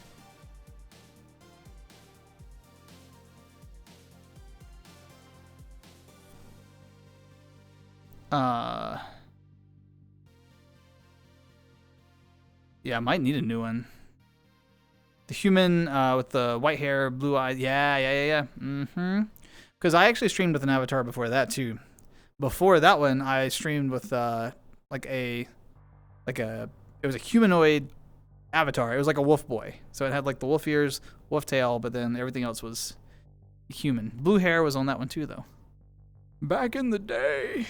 Yeah, I might need a new one. The human with the white hair, blue eyes. Yeah. Because I actually streamed with an avatar before that too. Before that one, I streamed with it was a humanoid avatar. It was like a wolf boy. So it had like the wolf ears, wolf tail, but then everything else was human. Blue hair was on that one too, though. Back in the day.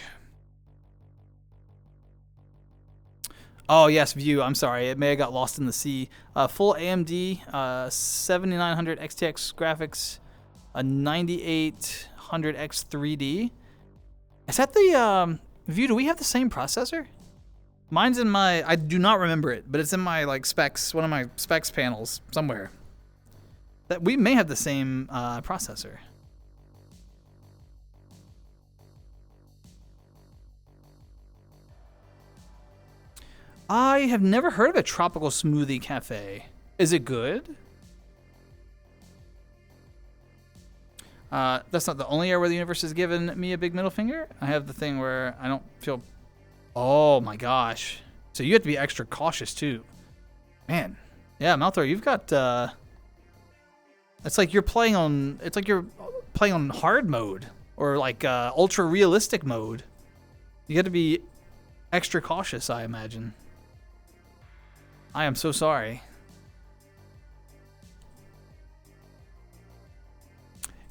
Oh, yes, View. I'm sorry. It may have got lost in the sea. Full AMD, 7900 XTX graphics, a 9800X 3D. Is that the View? Do we have the same processor? Mine's in I do not remember it, but it's in my like specs, one of my specs panels somewhere. That we may have the same processor. I have never heard of a tropical smoothie cafe. Is it good? That's not the only area where the universe has given me a big middle finger. I have the thing where I don't feel... Oh my gosh. So you have to be extra cautious too. Man. Yeah, Malthor, you've got... It's like you're playing on... It's like you're playing on hard mode. Or like ultra realistic mode. You got to be extra cautious, I imagine. I am so sorry.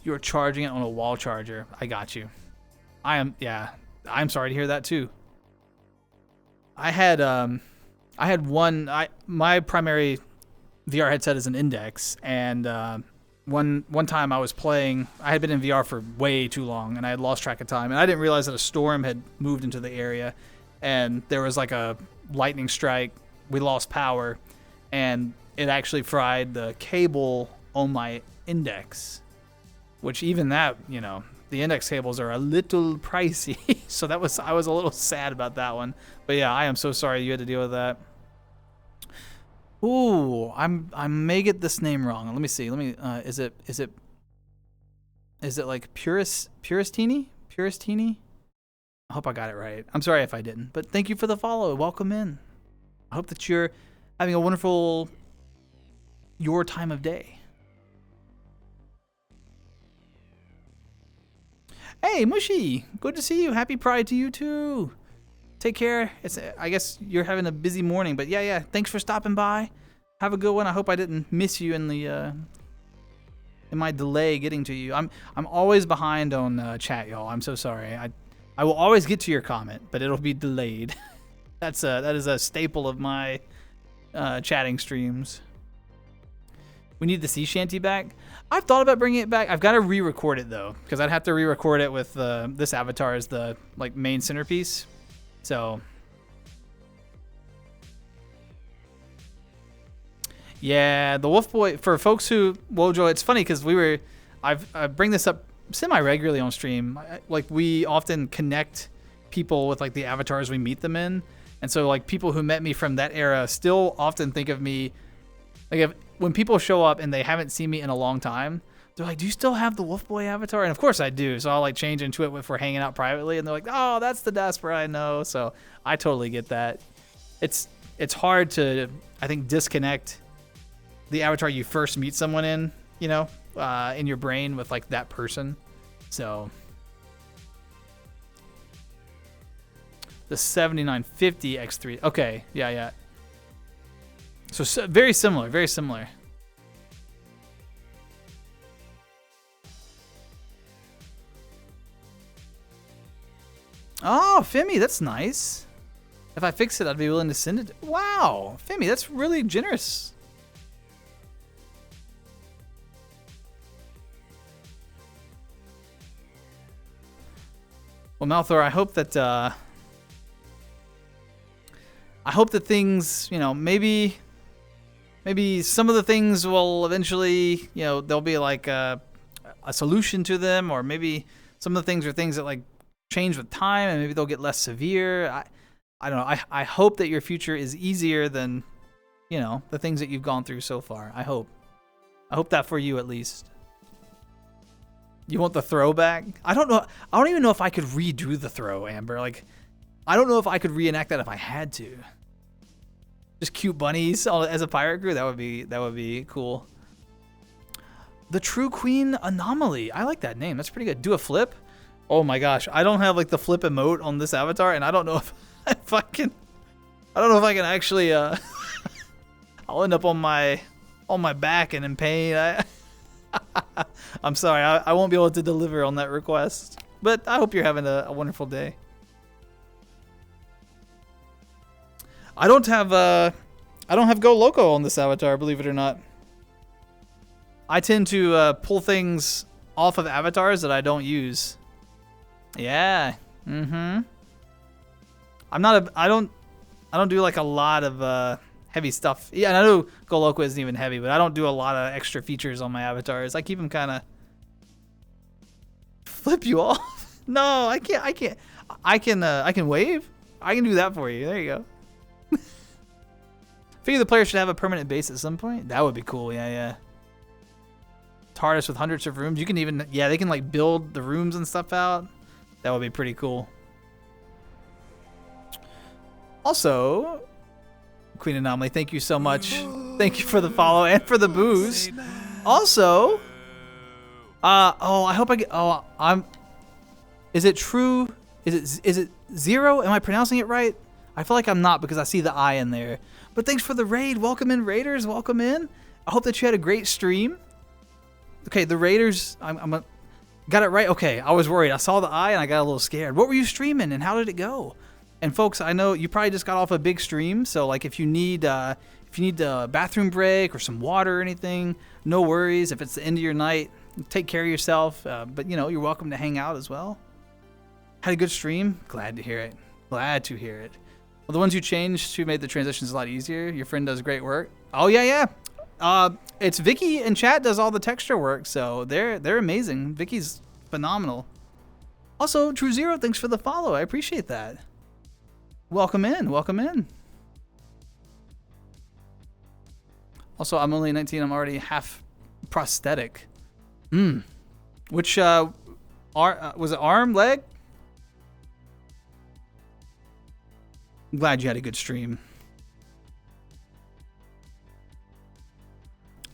You're charging it on a wall charger. I got you. I'm sorry to hear that too. I had my primary VR headset is an Index, and one time I was playing, I had been in VR for way too long and I had lost track of time, and I didn't realize that a storm had moved into the area and there was like a lightning strike. We lost power, and it actually fried the cable on my Index, which even that, the Index cables are a little pricey. So I was a little sad about that one. But yeah, I am so sorry you had to deal with that. Ooh, I may get this name wrong. Let me see. Is it like Puristini? I hope I got it right. I'm sorry if I didn't. But thank you for the follow. Welcome in. I hope that you're having a wonderful your time of day. Hey, Mushy, good to see you. Happy Pride to you too. Take care. I guess you're having a busy morning, but yeah. Thanks for stopping by. Have a good one. I hope I didn't miss you in my delay getting to you. I'm always behind on chat, y'all. I'm so sorry. I will always get to your comment, but it'll be delayed. That is a staple of my chatting streams. We need the sea shanty back. I've thought about bringing it back. I've got to re-record it though, because I'd have to re-record it with this avatar as the main centerpiece. So yeah, the Wolf Boy, for folks who Wojo, it's funny because I bring this up semi-regularly on stream. Like we often connect people with like the avatars we meet them in. And so like people who met me from that era still often think of me, like when people show up and they haven't seen me in a long time, they're like, do you still have the Wolf Boy avatar? And of course I do. So I'll like change into it if we're hanging out privately, and they're like, oh, that's the daspra I know. So I totally get that. It's hard to, I think, disconnect the avatar you first meet someone in, you know, in your brain with like that person. So the 7950 X3. Okay, yeah. So very similar, very similar. Oh, Femi, that's nice. If I fix it, I'd be willing to send it. Wow, Femi, that's really generous. Well, Malthor, I hope that things, you know, maybe some of the things will eventually, you know, there'll be like a solution to them, or maybe some of the things are things that like change with time, and maybe they'll get less severe. I don't know. I hope that your future is easier than, you know, the things that you've gone through so far. I hope that for you at least. You want the throwback? I don't know. I don't even know if I could redo the throw, Amber. Like, I don't know if I could reenact that if I had to. Just cute bunnies as a pirate crew. That would be cool. The True Queen Anomaly. I like that name. That's pretty good. Do a flip. Oh my gosh. I don't have like the flip emote on this avatar, and I don't know if I can. I don't know if I can actually. I'll end up on my back and in pain. I'm sorry. I won't be able to deliver on that request. But I hope you're having a wonderful day. I don't have Go Loco on this avatar, believe it or not. I tend to pull things off of avatars that I don't use. Yeah. I don't do like a lot of heavy stuff. Yeah, and I know Go Loco isn't even heavy, but I don't do a lot of extra features on my avatars. I keep them kind of flip you off. No, I can't. I can wave. I can do that for you. There you go. Figure the player should have a permanent base at some point. That would be cool. Yeah. TARDIS with hundreds of rooms. You can even, they can like build the rooms and stuff out. That would be pretty cool. Also, Queen Anomaly, thank you so much. Thank you for the follow and for the booze. Also, I hope I get, is it true? Is it Zero? Am I pronouncing it right? I feel like I'm not because I see the I in there. But thanks for the raid. Welcome in, Raiders. Welcome in. I hope that you had a great stream. Okay, the Raiders, got it right. Okay, I was worried. I saw the I and I got a little scared. What were you streaming and how did it go? And folks, I know you probably just got off a big stream, so like if you need a bathroom break or some water or anything, no worries. If it's the end of your night, take care of yourself. But you know, you're welcome to hang out as well. Had a good stream. Glad to hear it. Glad to hear it. Well, the ones you changed to made the transitions a lot easier. Your friend does great work. Oh yeah. It's Vicky in chat does all the texture work, so they're amazing. Vicky's phenomenal. Also, True Zero, thanks for the follow. I appreciate that. Welcome in. Welcome in. Also, I'm only 19. I'm already half prosthetic. Which was it arm, leg? I'm glad you had a good stream.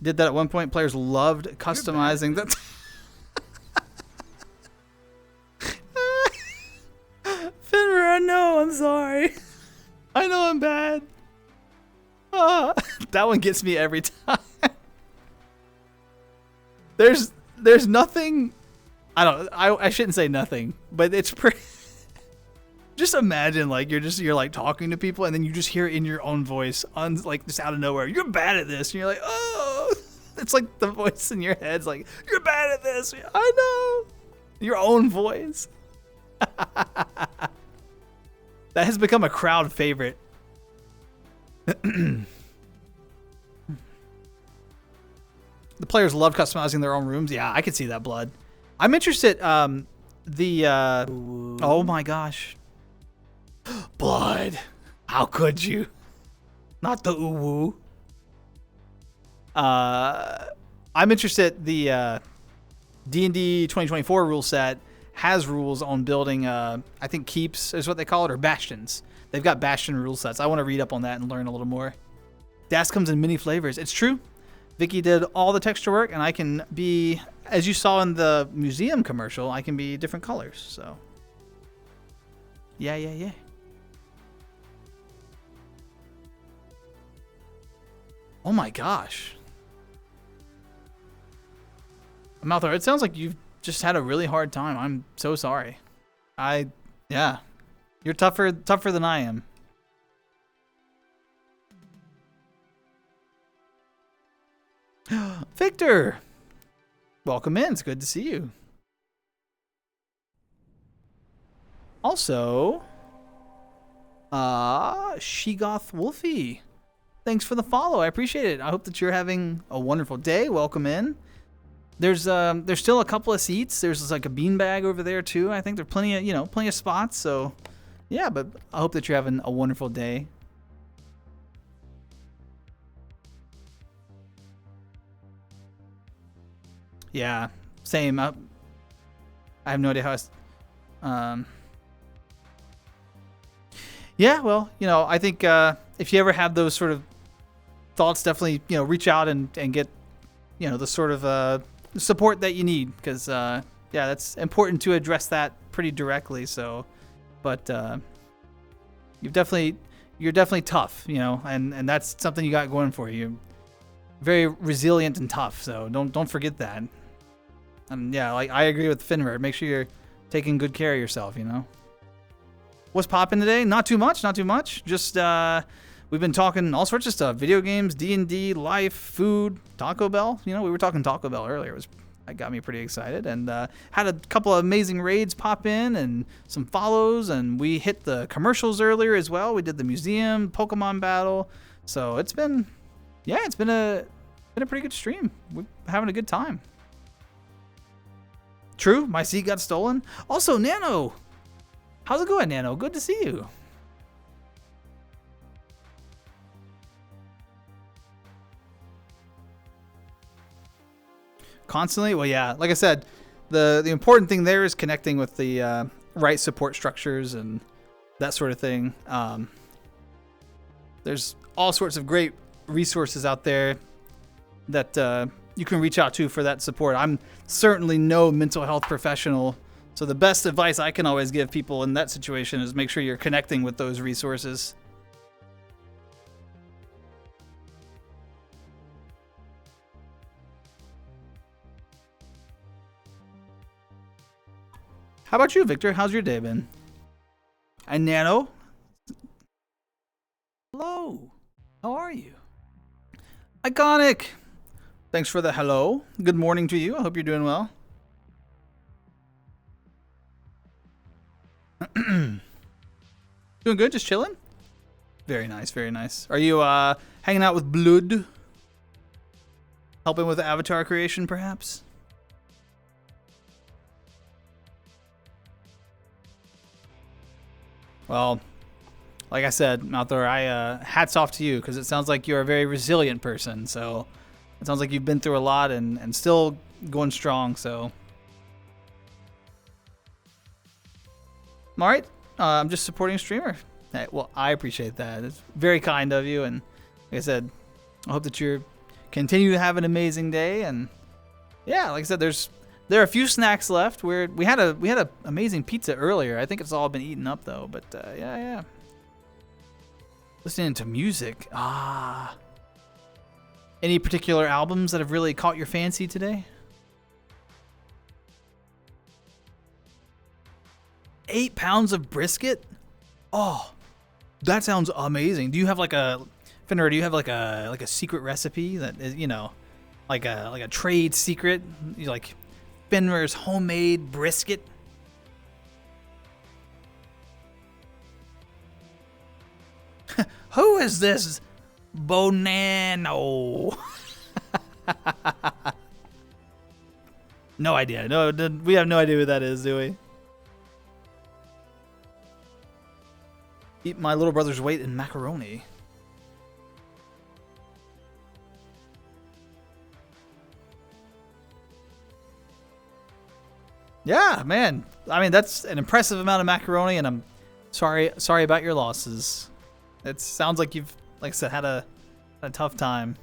Did that at one point. Players loved customizing that. Finra, no, I'm sorry. I know I'm bad. That one gets me every time. There's nothing. I shouldn't say nothing, but it's pretty. Just imagine like you're like talking to people and then you just hear it in your own voice, like just out of nowhere. You're bad at this, and you're like, oh, it's like the voice in your head's like, you're bad at this. I know, your own voice. That has become a crowd favorite. The players love customizing their own rooms. Yeah, I can see that, Blood. I'm interested. Oh my gosh. Blood. How could you? Not the uwu. I'm interested. The D&D 2024 rule set has rules on building, I think keeps is what they call it, or bastions. They've got bastion rule sets. I want to read up on that and learn a little more. Das comes in many flavors. It's true. Vicky did all the texture work, and I can be, as you saw in the museum commercial, I can be different colors. So, yeah. Oh my gosh. Malthor, it sounds like you've just had a really hard time. I'm so sorry. Yeah. You're tougher than I am. Victor! Welcome in. It's good to see you. Also, Shegoth Wolfie. Thanks for the follow. I appreciate it. I hope that you're having a wonderful day. Welcome in. There's still a couple of seats. There's like a beanbag over there too. I think there's plenty of spots. So, yeah, but I hope that you're having a wonderful day. Yeah, same. I have no idea how. Yeah, well, I think if you ever have those sort of thoughts, definitely reach out and get the sort of support that you need, because yeah, that's important to address that pretty directly. So, but you're definitely tough, and that's something you got going for you. Very resilient and tough. So don't forget that. And yeah, like I agree with Finver. Make sure you're taking good care of yourself. What's popping today? Not too much. Just we've been talking all sorts of stuff: video games, D&D, life, food, Taco Bell. We were talking Taco Bell earlier. It got me pretty excited, and had a couple of amazing raids pop in and some follows, and we hit the commercials earlier as well. We did the museum Pokemon battle, so it's been a pretty good stream. We're having a good time. True, my seat got stolen. Also, Nano. How's it going, Nano? Good to see you. Constantly? Well, yeah. Like I said, the important thing there is connecting with the right support structures and that sort of thing. There's all sorts of great resources out there that you can reach out to for that support. I'm certainly no mental health professional, so the best advice I can always give people in that situation is make sure you're connecting with those resources. How about you, Victor? How's your day been? And Nano? Hello. How are you? Iconic. Thanks for the hello. Good morning to you. I hope you're doing well. Doing good? Just chilling? Very nice, very nice. Are you hanging out with Blood? Helping with the avatar creation, perhaps? Well, like I said, Malthor, hats off to you, because it sounds like you're a very resilient person. So it sounds like you've been through a lot and still going strong. So, all right, I'm just supporting a streamer. Hey, well, I appreciate that. It's very kind of you, and like I said, I hope that you continue to have an amazing day. And yeah, like I said, there are a few snacks left. We had a amazing pizza earlier. I think it's all been eaten up though. But yeah. Listening to music. Any particular albums that have really caught your fancy today? 8 pounds of brisket? Oh, that sounds amazing. Do you have like a secret recipe that is, like a trade secret? Like Fenrir's homemade brisket? Who is this Bonano? No idea. No, we have no idea who that is, do we? Eat my little brother's weight in macaroni. Yeah, man. I mean, that's an impressive amount of macaroni, and I'm sorry about your losses. It sounds like you've, like I said, had a tough time.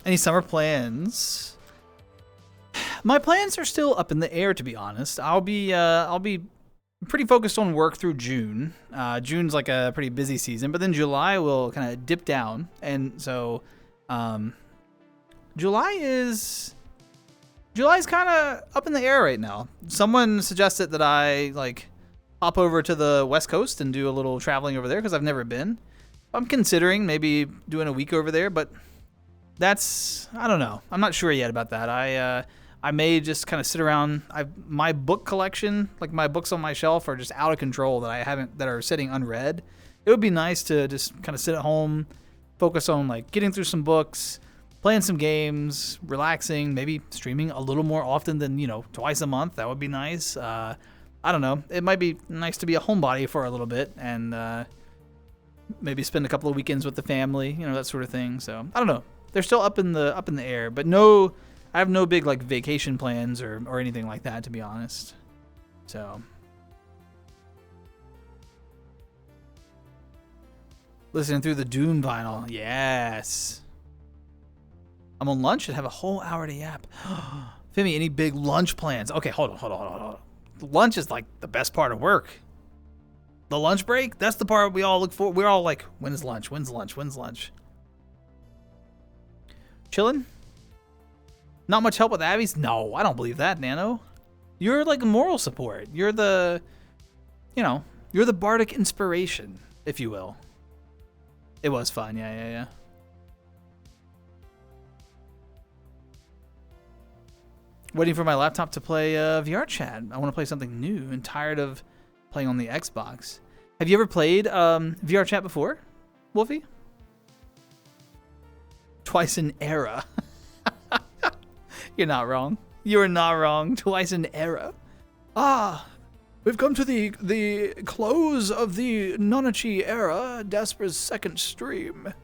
Any summer plans? My plans are still up in the air, to be honest. I'll be pretty focused on work through June. June's like a pretty busy season, but then July will kind of dip down, and so July's kind of up in the air right now. Someone suggested that I like hop over to the West Coast and do a little traveling over there because I've never been. I'm considering maybe doing a week over there, but I don't know. I'm not sure yet about that. I may just kind of sit around. My book collection, like my books on my shelf, are just out of control that are sitting unread. It would be nice to just kind of sit at home, focus on like getting through some books, playing some games, relaxing, maybe streaming a little more often than, twice a month. That would be nice. I don't know. It might be nice to be a homebody for a little bit and maybe spend a couple of weekends with the family, that sort of thing. So I don't know. They're still up in the air, but I have no big like vacation plans or anything like that, to be honest. So listening through the Doom vinyl, yes. I'm on lunch and have a whole hour to yap. Femi, any big lunch plans? Okay, hold on. Lunch is like the best part of work. The lunch break, that's the part we all look for. We're all like, when's lunch? When's lunch? Chilling? Not much help with Abby's? No, I don't believe that, Nano. You're like a moral support. You're the bardic inspiration, if you will. It was fun, yeah. Waiting for my laptop to play VR chat. I want to play something new and tired of playing on the Xbox. Have you ever played VR chat before, Wolfie? Twice an era. You're not wrong. You are not wrong. Twice an era. We've come to the close of the Nanachi era, Daspra's second stream.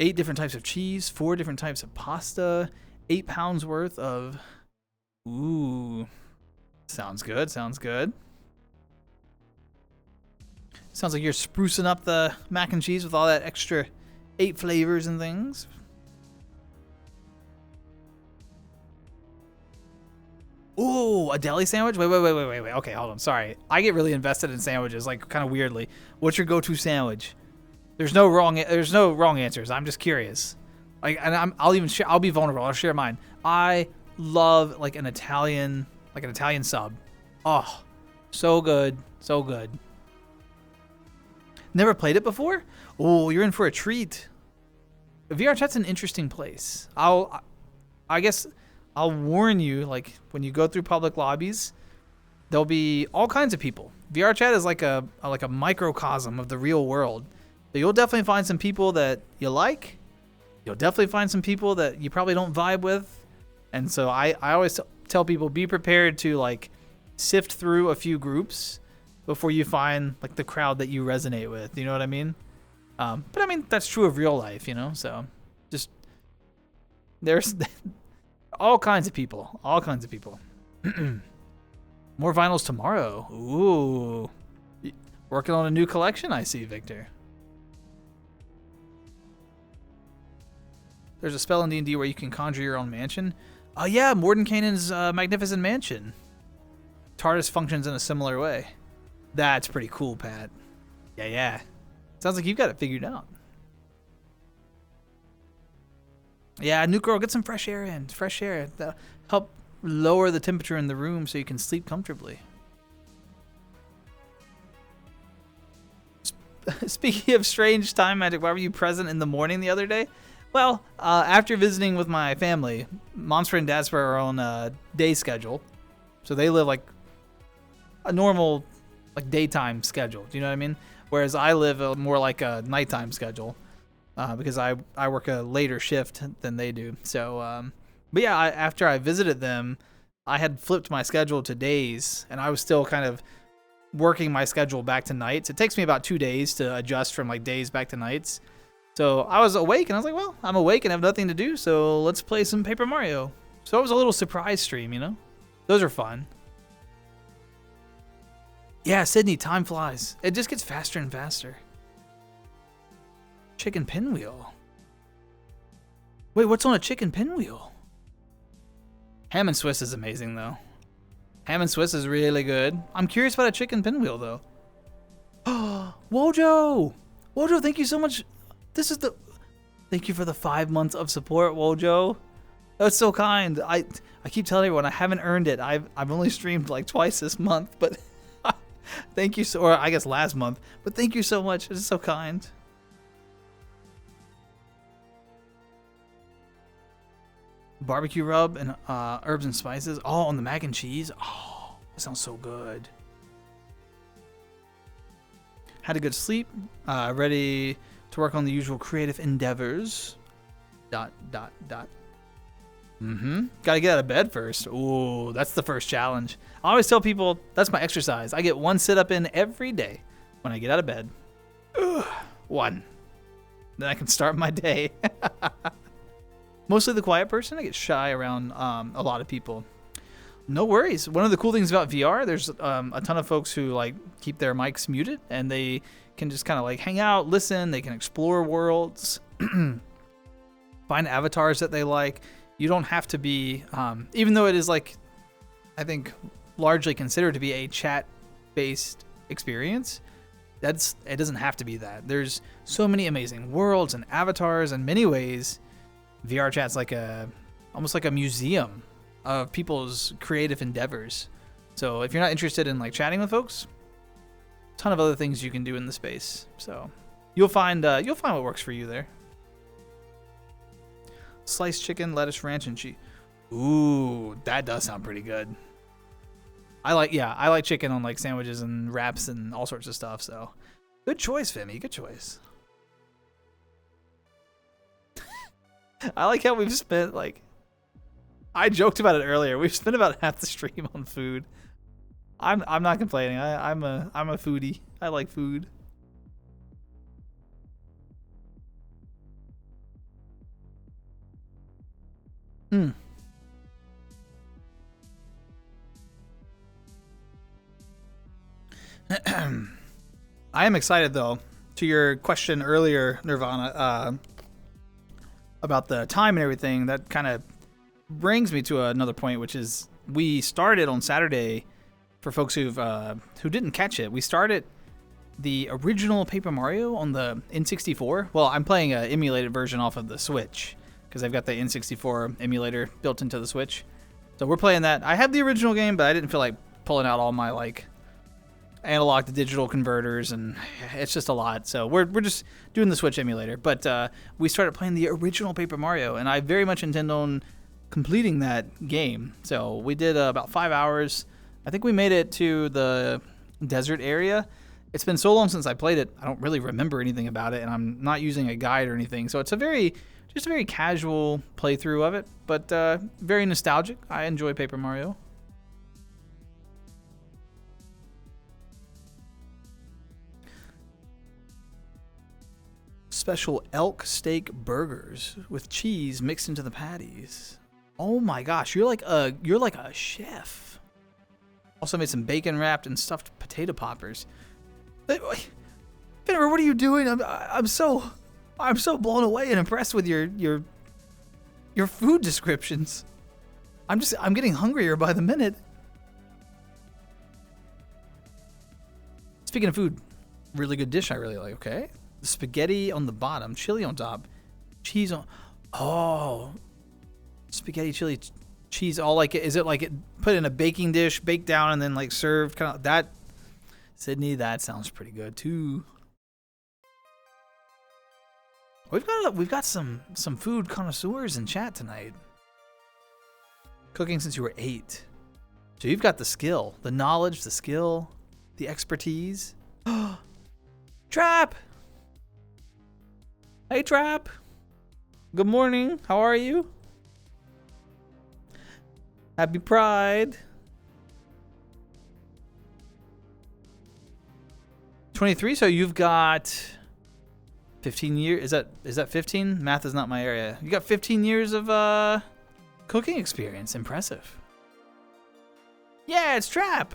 Eight different types of cheese, 4 different types of pasta, 8 pounds worth of... Ooh. Sounds good. Sounds like you're sprucing up the mac and cheese with all that extra 8 flavors and things. Ooh, a deli sandwich? Wait. Okay, hold on. Sorry. I get really invested in sandwiches, like kind of weirdly. What's your go-to sandwich? There's no wrong answers. I'm just curious. I'll be vulnerable. I'll share mine. I love like an Italian sub. Oh, so good. Never played it before? Oh, you're in for a treat. VR chat's an interesting place. I guess I'll warn you, like when you go through public lobbies, there'll be all kinds of people. VR chat is like a microcosm of the real world. So you'll definitely find some people that you like. You'll definitely find some people that you probably don't vibe with. And so I always tell people, be prepared to like sift through a few groups before you find like the crowd that you resonate with. You know what I mean? But I mean, that's true of real life, so just there's all kinds of people. More vinyls tomorrow. Ooh. Working on a new collection, I see, Victor. There's a spell in D&D where you can conjure your own mansion. Yeah, Mordenkainen's Magnificent Mansion. TARDIS functions in a similar way. That's pretty cool, Pat. Yeah. Sounds like you've got it figured out. Yeah, new girl, get some fresh air in. Fresh air. That'll help lower the temperature in the room so you can sleep comfortably. Speaking of strange time magic, why were you present in the morning the other day? Well, after visiting with my family, Monster and Daspra are on a day schedule. So they live like a normal like daytime schedule. Do you know what I mean? Whereas I live more like a nighttime schedule. because I work a later shift than they do. So, but yeah, after I visited them, I had flipped my schedule to days, and I was still kind of working my schedule back to nights. It takes me about 2 days to adjust from like days back to nights. So I was awake, and I was like, well, I'm awake and have nothing to do, so let's play some Paper Mario. So it was a little surprise stream, you know? Those are fun. Yeah, Sydney, time flies. It just gets faster and faster. Chicken pinwheel. Wait, what's on a chicken pinwheel? Ham and Swiss is amazing, though. Ham and Swiss is really good. I'm curious about a chicken pinwheel, though. Oh, Wojo! Wojo, thank you so much. Thank you for the 5 months of support, Wojo. That's so kind. I keep telling everyone I haven't earned it. I've only streamed like twice this month, but thank you or I guess last month. But thank you so much. It's so kind. Barbecue rub and herbs and spices. Oh, on the mac and cheese. Oh, that sounds so good. Had a good sleep. Ready to work on the usual creative endeavors. ... Gotta get out of bed first. Ooh, that's the first challenge. I always tell people that's my exercise. I get 1 sit-up in every day when I get out of bed. Ugh, 1. Then I can start my day. Mostly the quiet person. I get shy around a lot of people. No worries. One of the cool things about VR, there's a ton of folks who like keep their mics muted, and they can just kind of like hang out, listen. They can explore worlds, find avatars that they like. You don't have to be, even though it is like, I think, largely considered to be a chat-based experience. It doesn't have to be that. There's so many amazing worlds and avatars. In many ways, VR chat's like almost like a museum of people's creative endeavors. So if you're not interested in like chatting with folks, a ton of other things you can do in the space. So you'll find what works for you there. Sliced chicken, lettuce, ranch, and cheese. Ooh, that does sound pretty good. I like chicken on like sandwiches and wraps and all sorts of stuff. So good choice, Femi. Good choice. I like how we've spent like, I joked about it earlier. We've spent about half the stream on food. I'm not complaining. I'm a foodie. I like food. I am excited though, to your question earlier, Nirvana, about the time and everything. That kind of brings me to another point, which is we started on Saturday. For folks who didn't catch it, we started the original Paper Mario on the N64. Well, I'm playing an emulated version off of the Switch because I've got the N64 emulator built into the Switch. So we're playing that. I had the original game, but I didn't feel like pulling out all my like analog to digital converters, and it's just a lot. So we're just doing the Switch emulator. But we started playing the original Paper Mario, and I very much intend on completing that game. So we did about 5 hours. I think we made it to the desert area. It's been so long since I played it, I don't really remember anything about it, and I'm not using a guide or anything. So it's just a very casual playthrough of it, but very nostalgic. I enjoy Paper Mario. Special elk steak burgers with cheese mixed into the patties. Oh my gosh, you're like a chef. Also made some bacon wrapped and stuffed potato poppers. Fenrir, what are you doing? I'm so blown away and impressed with your food descriptions. I'm getting hungrier by the minute. Speaking of food, really good dish I really like. Okay, the spaghetti on the bottom, chili on top, cheese on. Oh, spaghetti, chili, cheese. All like it. Is it like it put in a baking dish, baked down, and then like served? Kind of that. Sydney, that sounds pretty good too. We've got some food connoisseurs in chat tonight. Cooking since you were 8. So you've got the skill, the knowledge, the skill, the expertise. Trap! Hey, Trap. Good morning. How are you? Happy Pride. 23. So you've got 15 years. Is that 15? Math is not my area. You got 15 years of cooking experience. Impressive. Yeah, it's Trap.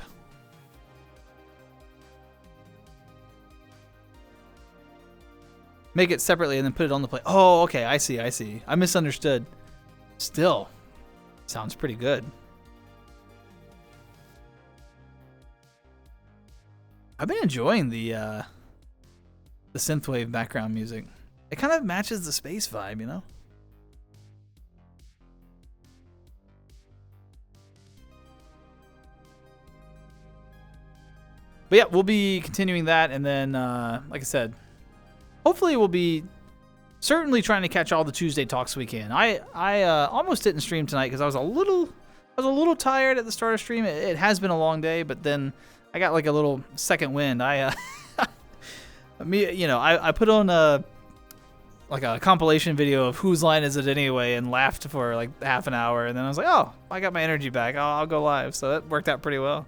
Make it separately and then put it on the plate. Oh, okay. I see. I misunderstood. Still, sounds pretty good. I've been enjoying the synthwave background music. It kind of matches the space vibe, you know? But yeah, we'll be continuing that, and then, like I said, hopefully we'll be certainly trying to catch all the Tuesday talks we can. I almost didn't stream tonight because I was a little tired at the start of stream. It has been a long day, but then I got like a little second wind. I put on a compilation video of Whose Line Is It Anyway and laughed for like half an hour, and then I was like, oh, I got my energy back. I'll go live. So that worked out pretty well.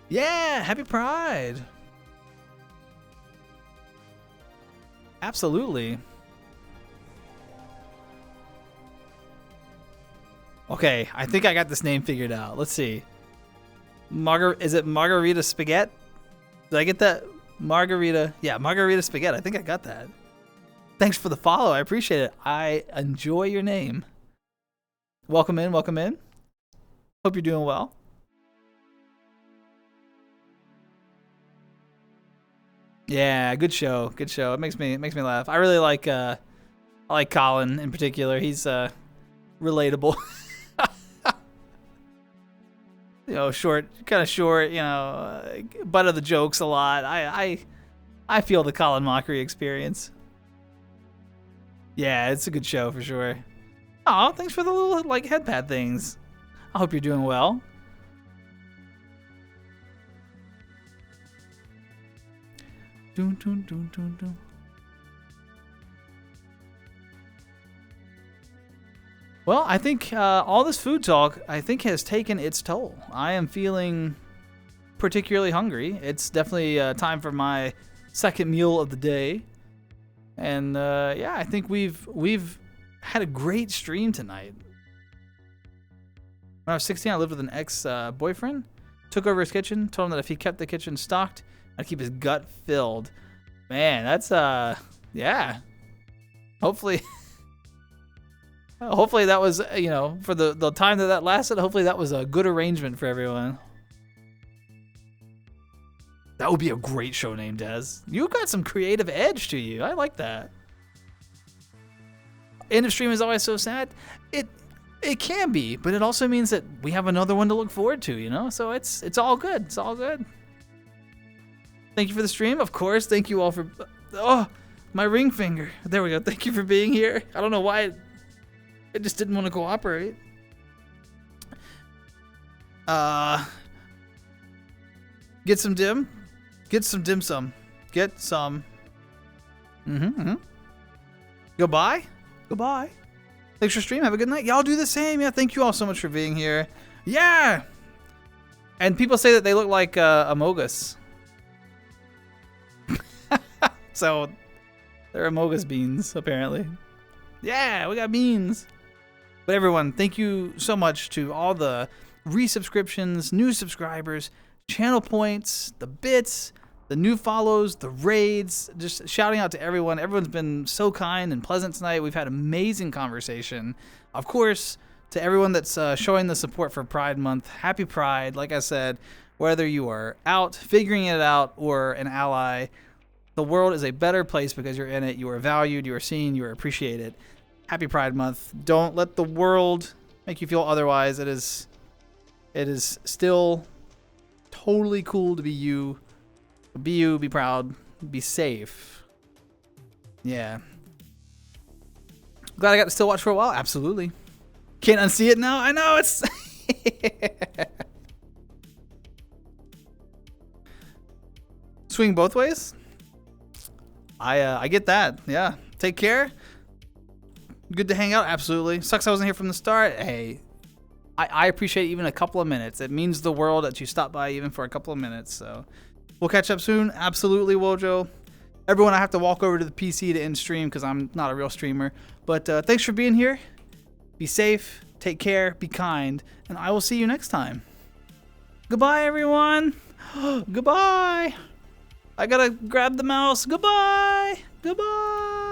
Yeah, happy Pride. Absolutely. Okay, I think I got this name figured out. Let's see. Is it Margarita Spaghetti? Did I get that? Margarita. Yeah, Margarita Spaghetti. I think I got that. Thanks for the follow. I appreciate it. I enjoy your name. Welcome in. Welcome in. Hope you're doing well. Yeah, good show. Good show. It makes me laugh. I really like Colin in particular. He's relatable. You know, kind of short, you know, butt of the jokes a lot. I feel the Colin Mockery experience. Yeah, it's a good show for sure. Oh, thanks for the little like head pad things. I hope you're doing well. Dun, dun, dun, dun, dun. Well, I think all this food talk, I think, has taken its toll. I am feeling particularly hungry. It's definitely time for my second meal of the day. And yeah, I think we've had a great stream tonight. When I was 16, I lived with an ex-boyfriend. Took over his kitchen, told him that if he kept the kitchen stocked, I'd keep his gut filled. Man, that's yeah. Hopefully that was, you know, for the time that lasted, hopefully that was a good arrangement for everyone. That would be a great show name, Des. You got some creative edge to you. I like that. End of stream is always so sad. It can be, but it also means that we have another one to look forward to, you know? So it's all good. It's all good. Thank you for the stream, of course. Thank you all for... Oh, my ring finger. There we go. Thank you for being here. I don't know why it just didn't want to cooperate. Get some dim. Get some dim sum. Get some... Goodbye. Goodbye. Thanks for stream. Have a good night. Y'all do the same. Yeah, thank you all so much for being here. Yeah! And people say that they look like Amogus. So, they're Amogus beans, apparently. Yeah, we got beans. But everyone, thank you so much to all the resubscriptions, new subscribers, channel points, the bits, the new follows, the raids. Just shouting out to everyone. Everyone's been so kind and pleasant tonight. We've had amazing conversation. Of course, to everyone that's showing the support for Pride Month, happy Pride. Like I said, whether you are out figuring it out or an ally, the world is a better place because you're in it. You are valued, you are seen, you are appreciated. Happy Pride Month. Don't let the world make you feel otherwise. It is still totally cool to be you. Be you, be proud, be safe. Yeah. Glad I got to still watch for a while. Absolutely. Can't unsee it now. I know it's... Swing both ways? I get that. Yeah. Take care. Good to hang out. Absolutely. Sucks I wasn't here from the start. Hey, I appreciate even a couple of minutes. It means the world that you stopped by even for a couple of minutes. So we'll catch up soon. Absolutely, Wojo. Everyone, I have to walk over to the PC to end stream because I'm not a real streamer. But thanks for being here. Be safe. Take care. Be kind. And I will see you next time. Goodbye, everyone. Goodbye. I gotta grab the mouse. Goodbye. Goodbye.